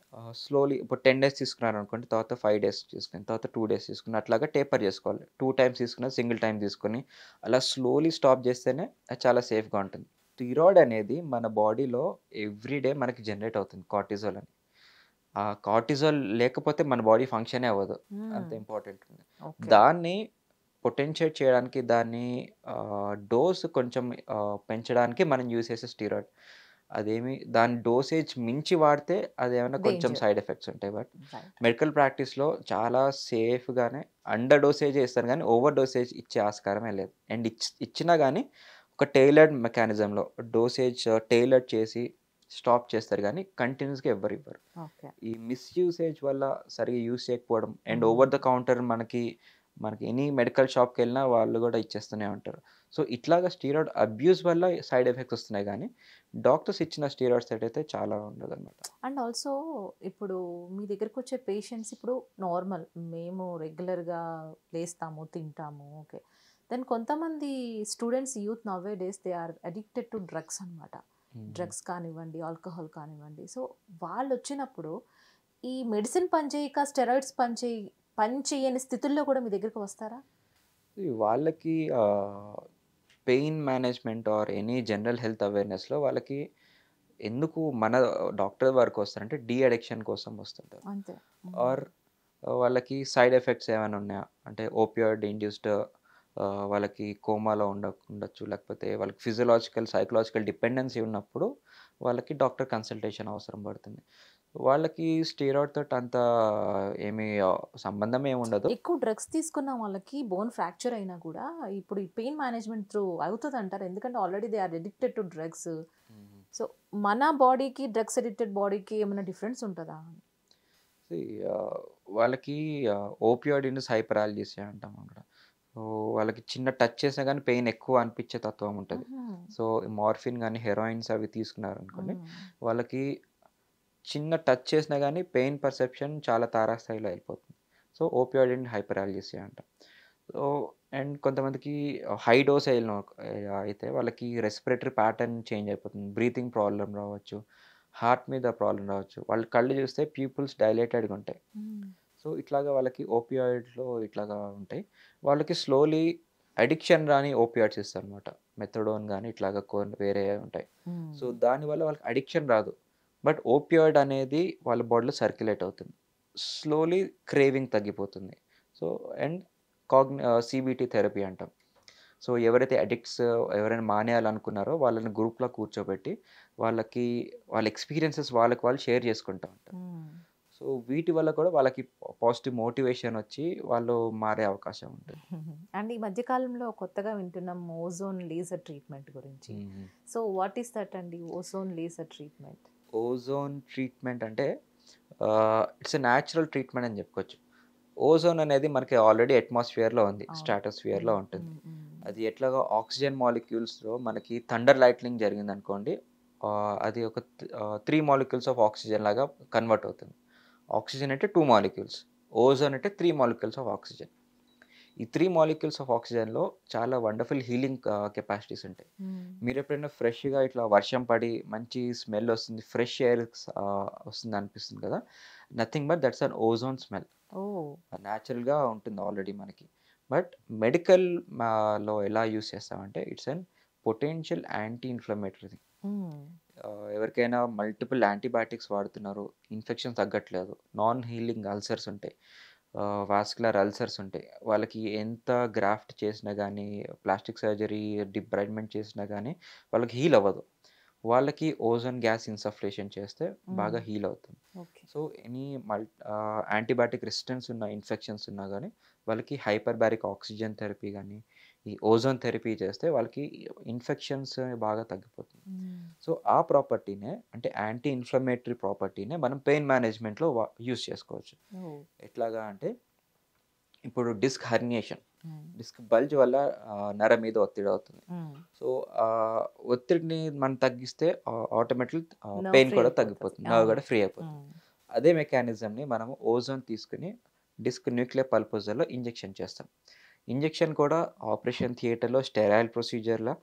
స్లోలీ ఇప్పుడు 10 డేస్ తీసుకున్నారనుకోండి. తర్వాత 5 డేస్ తీసుకొని, తర్వాత 2 డేస్ తీసుకొని అట్లాగా టేపర్ చేసుకోవాలి. 2 టైమ్స్ తీసుకున్న సింగిల్ టైమ్ తీసుకొని, అలా స్లోలీ స్టాప్ చేస్తేనే అది చాలా సేఫ్‌గా ఉంటుంది. థైరాయిడ్ అనేది మన బాడీలో ఎవ్రీ డే మనకి జనరేట్ అవుతుంది కార్టిజోల్ అని. ఆ కార్టిజోల్ లేకపోతే మన బాడీ ఫంక్షనే అవ్వదు. అంత హ్మ్. ఇంపార్టెంట్ ఉంది. ఓకే. దాన్ని పొటెన్షియేట్ చేయడానికి దాన్ని డోస్ కొంచెం పెంచడానికి మనం యూజ్ చేసే స్టెరాయిడ్. దాని డోసేజ్ మించి వాడితే అదేమన్నా కొంచెం డేంజర్. సైడ్ ఎఫెక్ట్స్ ఉంటాయి. But right. మెడికల్ ప్రాక్టీస్‌లో చాలా సేఫ్‌గానే అండర్ డోసేజే ఇస్తారు గానీ, ఓవర్ డోసేజ్ ఇచ్చే ఆస్కారమే లేదు. అండ్ ఇచ్చినా గానీ ఒక టైలర్డ్ మెకానిజంలో డోసేజ్ టైలర్డ్ చేసి స్టాప్ చేస్తారు గానీ, కంటిన్యూయస్‌గా ఎవ్వరు ఇవ్వరు. ఓకే. ఈ మిస్‌యూసేజ్ వల్ల సరిగ్గా యూజ్ చేయకపోవడం అండ్ హ్మ్. ఓవర్ ద కౌంటర్ మనకి ఎనీ మెడికల్ షాప్‌కెళ్ళినా వాళ్ళు గూడా ఇచ్చేస్తూనే ఉంటారు. సో, ఇట్లాగా స్టెరాయిడ్ అబ్యూస్ వల్ల సైడ్ ఎఫెక్ట్స్ వస్తున్నాయి గానీ, డాక్టర్స్ ఇచ్చిన స్టెరాయిడ్స్ అయితే చాలా ఉండదనమాట. అండ్ ఆల్సో ఇప్పుడు మీ దగ్గరకొచ్చే పేషెంట్స్ ఇప్పుడు నార్మల్. మేము రెగ్యులర్‌గా లేస్తాము, తింటాము. ఓకే. దెన్ కొంతమంది students youth nowadays they are addicted to drugs అనమాట. హ్మ్. డ్రగ్స్ కానివ్వండి, ఆల్కహాల్ కానివ్వండి. సో, వాళ్ళొచ్చినప్పుడు ఈ మెడిసిన్ పనిచేయక స్టెరాయిడ్స్ పని చేయని స్థితుల్లో కూడా మీ దగ్గరికి వస్తారా? వాళ్ళకి pain management or any general health అవేర్‌నెస్‌లో వాళ్ళకి ఎందుకు మన డాక్టర్ వరకు వస్తారంటే డీ అడిక్షన్ కోసం వస్తుంటారు. అంతే. హ్మ్. ఆర్ వాళ్ళకి సైడ్ ఎఫెక్ట్స్ ఏమైనా ఉన్నాయా? అంటే ఓపియాయిడ్ ఇండ్యూస్డ్ వాళ్ళకి కోమాలో ఉండొచ్చు. లేకపోతే వాళ్ళకి ఫిజియోలాజికల్, సైకలాజికల్ డిపెండెన్సీ ఉన్నప్పుడు వాళ్ళకి డాక్టర్ కన్సల్టేషన్ అవసరం పడుతుంది. వాళ్ళకి స్టెరాయిడ్ తోటి అంత ఏమి సంబంధం ఏముండదు. ఎక్కువ డ్రగ్స్ తీసుకున్న వాళ్ళకి బోన్ ఫ్రాక్చర్ అయినా కూడా ఇప్పుడు ఈ పెయిన్ మేనేజ్మెంట్ త్రూ అవుతదంటారా? ఎందుకంటే already they are addicted to drugs. Hmm. So, మన బాడీకి డ్రగ్స్ అడిక్టెడ్ బాడీకి ఏమైనా డిఫరెన్స్ ఉంటదా? సీ వాళ్ళకి ఓపియాయిడ్ ఇండ్యూస్డ్ హైపరాలజీసియా అంటాం అక్కడ. సో, వాళ్ళకి చిన్న టచ్ చేసినా గానీ పెయిన్ ఎక్కువ అనిపించే తత్వం ఉంటది. హుహు. సో, మార్ఫిన్ గానీ, హెరాయిన్స్ అవి తీసుకున్నారనుకోండి, హ్మ్. వాళ్ళకి చిన్న టచ్ చేసినా గానీ పెయిన్ పర్సెప్షన్ చాలా తారాస్థాయిలో వెళ్ళిపోతుంది. సో, ఓపియాయిడ్ అండ్ హైపరాలజీసియా అంటాం. సో, అండ్ కొంతమందికి హై డోస్ అయితే వాళ్ళకి రెస్పిరేటరీ ప్యాటర్న్ చేంజ్ అయిపోతుంది. బ్రీతింగ్ ప్రాబ్లమ్ రావచ్చు. హార్ట్ మీద ప్రాబ్లమ్ రావచ్చు. వాళ్ళ కళ్ళు చూస్తే ప్యూపిల్స్ డైలేటెడ్‌గా ఉంటాయి. హ్మ్. సో, ఇట్లాగా వాళ్ళకి ఓపియాయిడ్స్‌లో ఇట్లాగా ఉంటాయి. వాళ్ళకి స్లోలీ అడిక్షన్ రాని ఓపియాయిడ్స్ ఇస్తారనమాట. మెథడోన్ గాని ఇట్లాగా కొన్ని వేరే ఉంటాయి. హ్మ్. సో, దానివల్ల వాళ్ళకి అడిక్షన్ రాదు. బట్ ఓపియాయిడ్ అనేది వాళ్ళ బాడీలో సర్క్యులేట్ అవుతుంది. స్లోలీ క్రేవింగ్ తగ్గిపోతుంది. సో, అండ్ సీబీటీ థెరపీ అంటాం. సో, ఎవరైతే ఎవరైనా మానేయాలనుకున్నారో వాళ్ళని గ్రూప్‌లో కూర్చోబెట్టి వాళ్ళకి వాళ్ళ ఎక్స్‌పీరియన్సెస్ వాళ్ళకి వాళ్ళు షేర్ చేసుకుంటా ఉంటారు. హ్మ్. సో, వీటి వల్ల కూడా వాళ్ళకి పాజిటివ్ మోటివేషన్ వచ్చి వాళ్ళు మారే అవకాశం ఉంటుంది. అండ్ ఈ మధ్య కాలంలో కొత్తగా వింటున్నాం ఓజోన్ లేజర్ ట్రీట్మెంట్ గురించి. హ్మ్. సో, వాట్ ఈస్ దట్ అండి? Ozone laser treatment? Ozone treatment అంటే ఇట్స్ ఎ న్యాచురల్ ట్రీట్మెంట్ అని చెప్పుకోవచ్చు. ఓజోన్ అనేది మనకి ఆల్రెడీ అట్మాస్ఫియర్‌లో ఉంది. అవును. స్ట్రాటోస్ఫియర్‌లో హ్మ్. ఉంటుంది. హ్మ్. హ్మ్. అది ఎట్లాగా ఆక్సిజన్ మాలిక్యూల్స్‌లో మనకి థండర్ లైట్నింగ్ జరిగిందనుకోండి, అది ఒక 3 మాలిక్యూల్స్ ఆఫ్ ఆక్సిజన్ లాగా కన్వర్ట్ అవుతుంది. ఆక్సిజన్ అంటే 2 మాలిక్యూల్స్. ఓజోన్ అంటే 3 మాలిక్యూల్స్ ఆఫ్ ఆక్సిజన్. ఈ 3 మాలిక్యూల్స్ ఆఫ్ ఆక్సిజన్‌లో చాలా వండర్‌ఫుల్ హీలింగ్ కెపాసిటీస్ ఉంటాయి. హ్మ్. మీరెప్పుడైనా ఫ్రెష్‌గా ఇట్లా వర్షం పడి మంచి స్మెల్ వస్తుంది. ఫ్రెష్ ఎయిర్ వస్తుంది అనిపిస్తుంది కదా! Nothing but that's an ozone smell. Oh! న్యాచురల్‌గా ఉంటుంది ఆల్రెడీ మనకి. బట్ మెడికల్ లో ఎలా యూజ్ చేస్తామంటే it's an potential anti inflammatory thing. హ్మ్. ఎవరికైనా మల్టిపుల్ యాంటీబయాటిక్స్ వాడుతున్నారు. ఇన్ఫెక్షన్ తగ్గట్లేదు. నాన్ హీలింగ్ అల్సర్స్ ఉంటాయి. వాస్కులర్ అల్సర్స్ ఉంటాయి. వాళ్ళకి ఎంత గ్రాఫ్ట్ చేసినా గానీ, ప్లాస్టిక్ సర్జరీ, డిబ్రైడ్మెంట్ చేసినా గానీ వాళ్ళకి హీల్ అవ్వదు. వాళ్ళకి ఓజోన్ గ్యాస్ ఇన్సఫ్లేషన్ చేస్తే బాగా హ్మ్. హీల్ అవుతుంది. Okay. So, any antibiotic resistance ఉన్న ఇన్ఫెక్షన్స్ ఉన్నా గానీ, వాళ్ళకి హైపర్బారిక్ ఆక్సిజన్ థెరపీ గానీ, ఈ ఓజోన్ థెరపీ చేస్తే వాళ్ళకి ఇన్ఫెక్షన్స్ బాగా తగ్గిపోతుంది. హ్మ్. సో, ఆ ప్రాపర్టీనే అంటే యాంటీ ఇన్‌ఫ్లమేటరీ ప్రాపర్టీనే మనం పెయిన్ మేనేజ్‌మెంట్‌లో యూజ్ చేసుకోవచ్చు. ఓహ్! ఎట్లాగా అంటే ఇప్పుడు డిస్క్ హెర్నియేషన్, హ్మ్. డిస్క్ బల్జ్ వల్ల నరం మీద ఒత్తిడి అవుతుంది. హ్మ్. సో, ఒత్తిడిని మనం తగ్గిస్తే ఆటోమేటిక్ నర్వ్ పెయిన్ ఫ్రీ కూడా అయిపోతది. తగ్గిపోతుంది. నర్వ్ అవును. కూడా ఫ్రీ అయిపోతుంది. హ్మ్. అదే మెకానిజంని మనము ఓజోన్ తీసుకొని డిస్క్ న్యూక్లియర్ పల్పోజర్‌లో ఇంజెక్షన్ చేస్తాం. ఇంజెక్షన్ కూడా ఆపరేషన్ థియేటర్‌లో స్టెరైల్ ప్రొసీజర్‌లా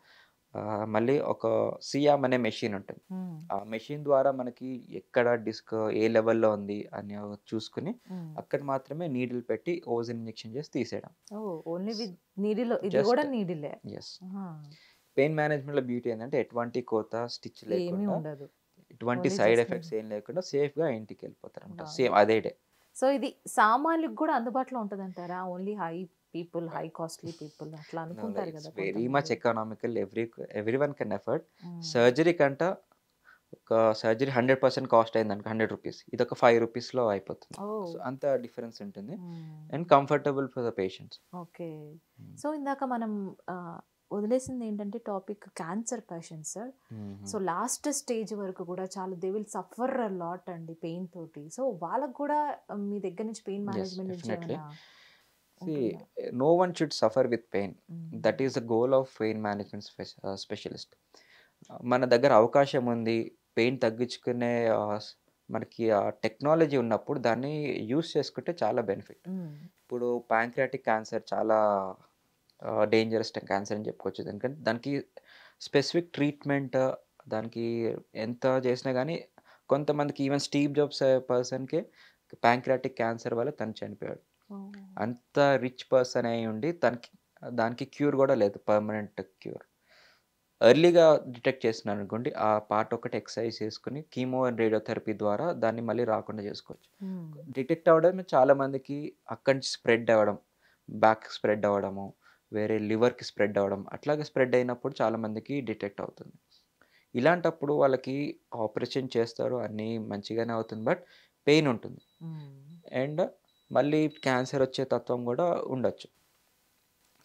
మళ్ళీ ఒక సియామ్ అనే మెషిన్ ఉంటుంది. హ్మ్. ఆ మెషిన్ ద్వారా మనకి ఎక్కడ డిస్క్ ఏ లెవెల్‌లో ఉంది అని చూసుకొని హ్మ్. అక్కడ మాత్రమే నీడిల్ పెట్టి ఓజోన్ ఇంజెక్షన్ చేసి తీసేయడం. ఓహ్! ఓన్లీ విత్ నీడిల్ ఇది జస్ట్ గూడా నీడిలే. యెస్. ఆహా! పెయిన్ మేనేజ్‌మెంట్‌లో బ్యూటీ ఏందంటే ఎటువంటి కోత, స్టిచ్ ఏమీ లేకుండా, ఉండదు. ఎటువంటి only side just effects needle. ఏం లేకుండా సేఫ్‌గా ఇంటికెళ్ళిపోతారనమాట. వావ్! సేమ్ అదే డే. సో, ఇది సామాన్యులకు గూడా అందుబాటులో ఉంటదంటారా? Only high people, high costly people అట్లా నో, నో, అనుకుంటారు ఇట్స్ గదా వెరీ మచ్ కొంతమంది. Economical. Everyone can afford. Hmm. Surgery కంట ఒక సర్జరీ 100% కాస్ట్ అయిందనుకో రూ. 100 ఇదొక రూ. 5లో అయిపోతుంది. ఓహ్! సో, అంత డిఫరెన్స్ ఉంటుంది. Hmm. And comfortable for the patients. Okay. Hmm. So, ఇందాక మనం వదిలేసిందేంటంటే టాపిక్ క్యాన్సర్ పేషెంట్స్ సార్. హుహు. సో, లాస్ట్ స్టేజ్ వరకు గూడా చాలా they will suffer a lot అండి పెయిన్ తోటి. సో, వాళ్ళకి గూడా మీ దగ్గర నుంచి పెయిన్ యెస్, మేనేజ్‌మెంట్ నుంచి డెఫినెట్‌లీ. ఏమైనా సీ ఉంటుందా? No one should suffer with pain. Hmm. That is the goal of pain management specialist. మన దగ్గర అవకాశం ఉంది. పెయిన్ తగ్గించుకునే మనకి టెక్నాలజీ ఉన్నప్పుడు దాన్ని యూజ్ చేసుకుంటే చాలా బెనిఫిట్. హ్మ్. ఇప్పుడు పాంక్రియాటిక్ క్యాన్సర్ చాలా డేంజరస్ క్యాన్సర్ అని చెప్పుకోవచ్చు. ఎందుకంటే దానికి స్పెసిఫిక్ ట్రీట్మెంట్, దానికి ఎంత చేసినా గానీ కొంతమందికి ఈవెన్ స్టీవ్ జాబ్స్ పర్సన్‌కే పాంక్రియాటిక్ క్యాన్సర్ వల్ల తను చనిపోయాడు. ఓహ్! అంత రిచ్ పర్సన్ అయ్యుండి దానికి క్యూర్ గూడా లేదు. Permanent cure. ఎర్లీగా డిటెక్ట్ చేస్తున్నారనుకోండి, ఆ పార్ట్ ఒకటి ఎక్సర్సైజ్ చేసుకొని కీమో అండ్ రేడియోథెరపీ ద్వారా దాన్ని మళ్ళీ రాకుండా చేసుకోవచ్చు. హ్మ్. డిటెక్ట్ అవ్వడమే చాలా మందికి అక్కడి నుంచి స్ప్రెడ్ అవ్వడం, బ్యాక్‌కి స్ప్రెడ్ అవ్వడము, వేరే లివర్‌కి స్ప్రెడ్ అవ్వడం, అట్లాగే స్ప్రెడ్ అయినప్పుడు చాలా మందికి డిటెక్ట్ అవుతుంది. ఇలాంటప్పుడు వాళ్ళకి ఆపరేషన్ చేస్తారు. అన్నీ మంచిగానే అవుతుంది. బట్ పెయిన్ ఉంటుంది. హ్మ్. అండ్ మళ్ళీ క్యాన్సర్ వచ్చే తత్వం గూడా ఉండొచ్చు.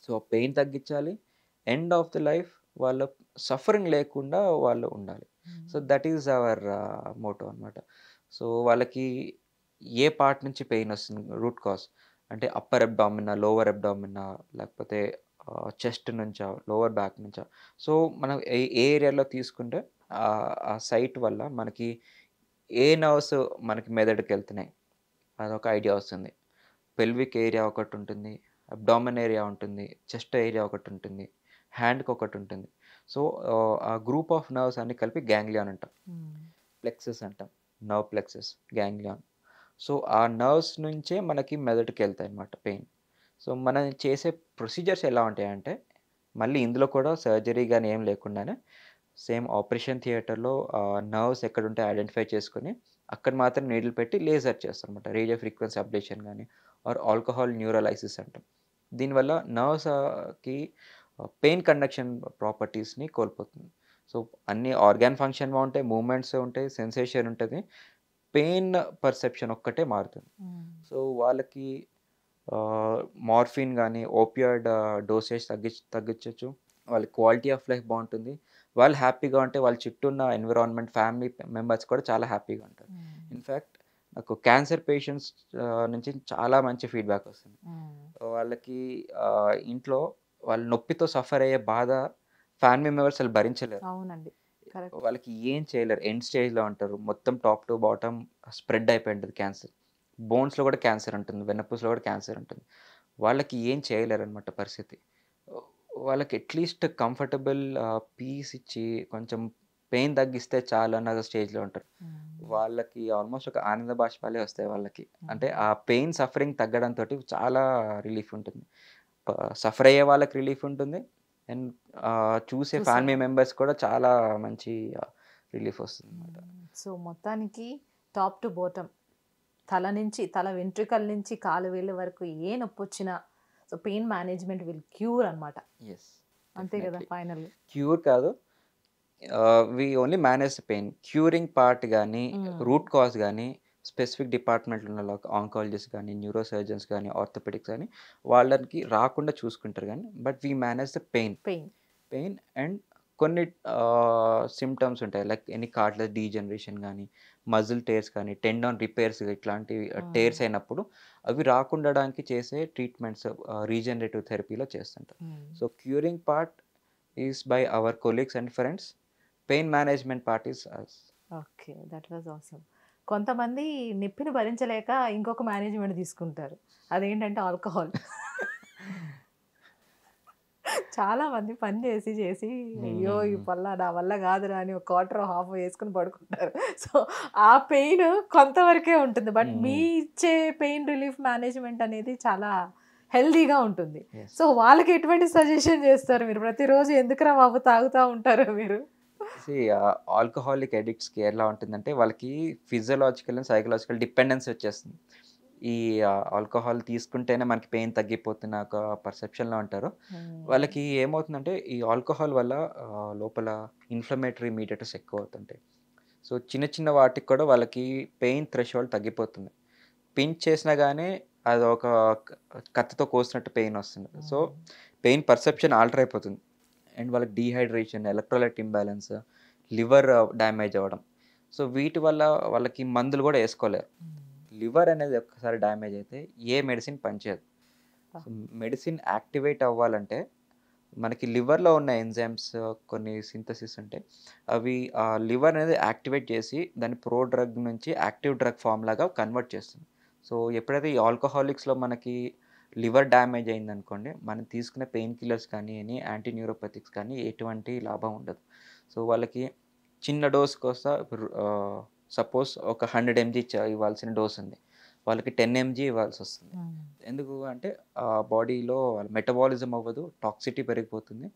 సో, పెయిన్ తగ్గించాలి. ఎండ్ ఆఫ్ ది లైఫ్ వాళ్ళ సఫరింగ్ లేకుండా వాళ్ళు ఉండాలి. సో, హ్మ్. దట్ ఈస్ అవర్ మోటో అనమాట. సో, వాళ్ళకి ఏ పార్ట్ నుంచి పెయిన్ వస్తుంది రూట్ కాజ్. అంటే అప్పర్ అబ్డామినా, లోవర్ అబ్డామినా లేకపోతే చెస్ట్ నుంచా, లోవర్ బ్యాక్ నుంచా. సో, మనం ఏ ఏరియాలో తీసుకుంటే ఆ సైట్ వల్ల మనకి ఏ నర్వ్స్ మనకి మెదడుకెళ్తున్నాయి అదొక ఐడియా వస్తుంది. పెల్విక్ ఏరియా ఒకటుంటుంది. అబ్డామెన్ ఏరియా ఉంటుంది. చెస్ట్ ఏరియా ఒకటుంటుంది. హ్యాండ్‌కొకటుంటుంది. సో, ఆ గ్రూప్ ఆఫ్ నర్వ్స్ అన్నీ కలిపి గ్యాంగ్లియాన్ అంటాం. హ్మ్. ప్లెక్సస్ అంటాం. Nerve plexus, ganglion. సో, ఆ నర్వ్స్ నుంచే మనకి మెదడుకెళ్తాయన్నమాట పెయిన్. సో, మనం చేసే ప్రొసీజర్స్ ఎలా ఉంటాయంటే, మళ్ళీ ఇందులో కూడా సర్జరీ గాని ఏం లేకుండానే సేమ్ ఆపరేషన్ థియేటర్‌లో నర్వ్స్ ఎక్కడుంటే ఐడెంటిఫై చేసుకొని, అక్కడ మాత్రం నీడిల్ పెట్టి లేజర్ చేస్తారన్నమాట. రేడియో ఫ్రీక్వెన్సీ అబ్లేషన్ గాని ఆర్ ఆల్కహాల్ న్యూరలైసిస్ అంటాం. దీనివల్ల నర్వ్స్‌కి పెయిన్ కండక్షన్ ప్రాపర్టీస్‌ని కోల్పోతుంది. సో, అన్ని ఆర్గాన్ ఫంక్షన్ బావుంటాయి, మూవ్‌మెంట్స్ ఉంటాయి, సెన్సేషన్ ఉంటది. పెయిన్ పర్సెప్షన్ ఒక్కటే మారుతుంది. హ్మ్. సో, వాళ్ళకి మార్ఫిన్ గాని, ఓపియాయిడ్ డోసేజ్ తగ్గించొచ్చు. వాళ్ళ క్వాలిటీ ఆఫ్ లైఫ్ బావుంటుంది. వాళ్ళు హ్యాపీగా ఉంటే వాళ్ళ చుట్టూ ఉన్న ఎన్విరాన్మెంట్, ఫ్యామిలీ మెంబర్స్ కూడా చాలా హ్యాపీగా ఉంటారు. ఇన్‌ఫాక్ట్ నాకు క్యాన్సర్ పేషెంట్స్ నుంచి చాలా మంచి ఫీడ్‌బ్యాక్ వస్తుంది. వాళ్ళకి ఇంట్లో వాళ్ళు నొప్పితో సఫర్ అయ్యే బాధ ఫ్యామిలీ మెంబర్స్ వాళ్ళు భరించలేరు. అవునండి. కరెక్ట్. వాళ్ళకి ఏం చేయలేరు. ఎండ్ స్టేజ్‌లో ఉంటారు. మొత్తం టాప్ టు బాటమ్ స్ప్రెడ్ అయిపోయి ఉంటది క్యాన్సర్. బోన్స్‌లో కూడా క్యాన్సర్ ఉంటుంది. వెన్నపూసలో కూడా క్యాన్సర్ ఉంటుంది. వాళ్ళకి ఏం చేయలేరనమాట పరిస్థితి. వాళ్ళకి అట్‌లీస్ట్ కంఫర్టబుల్ పీస్ ఇచ్చి కొంచెం పెయిన్ తగ్గిస్తే చాలు అన్న స్టేజ్‌లో ఉంటారు. వాళ్ళకి ఆల్మోస్ట్ ఒక ఆనంద బాష్పాలే వస్తాయి వాళ్ళకి. అంటే ఆ పెయిన్ సఫరింగ్ తగ్గడంతోటి చాలా రిలీఫ్ ఉంటుంది. సఫర్ అయ్యే వాళ్ళకి రిలీఫ్ ఉంటుంది. అండ్ చూసే ఫ్యామిలీ మెంబర్స్ కూడా చాలా మంచి రిలీఫ్ వస్తుందన్నమాట. సో మొత్తానికి టాప్ టు బాటమ్ తల వెంట్రుకల నుంచి కాలు వేళ్ళ వరకు ఏ నొప్పి వచ్చినా so pain management will cure అనమాట. యెస్. అంతే కదా ఫైనల్. క్యూర్ కాదు. We only manage the pain. Curing part గానీ, రూట్ కాజ్ గానీ, స్పెసిఫిక్ డిపార్ట్మెంట్‌లో ఉన్న ఆంకాలజిస్ట్ గానీ, న్యూరో సర్జన్స్ గానీ, ఆర్థోపెడిక్స్ గానీ వాళ్ళకి రాకుండా చూసుకుంటారు గానీ, but we manage the pain and కొన్ని సింప్టమ్స్ ఉంటాయి. లైక్ ఎనీ కార్టిలేజ్ డీజనరేషన్ గానీ, మజిల్ టేర్స్ కానీ, టెండాన్ రిపేర్స్ ఇట్లాంటివి టేర్స్ అయినప్పుడు అవి రాకుండడానికి చేసే ట్రీట్మెంట్స్ రీజనరేటివ్ థెరపీలో చేస్తుంటారు. So curing part is by our colleagues and friends. Pain management part is us. Okay, that was awesome. కొంతమంది నొప్పిని భరించలేక ఇంకొక మేనేజ్మెంట్ తీసుకుంటారు. అదేంటంటే ఆల్కహాల్. చాలా మంది పని చేసి అయ్యో ఈ నా వల్ల కాదురా అని ఒక క్వార్టర్ హాఫ్ వేసుకుని పడుకుంటారు. సో ఆ పెయిన్ కొంతవరకే ఉంటుంది. బట్ మీ ఇచ్చే పెయిన్ రిలీఫ్ మేనేజ్మెంట్ అనేది చాలా హెల్దీగా ఉంటుంది. సో వాళ్ళకి ఎటువంటి సజెషన్ చేస్తారు మీరు? ప్రతిరోజు ఎందుకురా బాబు తాగుతూ ఉంటారు మీరు? ఆల్కహాలిక్ అడిక్ట్స్కి ఎలా ఉంటుందంటే వాళ్ళకి ఫిజియోలాజికల్ అండ్ సైకలాజికల్ డిపెండెన్స్ వచ్చేస్తుంది. ఈ ఆల్కహాల్ తీసుకుంటేనే మనకి పెయిన్ తగ్గిపోతున్న ఒక పర్సెప్షన్లో ఉంటారు. వాళ్ళకి ఏమవుతుందంటే ఈ ఆల్కహాల్ వల్ల లోపల ఇన్ఫ్లమేటరీ మీడియేటర్స్ ఎక్కువ అవుతుంటాయి. సో చిన్న చిన్న వాటికి కూడా వాళ్ళకి పెయిన్ థ్రెషోల్డ్ తగ్గిపోతుంది. పించ్ చేసినా కానీ అది ఒక కత్తితో కోసినట్టు పెయిన్ వస్తుంది. సో పెయిన్ పర్సెప్షన్ ఆల్టర్ అయిపోతుంది. అండ్ వాళ్ళకి dehydration, electrolyte imbalance, liver damage అవ్వడం. సో వీటి వల్ల వాళ్ళకి మందులు కూడా వేసుకోలేరు. లివర్ అనేది ఒక్కసారి డ్యామేజ్ అయితే ఏ మెడిసిన్ పనిచేయదు. మెడిసిన్ యాక్టివేట్ అవ్వాలంటే మనకి లివర్లో ఉన్న ఎంజైమ్స్ కొన్ని సింథసిస్ ఉంటాయి. అవి లివర్ అనేది యాక్టివేట్ చేసి దాన్ని ప్రో డ్రగ్ నుంచి యాక్టివ్ డ్రగ్ ఫామ్ లాగా కన్వర్ట్ చేస్తుంది. సో ఎప్పుడైతే ఈ ఆల్కహాలిక్స్లో మనకి లివర్ డ్యామేజ్ అయిందనుకోండి, మనం తీసుకునే పెయిన్ కిల్లర్స్ కానీ యాంటీ న్యూరోపతిక్స్ కానీ ఎటువంటి లాభం ఉండదు. సో వాళ్ళకి చిన్న డోస్ కోసం ఇప్పుడు సపోజ్ ఒక 100 mg ఇవ్వాల్సిన డోస్ ఉంది, వాళ్ళకి 10 mg ఇవ్వాల్సి వస్తుంది. ఎందుకు అంటే బాడీలో మెటబాలిజం అవ్వదు, టాక్సిటీ పెరిగిపోతుంది.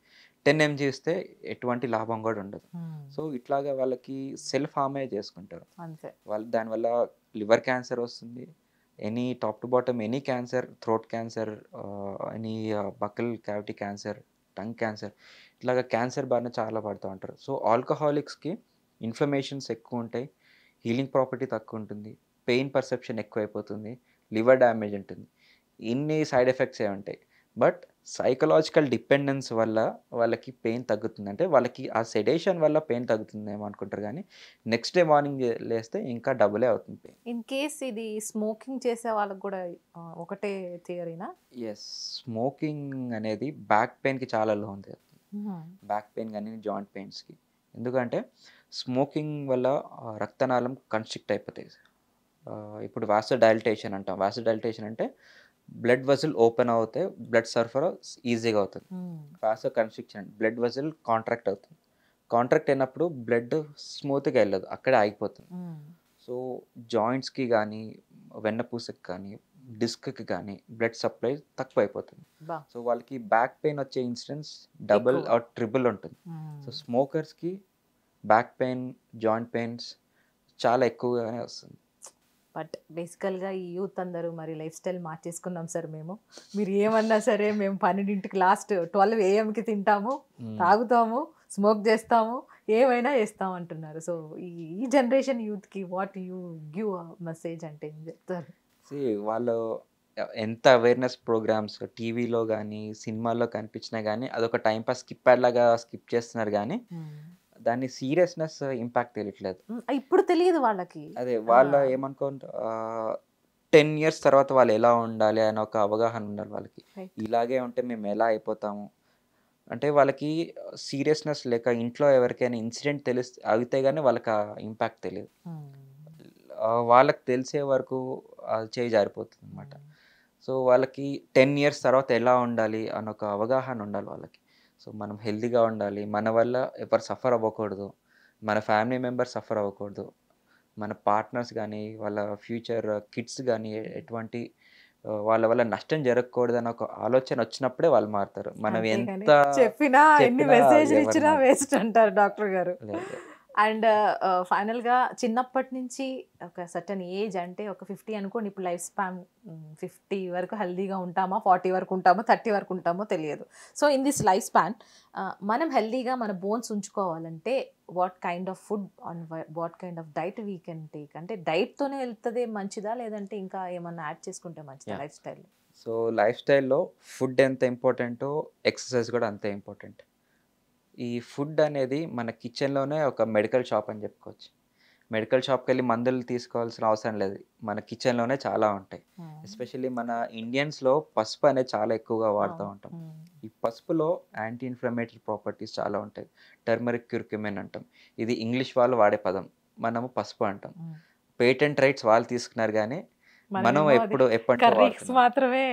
10 mg ఇస్తే ఎటువంటి లాభం కూడా ఉండదు. సో ఇట్లాగా వాళ్ళకి సెల్ఫ్ హార్మే చేసుకుంటారు. వాళ్ళు దానివల్ల లివర్ క్యాన్సర్ వస్తుంది, any top to bottom any cancer, throat cancer, any buckle cavity cancer, tongue cancer, ఇట్లాగా క్యాన్సర్ బారిన చాలా పడుతూ ఉంటారు. సో ఆల్కహాలిక్స్కి ఇన్ఫ్లమేషన్స్ ఎక్కువ ఉంటాయి, హీలింగ్ ప్రాపర్టీ తక్కువ ఉంటుంది, పెయిన్ పర్సెప్షన్ ఎక్కువైపోతుంది, లివర్ డ్యామేజ్ ఉంటుంది. ఇన్ని సైడ్ ఎఫెక్ట్స్ ఏ ఉంటాయి. బట్ సైకలాజికల్ డిపెండెన్స్ వల్ల వాళ్ళకి పెయిన్ తగ్గుతుంది. అంటే వాళ్ళకి ఆ సెడేషన్ వల్ల పెయిన్ తగ్గుతుందేమో అనుకుంటారు, కానీ నెక్స్ట్ డే మార్నింగ్ లేస్తే ఇంకా డబులే అవుతుంది పెయిన్. ఇన్ కేస్ ఇది స్మోకింగ్ చేసే వాళ్ళకి కూడా ఒకటే థియరీనా? ఎస్, స్మోకింగ్ అనేది బ్యాక్ పెయిన్కి చాలా లోన్ చేస్తుంది. బ్యాక్ పెయిన్ కానీ జాయింట్ పెయిన్స్కి. ఎందుకంటే స్మోకింగ్ వల్ల రక్తనాళం కన్స్ట్రిక్ట్ అయిపోతాయి. ఇప్పుడు వాసోడైలటేషన్ అంటాం. వాసోడైలటేషన్ అంటే బ్లడ్ వెసల్ ఓపెన్ అవుతే బ్లడ్ సరఫరా ఈజీగా అవుతుంది. వాసో కన్స్ట్రిక్షన్, బ్లడ్ వెసల్ కాంట్రాక్ట్ అవుతుంది. కాంట్రాక్ట్ అయినప్పుడు బ్లడ్ స్మూత్గా వెళ్ళదు, అక్కడే ఆగిపోతుంది. సో జాయింట్స్కి కానీ, వెన్నపూసకి కానీ, డిస్క్కి కానీ బ్లడ్ సప్లై తక్కువ అయిపోతుంది. సో వాళ్ళకి బ్యాక్ పెయిన్ వచ్చే ఇన్సిడెన్స్ డబుల్ ఆర్ ట్రిపుల్ ఉంటుంది. సో స్మోకర్స్కి బ్యాక్ పెయిన్, జాయింట్ పెయిన్స్ చాలా ఎక్కువగానే వస్తుంది. బట్ బేసికల్గా ఈ యూత్ అందరూ మరి లైఫ్ స్టైల్ మార్చేసుకున్నాం సార్ మేము. మీరు ఏమన్నా సరే మేము 12కి లాస్ట్ 12 AM తింటాము, తాగుతాము, స్మోక్ చేస్తాము, ఏమైనా చేస్తాం అంటున్నారు. సో ఈ జనరేషన్ యూత్కి వాట్ యూ గివ్ మెసేజ్ అంటే ఏం చెప్తారు? వాళ్ళు ఎంత అవేర్నెస్ ప్రోగ్రామ్స్ టీవీలో కానీ సినిమాల్లో కనిపించినా కానీ అదొక టైం పాస్ స్కిప్ లాగా స్కిప్ చేస్తున్నారు కానీ దాని సీరియస్నెస్ ఇంపాక్ట్ తెలియట్లేదు. ఇప్పుడు తెలియదు వాళ్ళకి. అదే వాళ్ళ ఏమనుకుంటా 10 ఇయర్స్ తర్వాత వాళ్ళు ఎలా ఉండాలి అని ఒక అవగాహన ఉండాలి వాళ్ళకి. ఇలాగే ఉంటే మేము ఎలా అయిపోతాము అంటే వాళ్ళకి సీరియస్నెస్ లేక ఇంట్లో ఎవరికైనా ఇన్సిడెంట్ అయితే కానీ వాళ్ళకి ఆ ఇంపాక్ట్ తెలియదు. వాళ్ళకి తెలిసే వరకు చేయి జారిపోతుంది అనమాట. సో వాళ్ళకి 10 ఇయర్స్ తర్వాత ఎలా ఉండాలి అని ఒక అవగాహన ఉండాలి వాళ్ళకి. సో మనం హెల్తీగా ఉండాలి, మన వల్ల ఎవరు సఫర్ అవ్వకూడదు, మన ఫ్యామిలీ మెంబర్స్ సఫర్ అవ్వకూడదు, మన పార్ట్నర్స్ కానీ వాళ్ళ ఫ్యూచర్ కిడ్స్ కానీ ఎటువంటి వాళ్ళ వల్ల నష్టం జరగకూడదు అని ఒక ఆలోచన వచ్చినప్పుడే వాళ్ళు మారుతారు. మనం ఎంత చెప్పినా ఎన్ని మెసేజ్లు ఇచ్చినా వేస్ట్ అంటారు డాక్టర్ గారు. అండ్ ఫైనల్గా చిన్నప్పటి నుంచి ఒక సర్టన్ ఏజ్ అంటే ఒక 50 అనుకోండి, ఇప్పుడు లైఫ్ స్పాన్ 50 వరకు హెల్దీగా ఉంటామా, 40 వరకు ఉంటామో, 30 వరకు ఉంటామో తెలియదు. So in this life span మనం హెల్దీగా మన బోన్స్ ఉంచుకోవాలంటే what kind of food on what kind of diet we can take? అంటే డైట్తోనే వెళ్తుంది మంచిదా, లేదంటే ఇంకా ఏమన్నా యాడ్ చేసుకుంటే మంచిదా లైఫ్ స్టైల్? సో లైఫ్ స్టైల్లో ఫుడ్ ఎంత ఇంపార్టెంటో ఎక్సర్సైజ్ కూడా అంతే ఇంపార్టెంట్. ఈ ఫుడ్ అనేది మన కిచెన్లోనే ఒక మెడికల్ షాప్ అని చెప్పుకోవచ్చు. మెడికల్ షాప్కి వెళ్ళి మందులు తీసుకోవాల్సిన అవసరం లేదు, మన కిచెన్లోనే చాలా ఉంటాయి. ఎస్పెషల్లీ మన ఇండియన్స్లో పసుపు అనేది చాలా ఎక్కువగా వాడుతూ ఉంటాం. ఈ పసుపులో యాంటీ ఇన్ఫ్లమేటరీ ప్రాపర్టీస్ చాలా ఉంటాయి. టర్మరిక్ క్యూర్క్యుమిన్ అంటాం, ఇది ఇంగ్లీష్ వాళ్ళు వాడే పదం, మనము పసుపు అంటాం. పేటెంట్ రైట్స్ వాళ్ళు తీసుకున్నారు కానీ మనం ఎప్పటి మాత్రమే.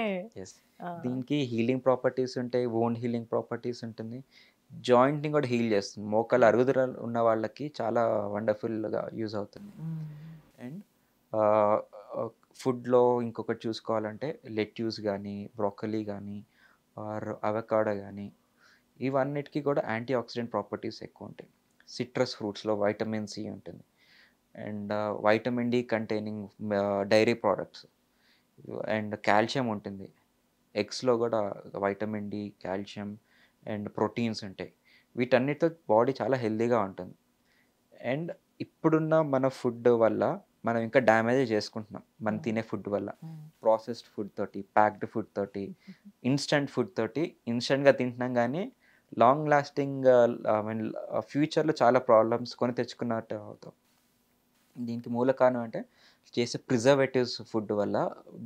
దీనికి హీలింగ్ ప్రాపర్టీస్ ఉంటాయి, వోండ్ హీలింగ్ ప్రాపర్టీస్ ఉంటుంది, జాయింట్ని కూడా హీల్ చేస్తుంది. మోకాలు అరుగుదల ఉన్న వాళ్ళకి చాలా వండర్ఫుల్గా యూజ్ అవుతుంది. అండ్ ఫుడ్లో ఇంకొకటి చూసుకోవాలంటే లెట్యూస్ కానీ, బ్రోకలీ కానీ, ఆర్ అవకాడో కానీ, ఇవన్నిటికీ కూడా యాంటీ ఆక్సిడెంట్ ప్రాపర్టీస్ ఎక్కువ ఉంటాయి. సిట్రస్ ఫ్రూట్స్లో వైటమిన్ సి ఉంటుంది, and vitamin D containing dairy products, and calcium ఉంటుంది. ఎగ్స్లో కూడా vitamin D, calcium and proteins ఉంటాయి. వీటన్నిటితో బాడీ చాలా హెల్తీగా ఉంటుంది. అండ్ ఇప్పుడున్న మన ఫుడ్ వల్ల మనం ఇంకా డ్యామేజ్ చేసుకుంటున్నాం. మనం తినే ఫుడ్ వల్ల ప్రాసెస్డ్ ఫుడ్ తోటి, ప్యాక్డ్ ఫుడ్ తోటి, ఇన్స్టంట్ ఫుడ్ తోటి ఇన్స్టంట్గా తింటున్నాం కానీ లాంగ్ లాస్టింగ్ ఫ్యూచర్లో చాలా ప్రాబ్లమ్స్ కొని తెచ్చుకున్నట్టు అవుతాం. దీనికి మూల కారణం అంటే చేసే ప్రిజర్వేటివ్స్ ఫుడ్ వల్ల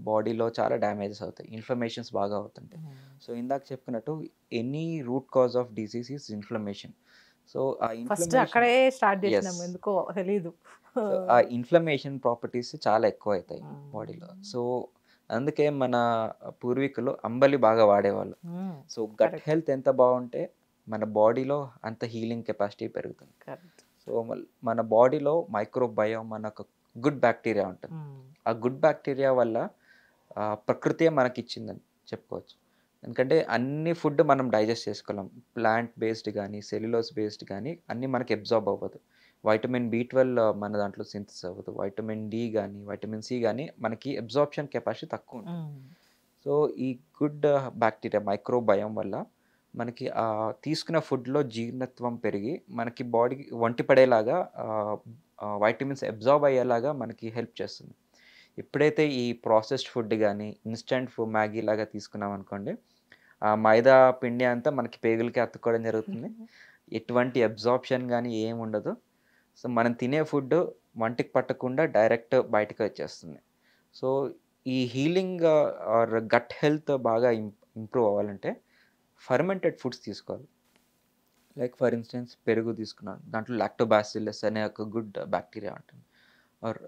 బాడీలో చాలా డ్యామేజెస్ అవుతాయి, ఇన్ఫ్లమేషన్స్ బాగా అవుతుంటాయి. సో ఇందాక చెప్పుకున్నట్టు any root cause of disease is inflammation. So ఆ ఇన్ఫ్లమేషన్ ప్రాపర్టీస్ చాలా ఎక్కువ అవుతాయి బాడీలో. సో అందుకే మన పూర్వీకులు అంబలి బాగా వాడేవాళ్ళు. సో గట్ హెల్త్ ఎంత బాగుంటే మన బాడీలో అంత హీలింగ్ కెపాసిటీ పెరుగుతుంది. సో మన బాడీలో మైక్రోబయోమ్ అన్న ఒక గుడ్ బ్యాక్టీరియా ఉంటుంది. ఆ గుడ్ బ్యాక్టీరియా వల్ల ప్రకృతే మనకి ఇచ్చిందని చెప్పుకోవచ్చు. ఎందుకంటే అన్ని ఫుడ్ మనం డైజెస్ట్ చేసుకోలేం. ప్లాంట్ బేస్డ్ కానీ, సెల్యులోస్ బేస్డ్ కానీ అన్నీ మనకి అబ్జార్బ్ అవ్వదు. వైటమిన్ B12 మన దాంట్లో సింథసిస్ అవ్వదు. వైటమిన్ డి కానీ, వైటమిన్ సి కానీ మనకి అబ్జార్ప్షన్ కెపాసిటీ తక్కువ ఉంటుంది. సో ఈ గుడ్ బ్యాక్టీరియా మైక్రోబయోమ్ వల్ల మనకి తీసుకున్న ఫుడ్లో జీర్ణత్వం పెరిగి మనకి బాడీకి వంటి పడేలాగా వైటమిన్స్ అబ్జార్బ్ అయ్యేలాగా మనకి హెల్ప్ చేస్తుంది. ఎప్పుడైతే ఈ ప్రాసెస్డ్ ఫుడ్ కానీ, ఇన్స్టెంట్ మ్యాగీ లాగా తీసుకున్నాం అనుకోండి, ఆ మైదా పిండి అంతా మనకి పేగులకి అతుక్కోవడం జరుగుతుంది. ఎటువంటి అబ్జార్ప్షన్ కానీ ఏమి ఉండదు. సో మనం తినే ఫుడ్ వంటికి పట్టకుండా డైరెక్ట్ బయటకు వచ్చేస్తుంది. సో ఈ హీలింగ్ ఆర్ గట్ హెల్త్ బాగా ఇంప్రూవ్ అవ్వాలంటే ఫర్మెంటెడ్ ఫుడ్స్ తీసుకోవాలి. లైక్ ఫర్ ఇన్స్టెన్స్ పెరుగు తీసుకున్నాను, దాంట్లో లాక్టోబాసిల్లస్ అనే ఒక గుడ్ బ్యాక్టీరియా ఉంటుంది. ఆర్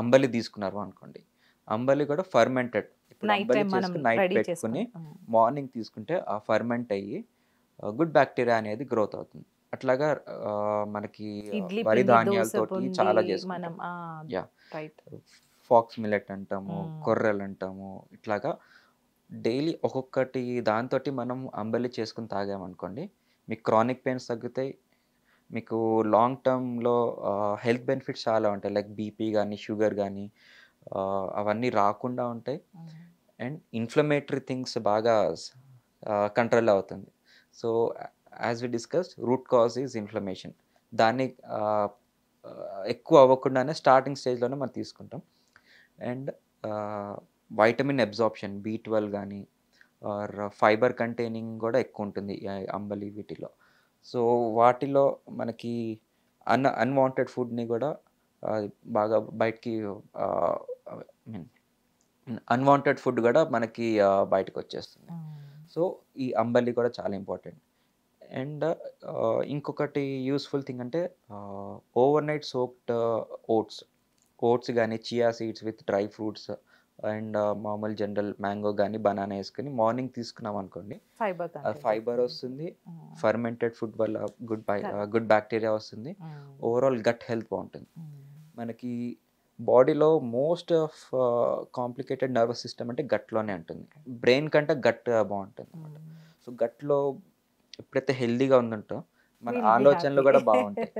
అంబలి తీసుకున్నారు అనుకోండి, అంబలి కూడా ఫర్మెంటెడ్. ఇప్పుడు అంబలి చేసుకుని నైట్ పెట్టుకుని మార్నింగ్ తీసుకుంటే ఆ ఫర్మెంట్ అయ్యి గుడ్ బ్యాక్టీరియా అనేది గ్రోత్ అవుతుంది. అట్లాగా మనకి వరి ధాన్యాలతోటి చాలా చేసుకుంటాం. ఫాక్స్ మిల్లెట్ అంటాము, కొర్రలు అంటాము. ఇట్లాగా డైలీ ఒక్కొక్కటి దాంతో మనం అంబలి చేసుకుని తాగామనుకోండి, మీకు క్రానిక్ పెయిన్స్ తగ్గుతాయి, మీకు లాంగ్ టర్మ్లో హెల్త్ బెనిఫిట్స్ చాలా ఉంటాయి. లైక్ బీపీ కానీ, షుగర్ కానీ అవన్నీ రాకుండా ఉంటాయి. అండ్ ఇన్ఫ్లమేటరీ థింగ్స్ బాగా కంట్రోల్ అవుతుంది. So as we discuss, root cause is inflammation. దాన్ని ఎక్కువ అవ్వకుండానే స్టార్టింగ్ స్టేజ్లోనే మనం తీసుకుంటాం. అండ్ వైటమిన్ అబ్జార్ప్షన్ B12 కానీ ఆర్ ఫైబర్ కంటైనింగ్ కూడా ఎక్కువ ఉంటుంది ఈ అంబలి వీటిలో. సో వాటిలో మనకి అన్‌వాంటెడ్ ఫుడ్‌ని కూడా బాగా బయటికి మీన్ అన్‌వాంటెడ్ ఫుడ్ కూడా మనకి బయటకొచ్చేస్తుంది. సో ఈ అంబలి కూడా చాలా ఇంపార్టెంట్. అండ్ ఇంకొకటి యూస్‌ఫుల్ థింగ్ అంటే ఓవర్ నైట్ సోక్డ్ ఓట్స్ గానీ, chia seeds with dry fruits and మామూలు జనరల్ మ్యాంగో గానీ, బనానా ఏసుకొని మార్నింగ్ తీసుకున్నామనుకోండి, ఫైబర్ వస్తుంది. ఫర్మెంటెడ్ ఫుడ్ వల్ల గుడ్ బ్యాక్టీరియా వస్తుంది. ఓవరాల్ గట్ హెల్త్ బావుంటుంది. మనకి బాడీలో most of complicated nervous system అంటే గట్‌లోనే ఉంటుంది. బ్రెయిన్ కంటే గట్ బావుంటుందన్నమాట. సో గట్‌లో ఎప్పుడైతే హెల్తీగా ఉందంటో మన ఆలోచనలు కూడా బావుంటాయి.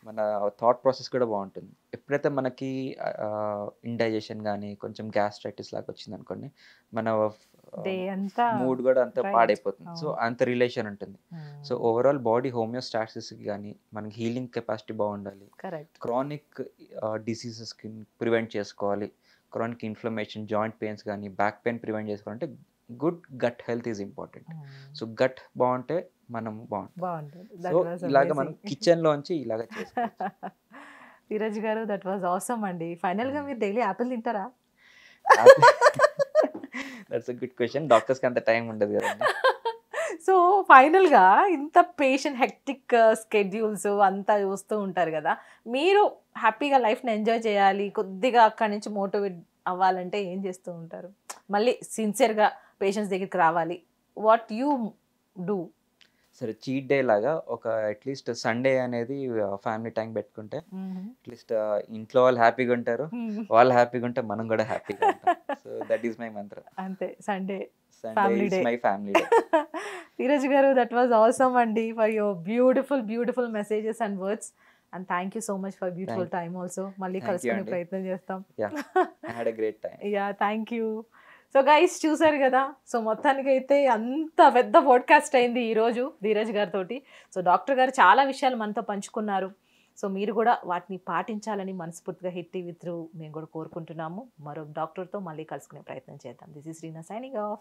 మన థాట్ ప్రాసెస్ కూడా బావుంటుంది. ఎప్పుడైతే మనకి ఇండైజెషన్ గానీ, కొంచెం గ్యాస్ట్రైటిస్ లాగా వచ్చిందనుకోండి, మన మూడ్ కూడా అంత పాడైపోతుంది. సో అంత రిలేషన్ ఉంటుంది. సో ఓవరాల్ బాడీ హోమియోస్టాసిస్‌కి గానీ, మనకి హీలింగ్ కెపాసిటీ బావుండాలి. క్రానిక్ డిసీజెస్‌కి ప్రివెంట్ చేసుకోవాలి. క్రానిక్ ఇన్‌ఫ్లమేషన్, జాయింట్ పెయిన్స్ గానీ, బ్యాక్ పెయిన్ ప్రివెంట్ చేసుకోవాలంటే good gut health is important. So gut బావుంటే మనం బావుంటాం. సో ఇలాగ మనం కిచెన్‌లోంచి ఇలాగ చేసుకోవచ్చు. ధీరజ్ గారు, దట్ వాస్ ఆసమ్ అండి. ఫైనల్‌గా మీరు డైలీ యాపిల్ తింటారా? That's a good question. డాక్టర్స్‌కి అంత టైం ఉండదు కదండీ. సో ఫైనల్‌గా ఇంత హెక్టిక్ స్కెడ్యూల్స్ అంతా చూస్తూ ఉంటారు కదా, మీరు హ్యాపీగా లైఫ్‌ని ఎంజాయ్ చేయాలి, కొద్దిగా అక్కడి నుంచి మోటివేట్ అవ్వాలంటే ఏం చేస్తూ ఉంటారు? మళ్ళీ సిన్సియర్‌గా పేషెంట్స్ దగ్గరికి రావాలి. What you do? సరే, చీట్ డే లాగా ఒక అట్లీస్ట్ సండే అనేది ఫ్యామిలీ టైం పెట్టుకుంటే అట్లీస్ట్ ఇంట్లో వాళ్ళు హ్యాపీగా ఉంటారు, వాళ్ళు హ్యాపీగా ఉంటే మనం కూడా హ్యాపీగా ఉంటాం. సో దట్ ఈస్ మై మంత్ర. అంతే, Sunday Sunday is my family day. Dheeraj గారు, దట్ వాస్ ఆసమ్ అండి, for your beautiful messages and words. And thank you so much for beautiful time also. మళ్ళీ కలుసుకునే ప్రయత్నం చేస్తాం. I had a great time. Yeah, thank you. So guys, చూసారు కదా, so మొత్తానికైతే అంత పెద్ద పాడ్కాస్ట్ అయింది ఈరోజు ధీరజ్ గారితో. సో డాక్టర్ గారు చాలా విషయాలు మనతో పంచుకున్నారు. సో మీరు కూడా వాటిని పాటించాలని మనస్ఫూర్తిగా హిట్ టీవీ త్రూ మేము కూడా కోరుకుంటున్నాము. మరో డాక్టర్తో మళ్ళీ కలుసుకునే ప్రయత్నం చేద్దాం. This is Reena signing off.